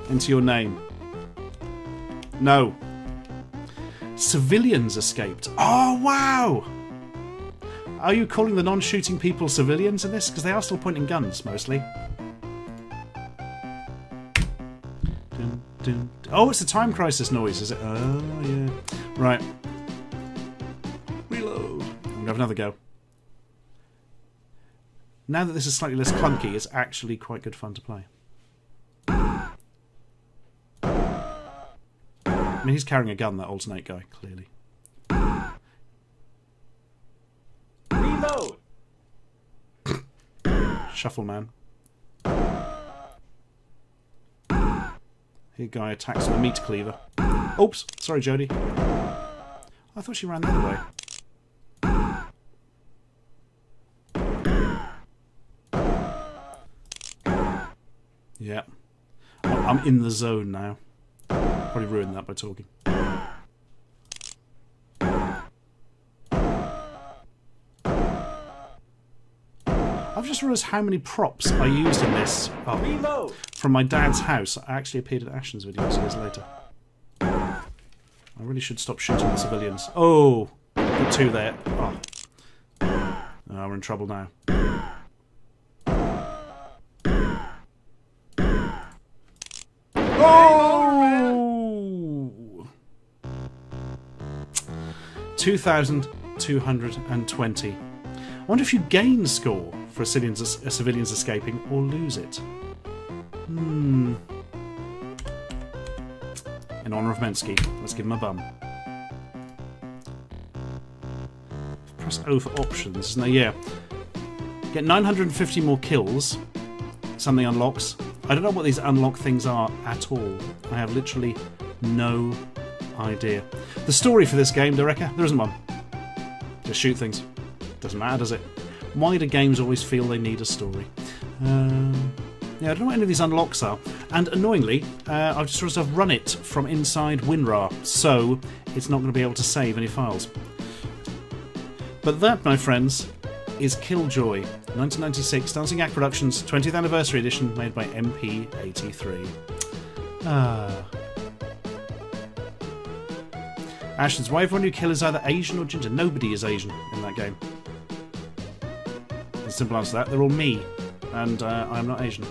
Enter your name. No. Civilians escaped. Oh, wow! Are you calling the non-shooting people civilians in this? Because they are still pointing guns, mostly. Dun, dun, dun. Oh, it's a time crisis noise, is it? Oh, yeah. Right. Reload. I'm going to have another go. Now that this is slightly less clunky, it's actually quite good fun to play. I mean, he's carrying a gun, that alternate guy, clearly. Reload. Shuffle man. Here, guy attacks with a meat cleaver. Oops, sorry, Jodie. I thought she ran the other way. Yeah. I'm in the zone now. Probably ruined that by talking. I've just realised how many props I used in this. Reload. From my dad's house. I actually appeared in Ashens videos years later. I really should stop shooting the civilians. Oh! Got two there. Oh. Oh, we're in trouble now. Oh! 2,220. I wonder if you gain score for civilians escaping or lose it. In honour of Mensky, let's give him a bum. Press O for options, isn't there? Yeah. Get 950 more kills. Something unlocks. I don't know what these unlock things are at all. I have literally no idea. The story for this game, Dereka, there isn't one. Just shoot things. Doesn't matter, does it? Why do games always feel they need a story? Yeah, I don't know what any of these unlocks are. And annoyingly, I've just realised I've run it from inside WinRAR, so it's not going to be able to save any files. But that, my friends, is Killjoy, 1996, Dancing Act Productions 20th Anniversary Edition, made by MP83. Ashens, why everyone you kill is either Asian or ginger? Nobody is Asian in that game. The simple answer to that, they're all me, and I'm not Asian.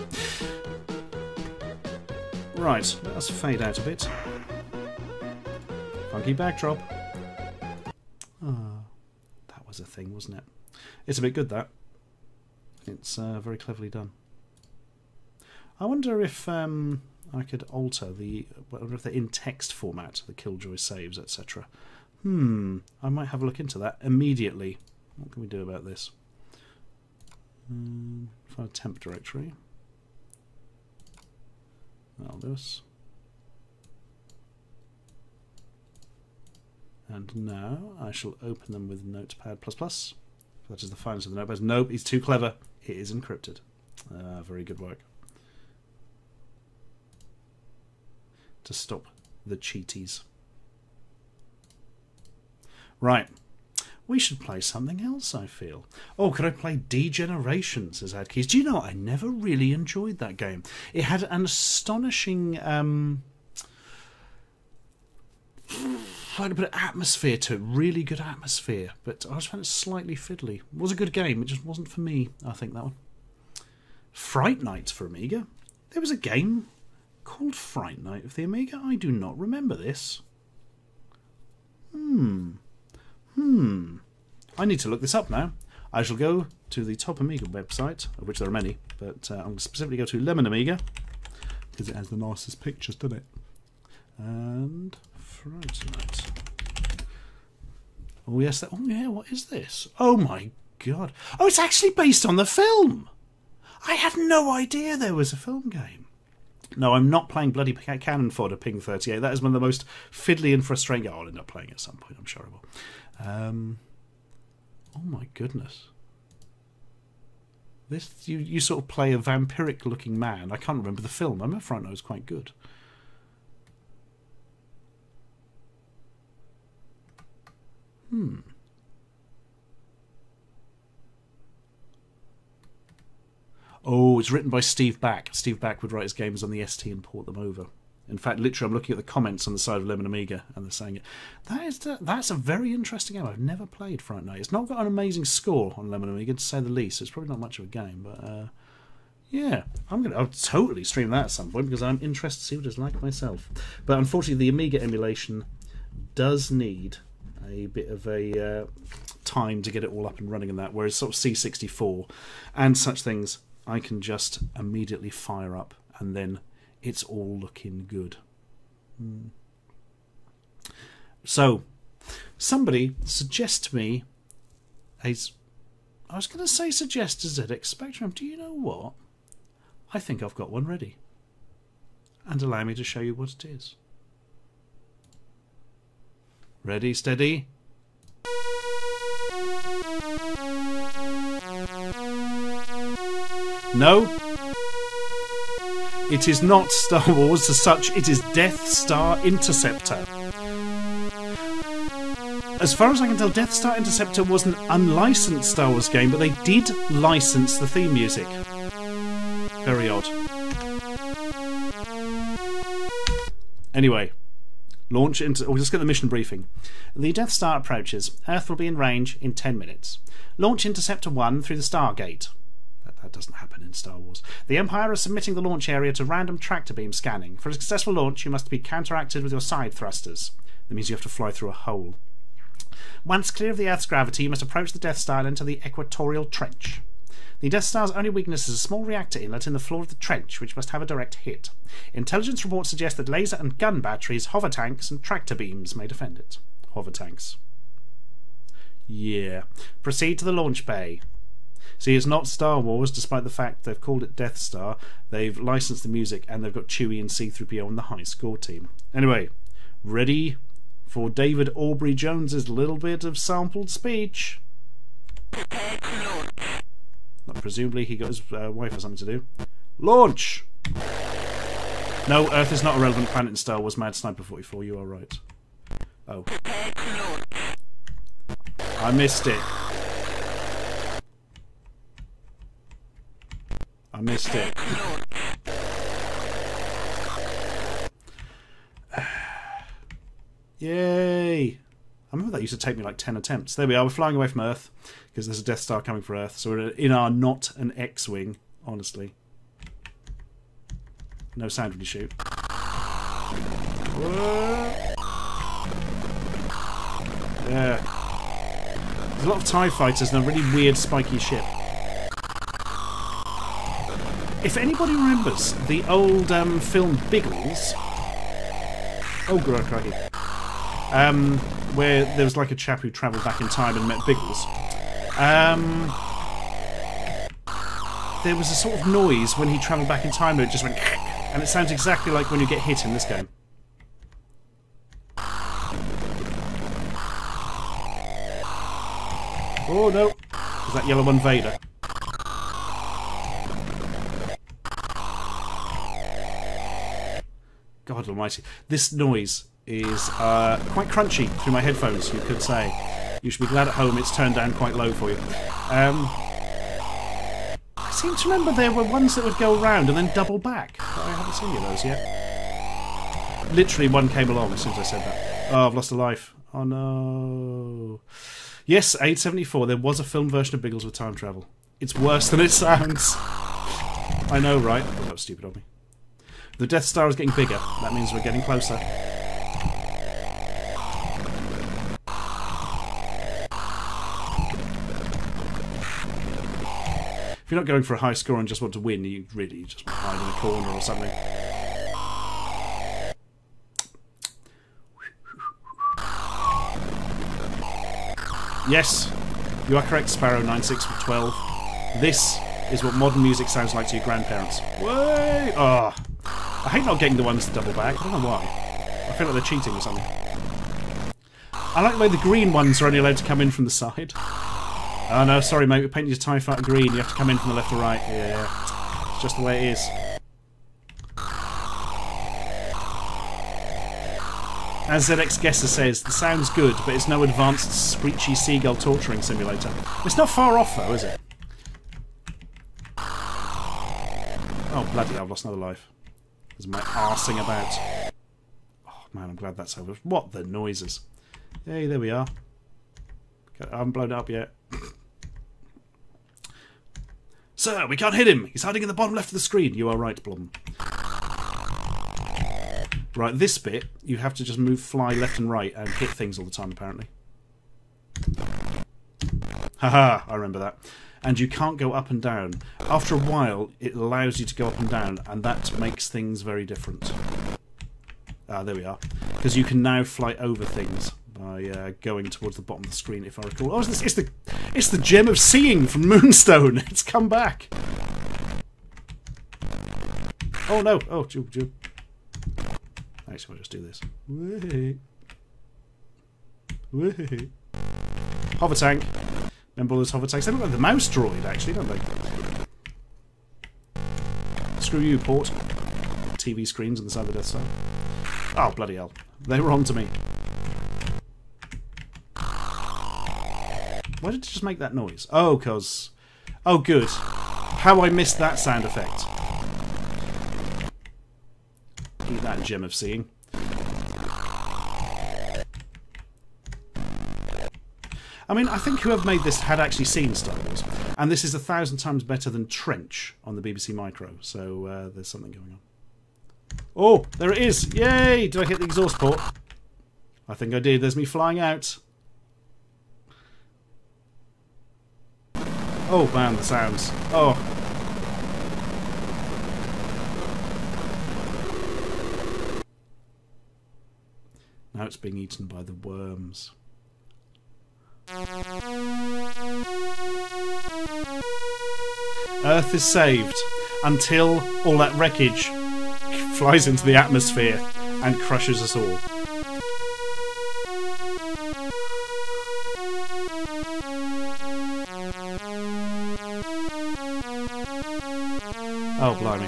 Right, let us fade out a bit. Funky backdrop. That was a thing, wasn't it? It's a bit good, that. It's very cleverly done. I wonder if I could alter the... I wonder if they're in text format, the Killjoy saves, etc. I might have a look into that immediately. What can we do about this? Find a temp directory. That'll do us. And now I shall open them with Notepad++. That is the finest of the notepads. Nope, he's too clever. It is encrypted. Very good work. To stop the cheaties. Right. We should play something else, I feel. Oh, could I play Degeneration, says Adkeys. Do you know, I never really enjoyed that game. It had an astonishing a bit of atmosphere to it, really good atmosphere, but I just found it slightly fiddly. It was a good game, it just wasn't for me, I think, that one. Fright Night for Amiga? There was a game called Fright Night of the Amiga? I do not remember this. I need to look this up now. I shall go to the Top Amiga website, of which there are many, but I'm going to specifically go to Lemon Amiga, because it has the nicest pictures, doesn't it? And Fright Night. Oh yes, oh yeah, what is this? Oh my god. Oh, it's actually based on the film! I had no idea there was a film game. No, I'm not playing bloody Cannon Fodder Ping 38. That is one of the most fiddly and frustrating... I'll end up playing at some point, I'm sure I will. Oh my goodness. This you sort of play a vampiric looking man. I can't remember the film. I remember Fright Night was quite good. Oh, it's written by Steve Back. Steve Back would write his games on the ST and port them over. In fact, literally, I'm looking at the comments on the side of Lemon Amiga, and they're saying it. That's a very interesting game. I've never played Fright Night. It's not got an amazing score on Lemon Amiga, to say the least. So it's probably not much of a game, but yeah, I'll totally stream that at some point because I'm interested to see what it's like myself. But unfortunately, the Amiga emulation does need a bit of a time to get it all up and running and that, whereas sort of C64 and such things I can just immediately fire up and then it's all looking good. So, somebody suggest to me I was going to say suggest a ZX Spectrum. Do you know what? I think I've got one ready. And allow me to show you what it is. Ready, steady. No. It is not Star Wars as such, it is Death Star Interceptor. As far as I can tell, Death Star Interceptor was an unlicensed Star Wars game, but they did license the theme music. Very odd. Anyway, launch into... We'll just get the mission briefing. The Death Star approaches. Earth will be in range in 10 minutes. Launch Interceptor 1 through the Stargate. That doesn't happen in Star Wars. The Empire is submitting the launch area to random tractor beam scanning. For a successful launch, you must be counteracted with your side thrusters. That means you have to fly through a hole. Once clear of the Earth's gravity, you must approach the Death Star and enter the Equatorial Trench. The Death Star's only weakness is a small reactor inlet in the floor of the trench, which must have a direct hit. Intelligence reports suggest that laser and gun batteries, hover tanks, and tractor beams may defend it. Hover tanks. Yeah. Proceed to the launch bay. See, it's not Star Wars, despite the fact they've called it Death Star. They've licensed the music, and they've got Chewie and C-3PO on the high score team. Anyway, ready for David Aubrey Jones's little bit of sampled speech. Presumably he got his wife or something to do. Launch! No, Earth is not a relevant planet in Star Wars, Mad Sniper 44, you are right. Oh. I missed it. I missed it. Yay! I remember that used to take me like 10 attempts. There we are, we're flying away from Earth because there's a Death Star coming for Earth. So we're in our not an X-Wing, honestly. No sound when you shoot. Yeah. There's a lot of TIE fighters and a really weird spiky ship. If anybody remembers the old film Biggles... Oh, God, crikey. Where there was like a chap who travelled back in time and met Biggles. There was a sort of noise when he travelled back in time, and it just went... And it sounds exactly like when you get hit in this game. Oh no! Is that yellow one Vader? God almighty. This noise is quite crunchy through my headphones, you could say. You should be glad at home it's turned down quite low for you. I seem to remember there were ones that would go around and then double back, but I haven't seen any of those yet. Literally one came along as soon as I said that. Oh, I've lost a life. Oh no. Yes, 874, there was a film version of Biggles with time travel. It's worse than it sounds. I know, right? Oh, that was stupid of me. The Death Star is getting bigger. That means we're getting closer. If you're not going for a high score and just want to win, you really just want to hide in a corner or something. Yes, you are correct, Sparrow 9612. This is what modern music sounds like to your grandparents. Way! Oh, I hate not getting the ones to double back. I don't know why. I feel like they're cheating or something. I like the way the green ones are only allowed to come in from the side. Oh no, sorry mate, we painted your TIE Fighter green. You have to come in from the left or right. Yeah, it's just the way it is. As ZX Guesser says, the sound's good, but it's no advanced screechy seagull torturing simulator. It's not far off though, is it? Oh bloody hell, I've lost another life. There's my arsing about. Oh man, I'm glad that's over. What the noises. Hey, there we are. I haven't blown it up yet. Sir, we can't hit him! He's hiding in the bottom left of the screen. You are right, Blom. Right, this bit, you have to just move, fly left and right and hit things all the time, apparently. Haha, I remember that. And you can't go up and down. After a while, it allows you to go up and down, and that makes things very different. Ah, there we are. Because you can now fly over things by going towards the bottom of the screen, if I recall. Oh, it's the gem of seeing from Moonstone. It's come back. Oh no! Oh, Actually, I'll just do this. Whee. Hover tank. Remember all those hover tanks? They look like the mouse droid, actually, don't they? Screw you, port. TV screens on the side of the Death Star. Oh, bloody hell. They were on to me. Why did it just make that noise? Oh, because... Oh, good. How I missed that sound effect. Eat that, gem of seeing. I mean, I think whoever made this had actually seen Star Wars. And this is 1,000 times better than Trench on the BBC Micro. So there's something going on. Oh, there it is! Yay! Did I hit the exhaust port? I think I did. There's me flying out. Oh, man, the sounds. Oh. Now it's being eaten by the worms. Earth is saved until all that wreckage flies into the atmosphere and crushes us all. Oh, blimey.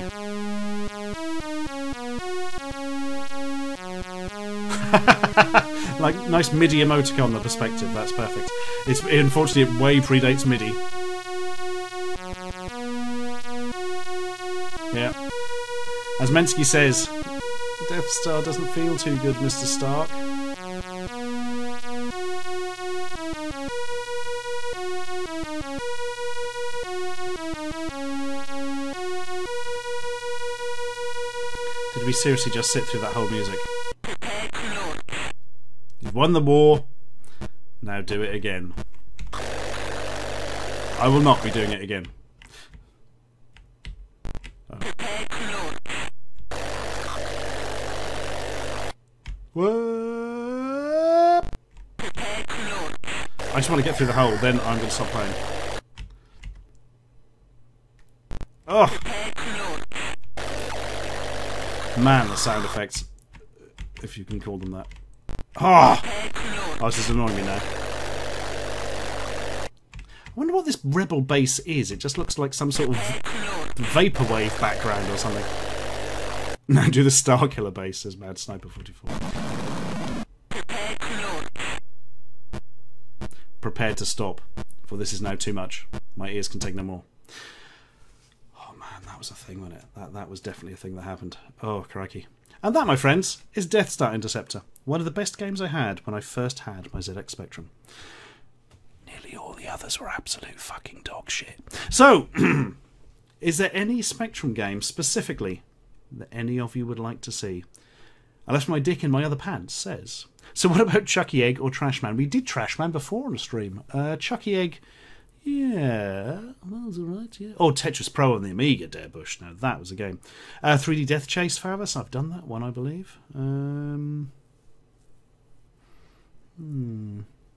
Like, nice MIDI emoticon, the perspective, that's perfect. Unfortunately, it way predates MIDI. Yeah. As Mensky says, Death Star doesn't feel too good, Mr. Stark. Did we seriously just sit through that whole music? You've won the war. Now do it again. I will not be doing it again. Oh. What? I just want to get through the hole, then I'm going to stop playing. Oh! Man, the sound effects, if you can call them that. Oh, this is annoying me now. I wonder what this rebel base is. It just looks like some sort of vaporwave background or something. Now do the Starkiller base, says Mad Sniper 44. Prepared to stop, for this is now too much. My ears can take no more. Oh man, that was a thing, wasn't it? That was definitely a thing that happened. Oh, crikey. And that, my friends, is Death Star Interceptor. One of the best games I had when I first had my ZX Spectrum. Nearly all the others were absolute fucking dog shit. So, is there any Spectrum game specifically that any of you would like to see? I left my dick in my other pants, says. So what about Chucky Egg or Trashman? We did Trashman before on a stream. Chucky Egg, yeah, that was alright, yeah. Oh, Tetris Pro on the Amiga, Darebush. Now, that was a game. 3D Death Chase, Favas. I've done that one, I believe. No,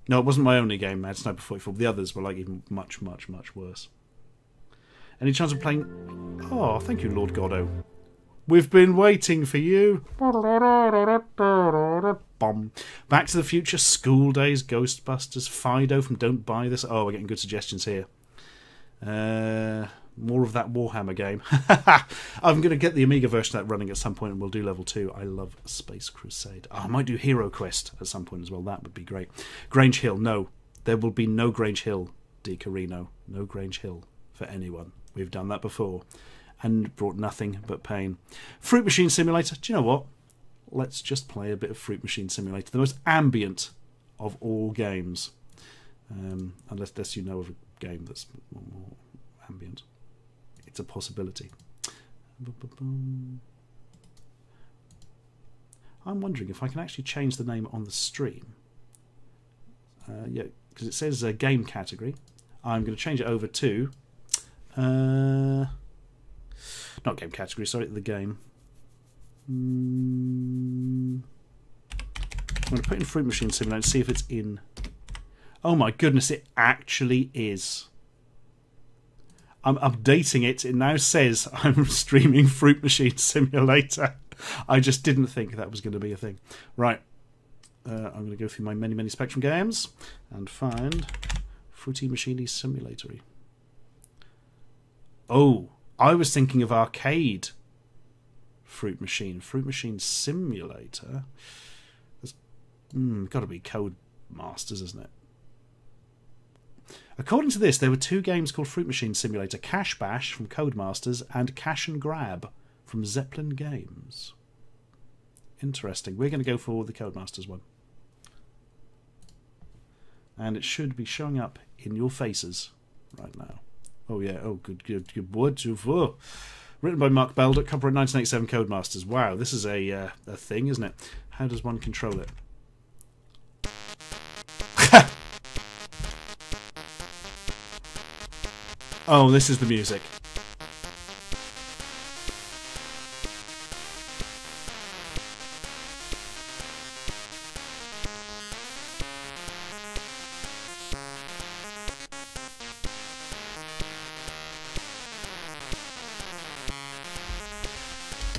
it wasn't my only game, Mad Sniper 44. The others were like even much, much, much worse. Any chance of playing... Oh, thank you, Lord Goddo. We've been waiting for you. Back to the Future, School Days, Ghostbusters, Fido from Don't Buy This. Oh, we're getting good suggestions here. More of that Warhammer game. I'm going to get the Amiga version of that running at some point and we'll do level 2. I love Space Crusade. Oh, I might do Hero Quest at some point as well. That would be great. Grange Hill, no. There will be no Grange Hill, Di Carino. No Grange Hill for anyone. We've done that before and brought nothing but pain. Fruit Machine Simulator. Do you know what? Let's just play a bit of Fruit Machine Simulator. The most ambient of all games. Unless you know of a game that's more ambient. It's a possibility. I'm wondering if I can actually change the name on the stream. Yeah, because it says game category. I'm going to change it over to... not game category, sorry, the game. I'm going to put in Fruit Machine Simulator and see if it's in. Oh my goodness, it actually is. I'm updating it. It now says I'm streaming Fruit Machine Simulator. I just didn't think that was going to be a thing. Right. I'm going to go through my many Spectrum games and find Fruity Machine Simulator. Oh, I was thinking of arcade Fruit Machine. Fruit Machine Simulator. There's got to be Codemasters, isn't it? According to this, there were 2 games called Fruit Machine Simulator. Cash Bash from Codemasters and Cash and Grab from Zeppelin Games. Interesting. We're going to go for the Codemasters one. And it should be showing up in your faces right now. Oh yeah, oh good. Written by Mark Belder, copyright 1987 Codemasters. Wow, this is a thing, isn't it? How does one control it? Oh, this is the music.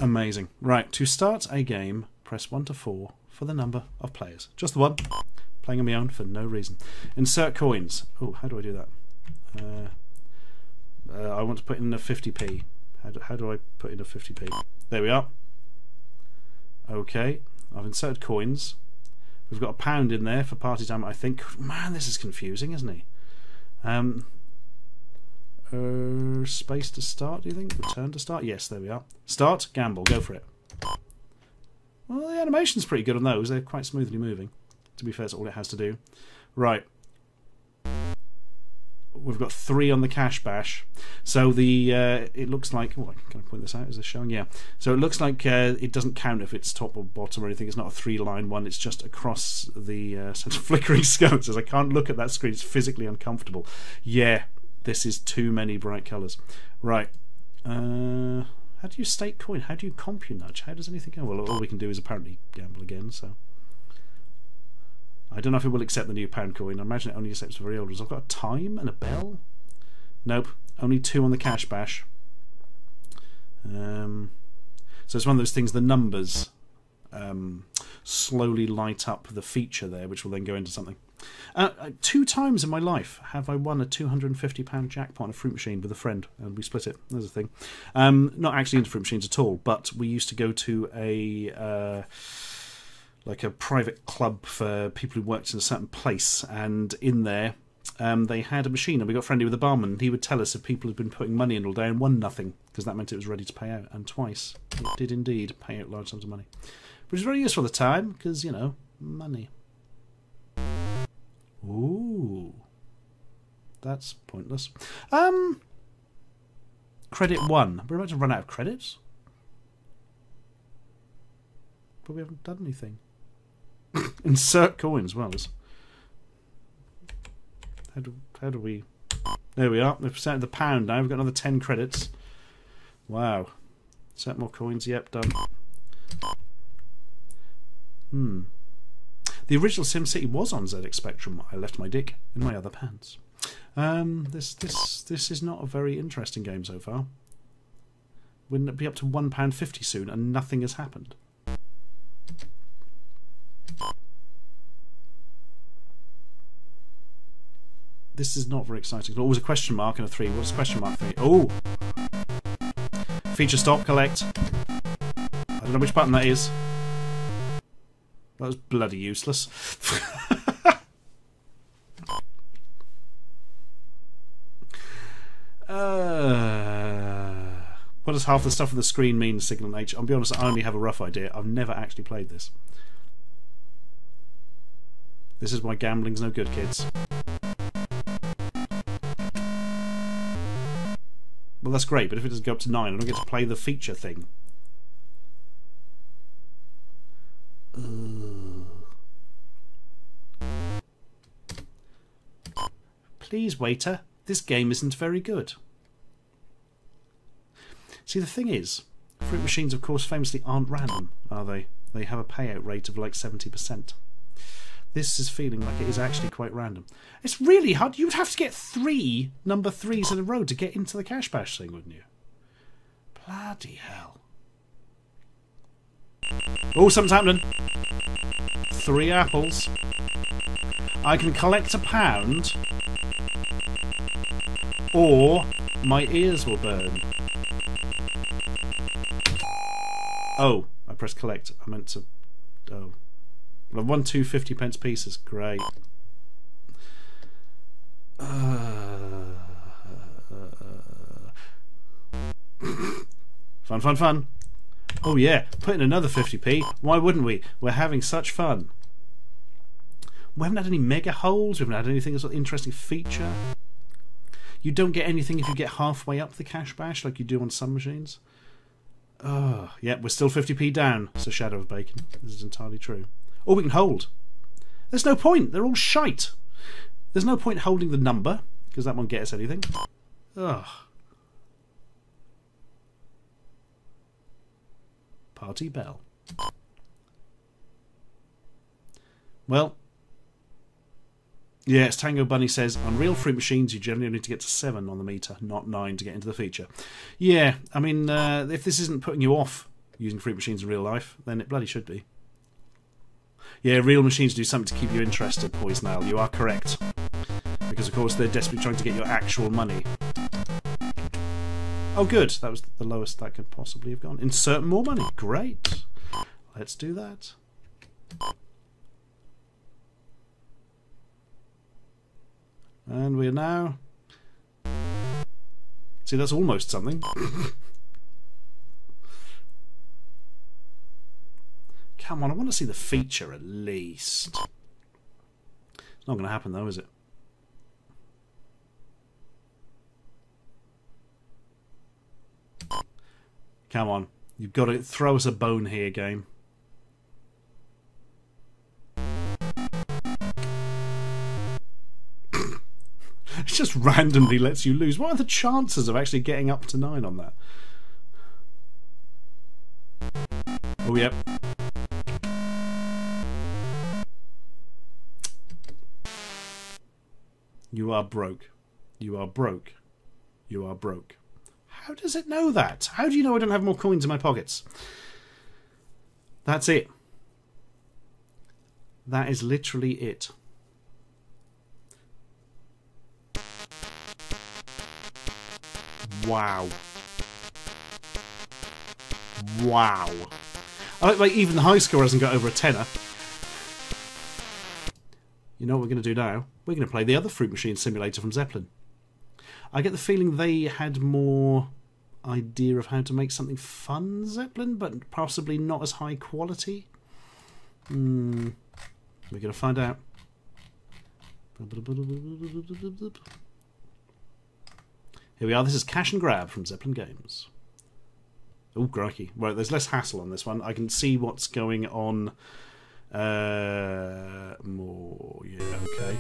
Amazing. Right, to start a game, press 1 to 4 for the number of players. Just the one. Playing on my own for no reason. Insert coins. Oh, how do I do that? I want to put in a 50p. How do I put in a 50p? There we are. Okay, I've inserted coins. We've got £1 in there for party time, I think. Man, this is confusing, isn't it? Space to start, do you think? Return to start? Yes, there we are. Start, gamble, go for it. Well, the animation's pretty good on those. They're quite smoothly moving. To be fair, that's all it has to do. Right. We've got 3 on the Cash Bash. So the it looks like... Oh, can I point this out? Is this showing? Yeah. So it looks like it doesn't count if it's top or bottom or anything. It's not a 3-line one. It's just across the flickering scope. Says I can't look at that screen. It's physically uncomfortable. Yeah. This is too many bright colours. Right. How do you stake coin? How do you comp your nudge? How does anything go? Well, all we can do is apparently gamble again, so... I don't know if it will accept the new £1 coin. I imagine it only accepts very old ones. I've got a time and a bell? Nope. Only 2 on the Cash Bash. So it's one of those things, the numbers slowly light up the feature there, which will then go into something. 2 times in my life have I won a £250 jackpot on a fruit machine with a friend, and we split it. There's a thing. Not actually into fruit machines at all, but we used to go to a private club for people who worked in a certain place, and in there they had a machine, and we got friendly with the barman, and he would tell us if people had been putting money in all day and won nothing, because that meant it was ready to pay out. And twice it did indeed pay out large sums of money, which was very useful at the time, because, you know, money. Ooh, that's pointless. Credit 1. We're about to run out of credits, but we haven't done anything. Insert coins. Well, how do we... There we are. We've percented the £1 now. We've got another 10 credits. Wow. Set more coins. Yep, done. The original SimCity was on ZX Spectrum. I left my dick in my other pants. This is not a very interesting game so far. Wouldn't it be up to £1.50 soon and nothing has happened? This is not very exciting. There's always a question mark and a 3. What's the question mark 3? Oh! Feature stop, collect. I don't know which button that is. That was bloody useless. What does half the stuff on the screen mean, Signal H? I'll be honest, I only have a rough idea. I've never actually played this. This is why gambling's no good, kids. Well, that's great, but if it doesn't go up to 9, I don't get to play the feature thing. Please, waiter, this game isn't very good. See, the thing is, Fruit machines, of course, famously aren't random, are they? They have a payout rate of like 70%. This is feeling like it is actually quite random. It's really hard. You would have to get 3 number 3s in a row to get into the cash bash thing, wouldn't you? Bloody hell. Oh, something's happening. 3 apples. I can collect £1, or my ears will burn. Oh, I pressed collect. I meant to... Oh. Well, I've won 2 50p pieces. Great. Fun, fun, fun. Oh yeah, put in another 50p. Why wouldn't we? We're having such fun. We haven't had any mega holes. We haven't had anything that's an interesting feature. You don't get anything if you get halfway up the cash bash like you do on some machines. Oh, yeah, we're still 50p down, says Shadow of Bacon. This is entirely true. Or we can hold. There's no point. They're all shite. There's no point holding the number, because that won't get us anything. Ugh. Party bell. Well, yes, Tango Bunny says, on real fruit machines you generally need to get to 7 on the meter, not 9 to get into the feature. Yeah, I mean, if this isn't putting you off using fruit machines in real life, then it bloody should be. Yeah, real machines do something to keep you interested, Poisonale. You are correct. Because, of course, they're desperately trying to get your actual money. Oh, good. That was the lowest that could possibly have gone. Insert more money. Great. Let's do that. And we are now... See, that's almost something. Come on, I want to see the feature at least. It's not going to happen though, is it? Come on, you've got to throw us a bone here, game. It just randomly lets you lose. What are the chances of actually getting up to 9 on that? Oh, yep. You are broke. You are broke. You are broke. How does it know that? How do you know I don't have more coins in my pockets? That's it. That is literally it. Wow. Wow. I like even the high score hasn't got over a tenner. You know what we're going to do now? We're going to play the other Fruit Machine simulator from Zeppelin. I get the feeling they had more idea of how to make something fun, Zeppelin, but possibly not as high quality. We're going to find out. Here we are. This is Cash and Grab from Zeppelin Games. Oh, crikey. Right, there's less hassle on this one. I can see what's going on. More. Yeah, okay.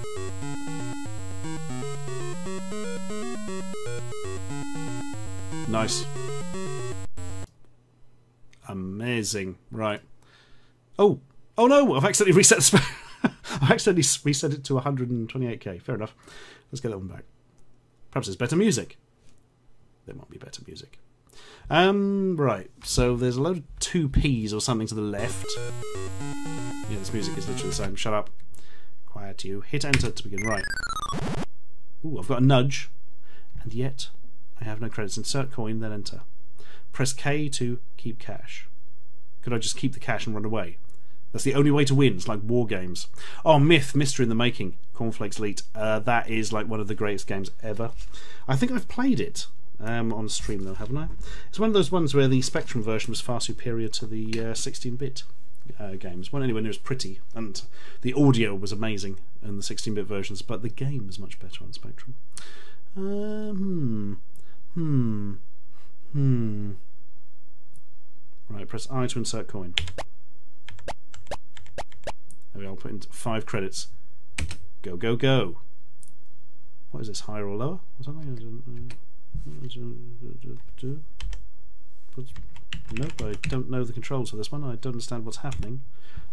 Nice. Amazing. Right. Oh. Oh no! I've accidentally reset the I've accidentally reset it to 128k. Fair enough. Let's get that one back. Perhaps there's better music. There might be better music. Right. So there's a load of 2Ps or something to the left. Yeah, this music is literally the same. Shut up. Quiet you. Hit enter to begin. Right. Ooh, I've got a nudge. And yet, I have no credits. Insert coin, then enter. Press K to keep cash. Could I just keep the cash and run away? That's the only way to win. It's like war games. Oh, Mystery in the Making. Cornflakes Elite. That is like one of the greatest games ever. I think I've played it on stream though, haven't I? It's one of those ones where the Spectrum version was far superior to the 16-bit games. Well, anyway, it was pretty, and the audio was amazing in the 16-bit versions, but the game was much better on Spectrum. Right, press I to insert coin. There we go, I'll put in 5 credits. Go, go, go. What is this, higher or lower? Or something? Nope, I don't know the controls for this one. I don't understand what's happening.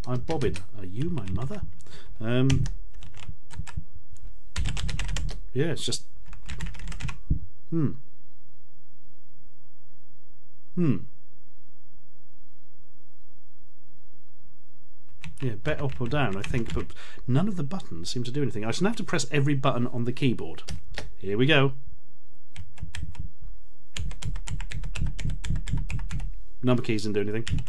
I'm bobbing. Are you my mother? Yeah, it's just... Yeah, bet up or down, I think, but none of the buttons seem to do anything. I just have to press every button on the keyboard. Here we go. Number keys didn't do anything.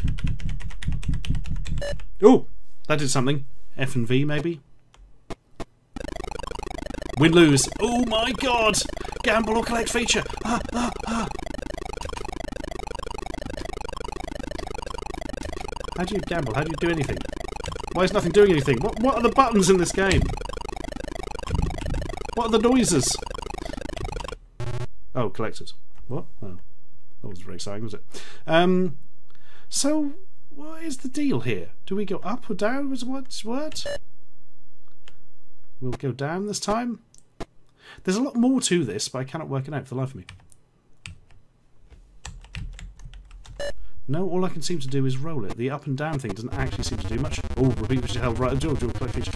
Oh, that did something. F and V, maybe? Win, lose. Oh my god! Gamble or collect feature. How do you gamble? How do you do anything? Why is nothing doing anything? What are the buttons in this game? What are the noises? Oh, collectors. What? Oh, that was very exciting, was it? So, what is the deal here? Do we go up or down? What? We'll go down this time? There's a lot more to this, but I cannot work it out for the life of me. No, all I can seem to do is roll it. The up and down thing doesn't actually seem to do much. Oh, repeat feature held right. Do collect feature.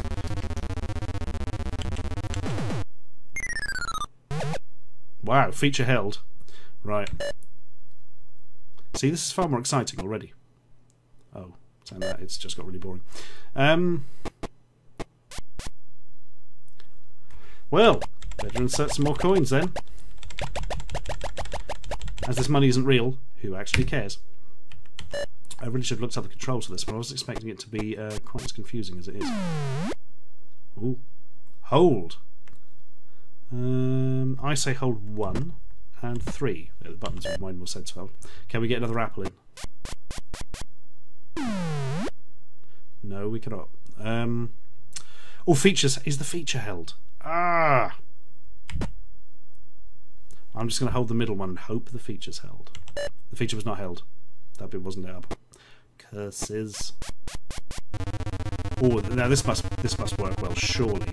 Wow, feature held. Right. See, this is far more exciting already. Oh, saying that, it's just got really boring. Well, better insert some more coins then. As this money isn't real, who actually cares? I really should have looked up the controls for this, but I was expecting it to be quite as confusing as it is. Ooh. Hold! I say hold 1 and 3. The buttons are mine more sense hold. Can we get another apple in? No, we cannot. Oh, features. Is the feature held? Ah! I'm just going to hold the middle one and hope the feature's held. The feature was not held. That bit wasn't up. Curses. Oh, now this must work well, surely.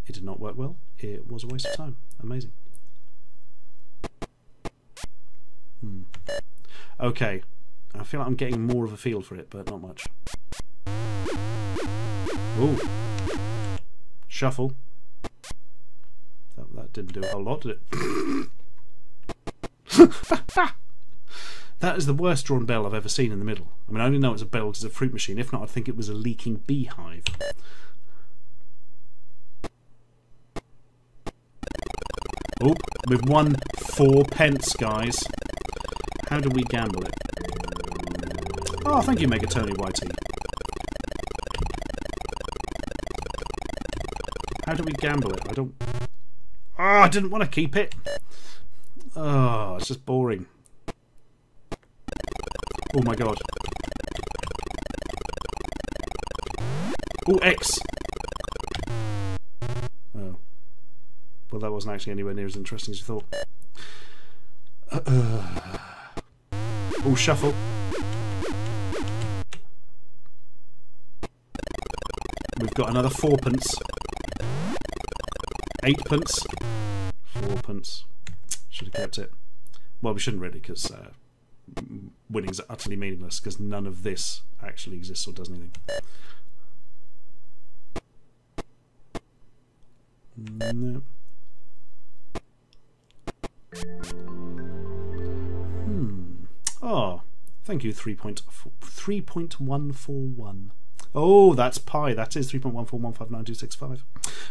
It did not work well. It was a waste of time. Amazing. Okay. I feel like I'm getting more of a feel for it, but not much. Ooh. Shuffle. That didn't do a whole lot, did it? That is the worst drawn bell I've ever seen in the middle. I mean, I only know it's a bell because it's a fruit machine. If not, I'd think it was a leaking beehive. Oh, we've won 4 pence, guys. How do we gamble it? Oh, thank you, Megatony YT. How do we gamble it? I don't... Oh, I didn't want to keep it. Oh, it's just boring. Oh my god. Oh, X! Oh. Well, that wasn't actually anywhere near as interesting as you thought. Oh, shuffle. We've got another 4 pence. 8 pence. 4 pence. Should have kept it. Well, we shouldn't really, because winnings are utterly meaningless, because none of this actually exists or does anything. No. Oh, thank you, 3.141. Oh, that's pi. That is 3.1415925.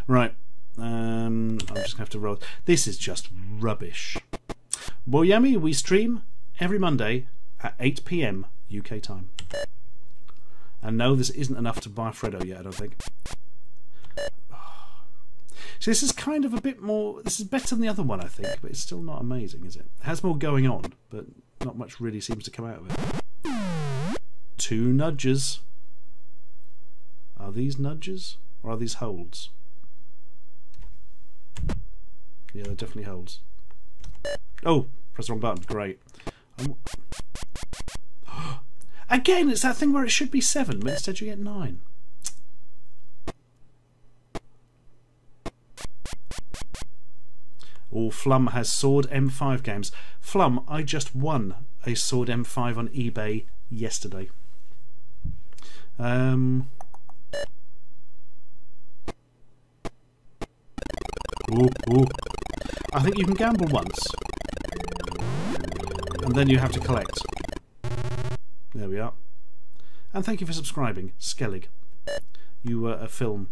Right. I'm just going to have to roll. This is just rubbish. Well, Yummy, we stream every Monday at 8 PM UK time. And no, this isn't enough to buy Freddo yet, I don't think. So this is kind of a bit more... This is better than the other one, I think, but it's still not amazing, is it? It has more going on, but not much really seems to come out of it. 2 nudges. Are these nudges? Or are these holds? Yeah, they're definitely holds. Oh, press the wrong button. Great. Again, it's that thing where it should be 7, but instead you get 9. Or Flum has Sword M5 games. Flum, I just won a Sword M5 on eBay yesterday. Ooh. I think you can gamble once, and then you have to collect. There we are. And thank you for subscribing, Skellig. You were a film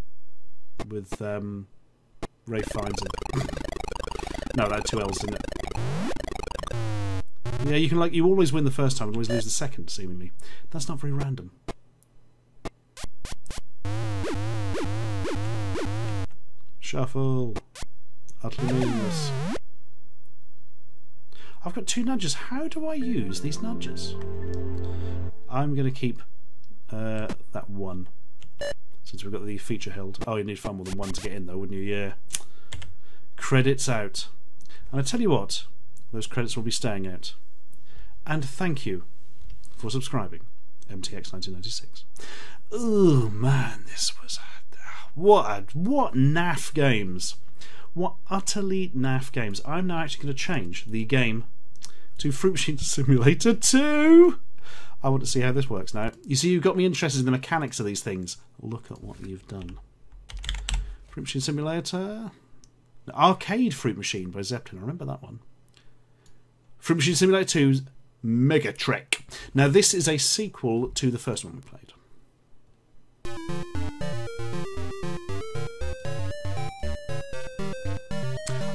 with Ray Fiennes in it. No, that had 2 L's, didn't it? Yeah, you can you always win the first time and always lose the second, seemingly. That's not very random. Shuffle. Utterly meaningless. I've got 2 nudges. How do I use these nudges? I'm going to keep that 1. Since we've got the feature held. Oh, you need far more than 1 to get in though, wouldn't you? Yeah. Credits out. And I tell you what, those credits will be staying out. And thank you for subscribing, MTX1996. Oh man, this was what naff games. What utterly naff games. I'm now actually going to change the game to Fruit Machine Simulator 2. I want to see how this works now. You see, you've got me interested in the mechanics of these things. Look at what you've done. Fruit Machine Simulator. Arcade Fruit Machine by Zeppelin. I remember that one. Fruit Machine Simulator 2's Mega Trek. Now, this is a sequel to the first one we played.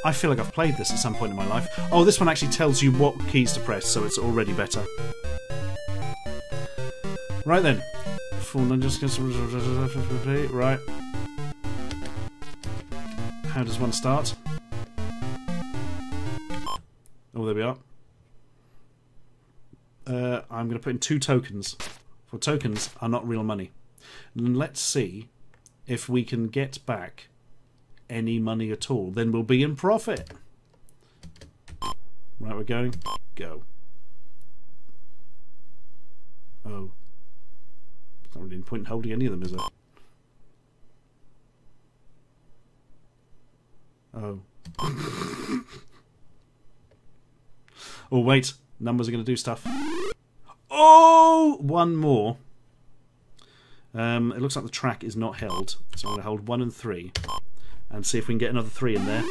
I feel like I've played this at some point in my life. Oh, this one actually tells you what keys to press, so it's already better. Right then. Right. How does one start? Oh, there we are. I'm going to put in 2 tokens. For tokens are not real money. And let's see if we can get back any money at all. Then we'll be in profit. Right, we're going. Go. Oh. There's not really any point in holding any of them, is there? Oh. Oh, wait. Numbers are going to do stuff. Oh! 1 more. It looks like the track is not held. So I'm going to hold 1 and 3. And see if we can get another 3 in there.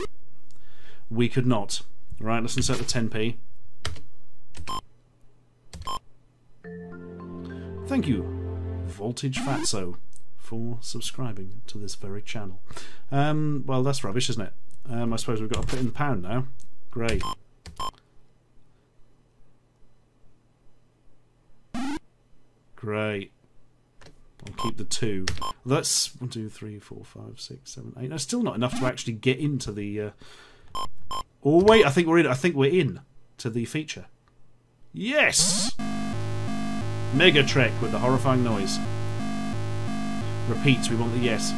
We could not. Right, let's insert the 10p. Thank you, Voltage Fatso, for subscribing to this very channel. Well, that's rubbish, isn't it? I suppose we've got to put in the pound now. Great. Great. I'll keep the 2. That's 1, 2, 3, 4, 5, 6, 7, 8. That's still not enough to actually get into the. Oh wait, I think we're in. I think we're in to the feature. Yes. Mega Trek with the horrifying noise. Repeat. We want the yes.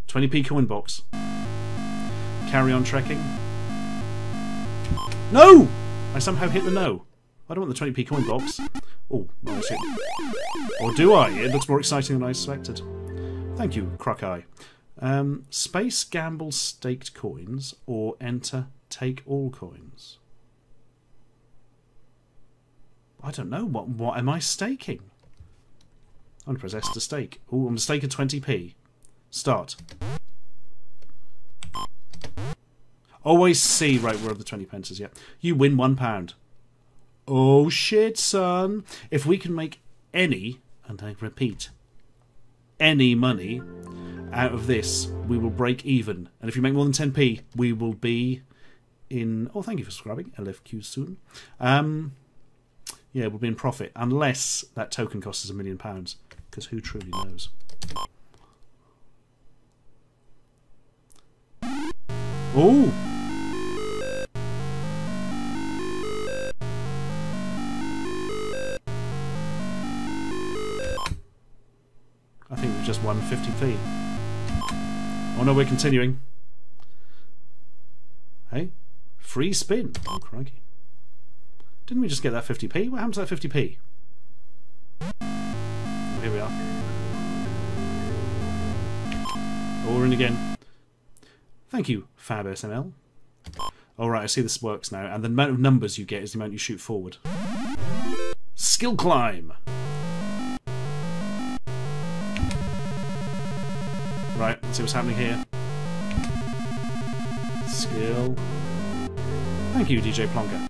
£20p coin box. Carry on trekking. No! I somehow hit the no. I don't want the 20p coin box. Oh, no, shit. Or do I? It looks more exciting than I expected. Thank you, Crockeye. Space gamble staked coins or enter take all coins. I don't know. What am I staking? I'm going to press S to stake. Oh, I'm going to stake a 20p. Start. Always see. Right, where are the 20 pences? Yeah. You win £1. Oh shit, son. If we can make any, and I repeat, any money out of this, we will break even. And if you make more than 10p, we will be in... Oh, thank you for subscribing. LFQ soon. Yeah, we'll be in profit. Unless that token costs us £1 million. Because who truly knows? Oh! I think we've just won 50p. Oh no, we're continuing. Hey? Free spin. Oh, crikey. Didn't we just get that 50p? What happened to that 50p? Oh, here we are. We're in again. Thank you, Fab SML. Alright, I see this works now. And the amount of numbers you get is the amount you shoot forward. Skill climb! Right, let's see what's happening here. Skill. Thank you, DJ Plonker.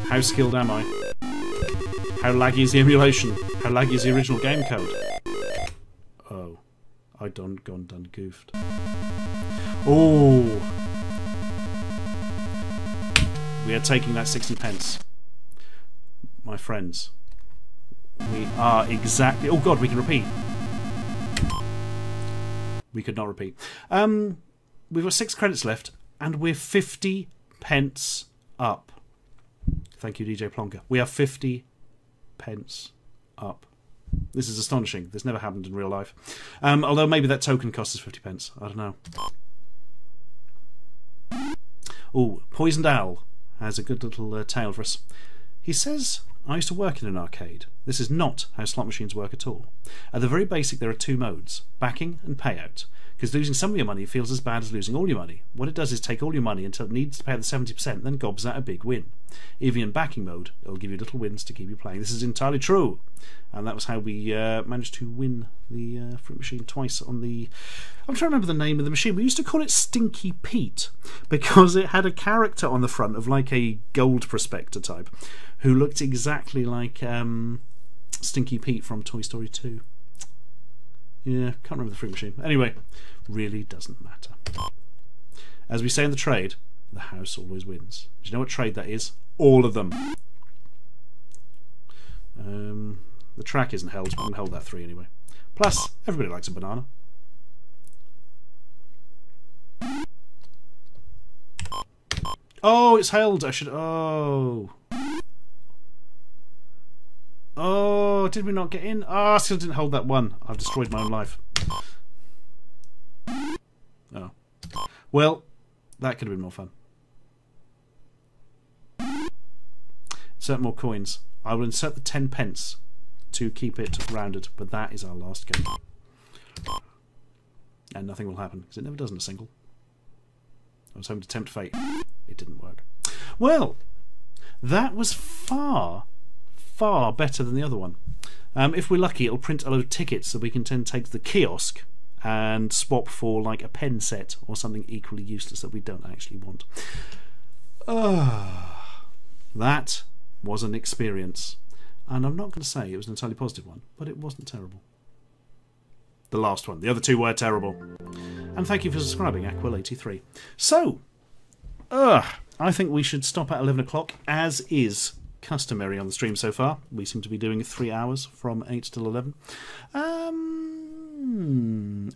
How skilled am I? How laggy is the emulation? How laggy is the original game code? Oh. I done goofed. Oh! We are taking that 60 pence. My friends. We are exactly... Oh god, we can repeat. We could not repeat. We've got 6 credits left, and we're 50 pence up. Thank you, DJ Plonker. We are 50 pence up. This is astonishing. This never happened in real life. Although maybe that token costs us 50 pence. I don't know. Oh, Poisoned Owl has a good little tale for us. He says, I used to work in an arcade. This is not how slot machines work at all. At the very basic, there are 2 modes, backing and payout. Because losing some of your money feels as bad as losing all your money. What it does is take all your money until it needs to pay out the 70%, then gobs out a big win. Even in backing mode, it'll give you little wins to keep you playing. This is entirely true. And that was how we managed to win the fruit machine twice on the... I'm trying to remember the name of the machine. We used to call it Stinky Pete because it had a character on the front of like a gold prospector type who looked exactly like Stinky Pete from Toy Story 2. Yeah, can't remember the fruit machine. Anyway, really doesn't matter. As we say in the trade, the house always wins. Do you know what trade that is? All of them. The track isn't held, but I'm going to hold that 3 anyway. Plus, everybody likes a banana. Oh, it's held. I should... Oh. Oh, did we not get in? Oh, I still didn't hold that 1. I've destroyed my own life. Oh. Well, that could have been more fun. Insert more coins. I will insert the 10 pence to keep it rounded, but that is our last game. And nothing will happen, because it never does in a single. I was hoping to tempt fate. It didn't work. Well, that was far better than the other one. If we're lucky, it'll print a load of tickets that we can then take to the kiosk and swap for like a pen set or something equally useless that we don't actually want. That was an experience. And I'm not going to say it was an entirely positive one, but it wasn't terrible. The last one. The other 2 were terrible. And thank you for subscribing, Aquil83. So, I think we should stop at 11 o'clock, as is customary on the stream so far. We seem to be doing 3 hours from 8 till 11.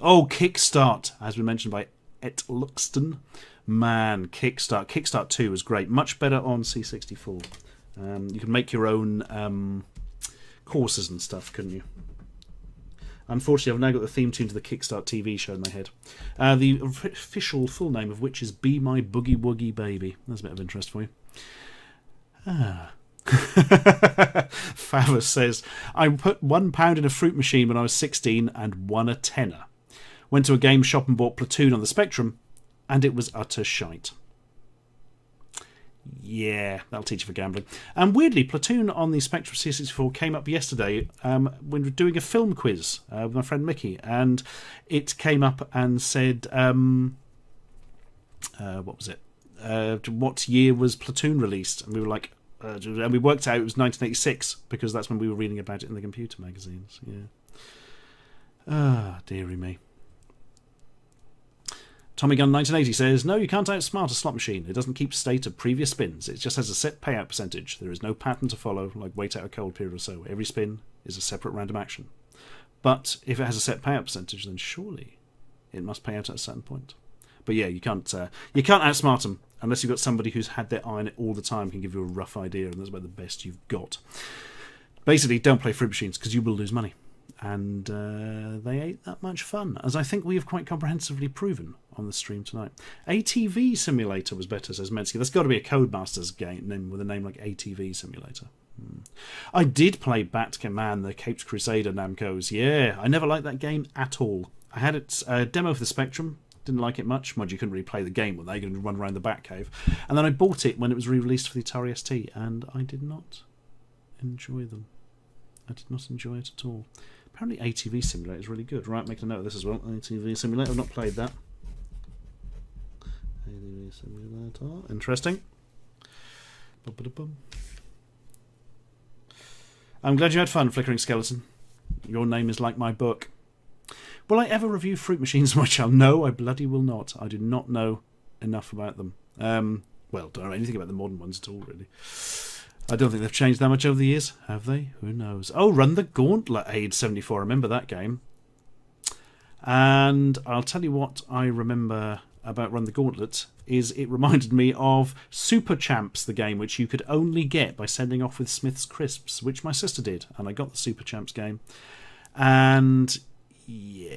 Oh, Kickstart, as been mentioned by Et Luxton. Man, Kickstart. Kickstart 2 was great. Much better on C64. You can make your own courses and stuff, couldn't you? Unfortunately, I've now got the theme tune to the Kickstart TV show in my head. The official full name of which is Be My Boogie Woogie Baby. That's a bit of interest for you. Favor says, I put £1 in a fruit machine when I was 16 and won a tenner. Went to a game shop and bought Platoon on the Spectrum, and it was utter shite. Yeah, that'll teach you for gambling. And weirdly, Platoon on the Spectrum C64 came up yesterday when we were doing a film quiz with my friend Mickey, and it came up and said, what was it? What year was Platoon released? And we were like, and we worked out it was 1986 because that's when we were reading about it in the computer magazines. Yeah. Dearie me. Tommy Gun 1980 says, no, you can't outsmart a slot machine. It doesn't keep state of previous spins. It just has a set payout percentage. There is no pattern to follow, like wait out a cold period or so. Every spin is a separate random action. But if it has a set payout percentage, then surely it must pay out at a certain point. But yeah, you can't outsmart them unless you've got somebody who's had their eye on it all the time, can give you a rough idea, and that's about the best you've got. Basically, don't play fruit machines because you will lose money. And they ain't that much fun, as I think we have quite comprehensively proven on the stream tonight. ATV Simulator was better, says Medsky. That's got to be a Codemasters game with a name like ATV Simulator. I did play Batman, the Caped Crusader Namco's. Yeah, I never liked that game at all. I had its demo for the Spectrum. Didn't like it much. Mind you, couldn't really play the game when they were going to run around the Batcave. And then I bought it when it was re-released for the Atari ST, and I did not enjoy them. I did not enjoy it at all. Apparently ATV Simulator is really good. Right, making a note of this as well. ATV Simulator. I've not played that. ATV Simulator. Interesting. I'm glad you had fun, Flickering Skeleton. Your name is like my book. Will I ever review Fruit Machines, my child? No, I bloody will not. I do not know enough about them. Well, don't know anything about the modern ones at all, really. I don't think they've changed that much over the years, have they? Who knows? Oh, Run the Gauntlet, Age 74. I remember that game. And I'll tell you what I remember about Run the Gauntlet is it reminded me of Super Champs, the game, which you could only get by sending off with Smith's Crisps, which my sister did. And I got the Super Champs game. And yeah,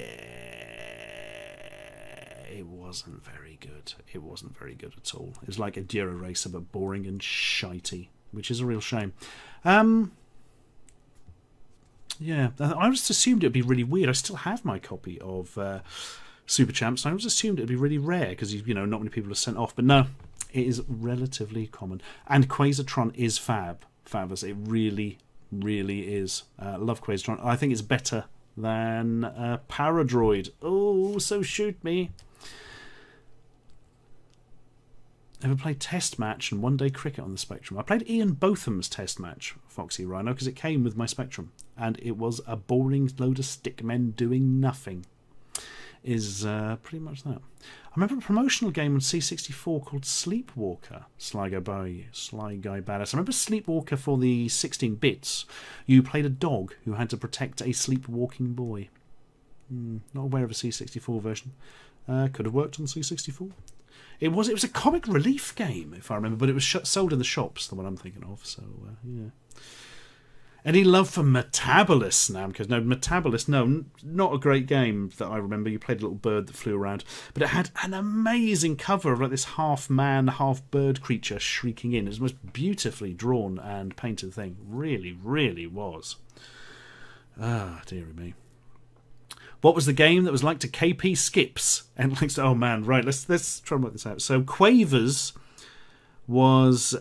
it wasn't very good. It wasn't very good at all. It was like a Enduro Racer, but boring and shitey, which is a real shame. Yeah, I just assumed it would be really weird. I still have my copy of Super Champs, and I just assumed it would be really rare because, you know, not many people have sent off. But no, it is relatively common. And Quasatron is fabulous. It really, really is. Love Quasatron. I think it's better than Paradroid. Oh, so shoot me. Ever played Test Match and One Day Cricket on the Spectrum? I played Ian Botham's Test Match, Foxy Rhino, because it came with my Spectrum, and it was a boring load of stickmen doing nothing. Is pretty much that. I remember a promotional game on C64 called Sleepwalker. Sly Guy Badass. I remember Sleepwalker for the 16 bits. You played a dog who had to protect a sleepwalking boy. Not aware of a C64 version. Could have worked on C64. It was a comic relief game, if I remember, but it was sold in the shops, the one I'm thinking of. So yeah. Any love for Metabolist, Namco? No, Metabolist, no, not a great game that I remember. You played a little bird that flew around, but it had an amazing cover of like this half-man, half-bird creature shrieking in. It was the most beautifully drawn and painted thing. Really, really was. Ah, dearie me. What was the game that was like to KP Skips? And like, oh man, right, let's try and work this out. So Quavers was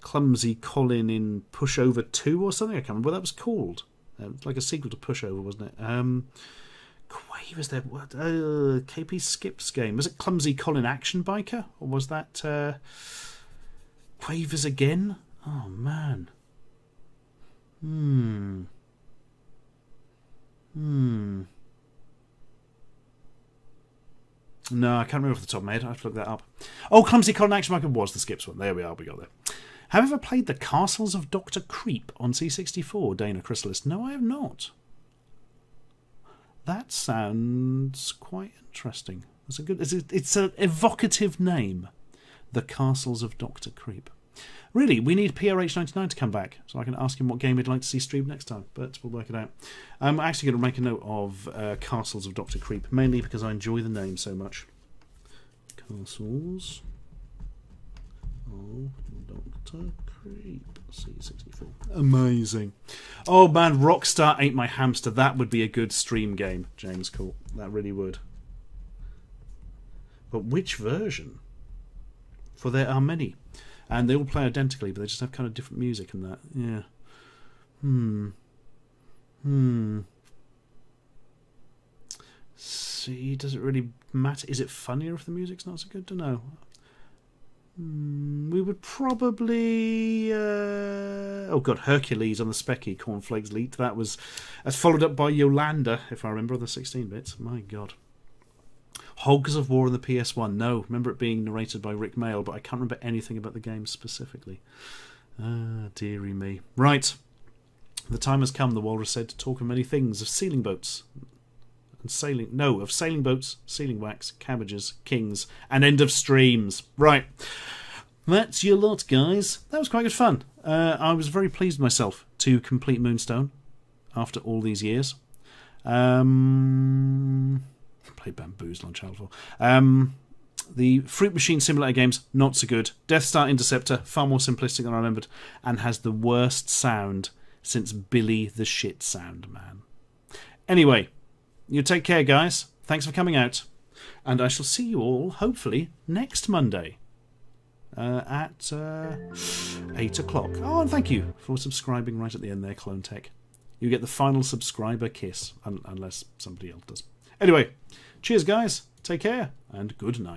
Clumsy Colin in Pushover 2 or something. I can't remember what that was called. It was like a sequel to Pushover, wasn't it? Quavers there. What? KP Skips game. Was it Clumsy Colin Action Biker? Or was that Quavers again? Oh man. No, I can't remember off the top of my head. I have to look that up. Oh, Clumsy Colin Action Biker was the Skips one. There we are. We got there. Have you ever played the Castles of Dr. Creep on C64, Dana Chrysalis? No, I have not. That sounds quite interesting. It's an evocative name. The Castles of Dr. Creep. Really, we need PRH99 to come back so I can ask him what game he'd like to see streamed next time, but we'll work it out. I'm actually going to make a note of Castles of Dr. Creep, mainly because I enjoy the name so much. Castles of Dr. Creep C64. Amazing. Oh man, Rockstar Ain't My Hamster. That would be a good stream game, James Court. That really would. But which version? For there are many. And they all play identically, but they just have kind of different music and that. Yeah. See, does it really matter? Is it funnier if the music's not so good? Don't know. We would probably... oh god, Hercules on the Specky, Cornflakes Leet. That's followed up by Yolanda, if I remember, on the 16 bits. My god. Hogs of War on the PS1. No, remember it being narrated by Rick Mail, but I can't remember anything about the game specifically. Ah, dearie me. Right. The time has come, the walrus said, to talk of many things, of sealing boats and sailing... No, of sailing boats, sealing wax, cabbages, kings, and end of streams. Right. That's your lot, guys. That was quite good fun. I was very pleased with myself to complete Moonstone. after all these years. Played Bamboozle on Channel 4. The Fruit Machine Simulator games, not so good. Death Star Interceptor, far more simplistic than I remembered, and has the worst sound since Billy the Shit Sound Man. Anyway, you take care, guys. Thanks for coming out. And I shall see you all, hopefully, next Monday at 8 o'clock. Oh, and thank you for subscribing right at the end there, Clone Tech. You get the final subscriber kiss, unless somebody else does. Anyway, cheers, guys. Take care, and good night.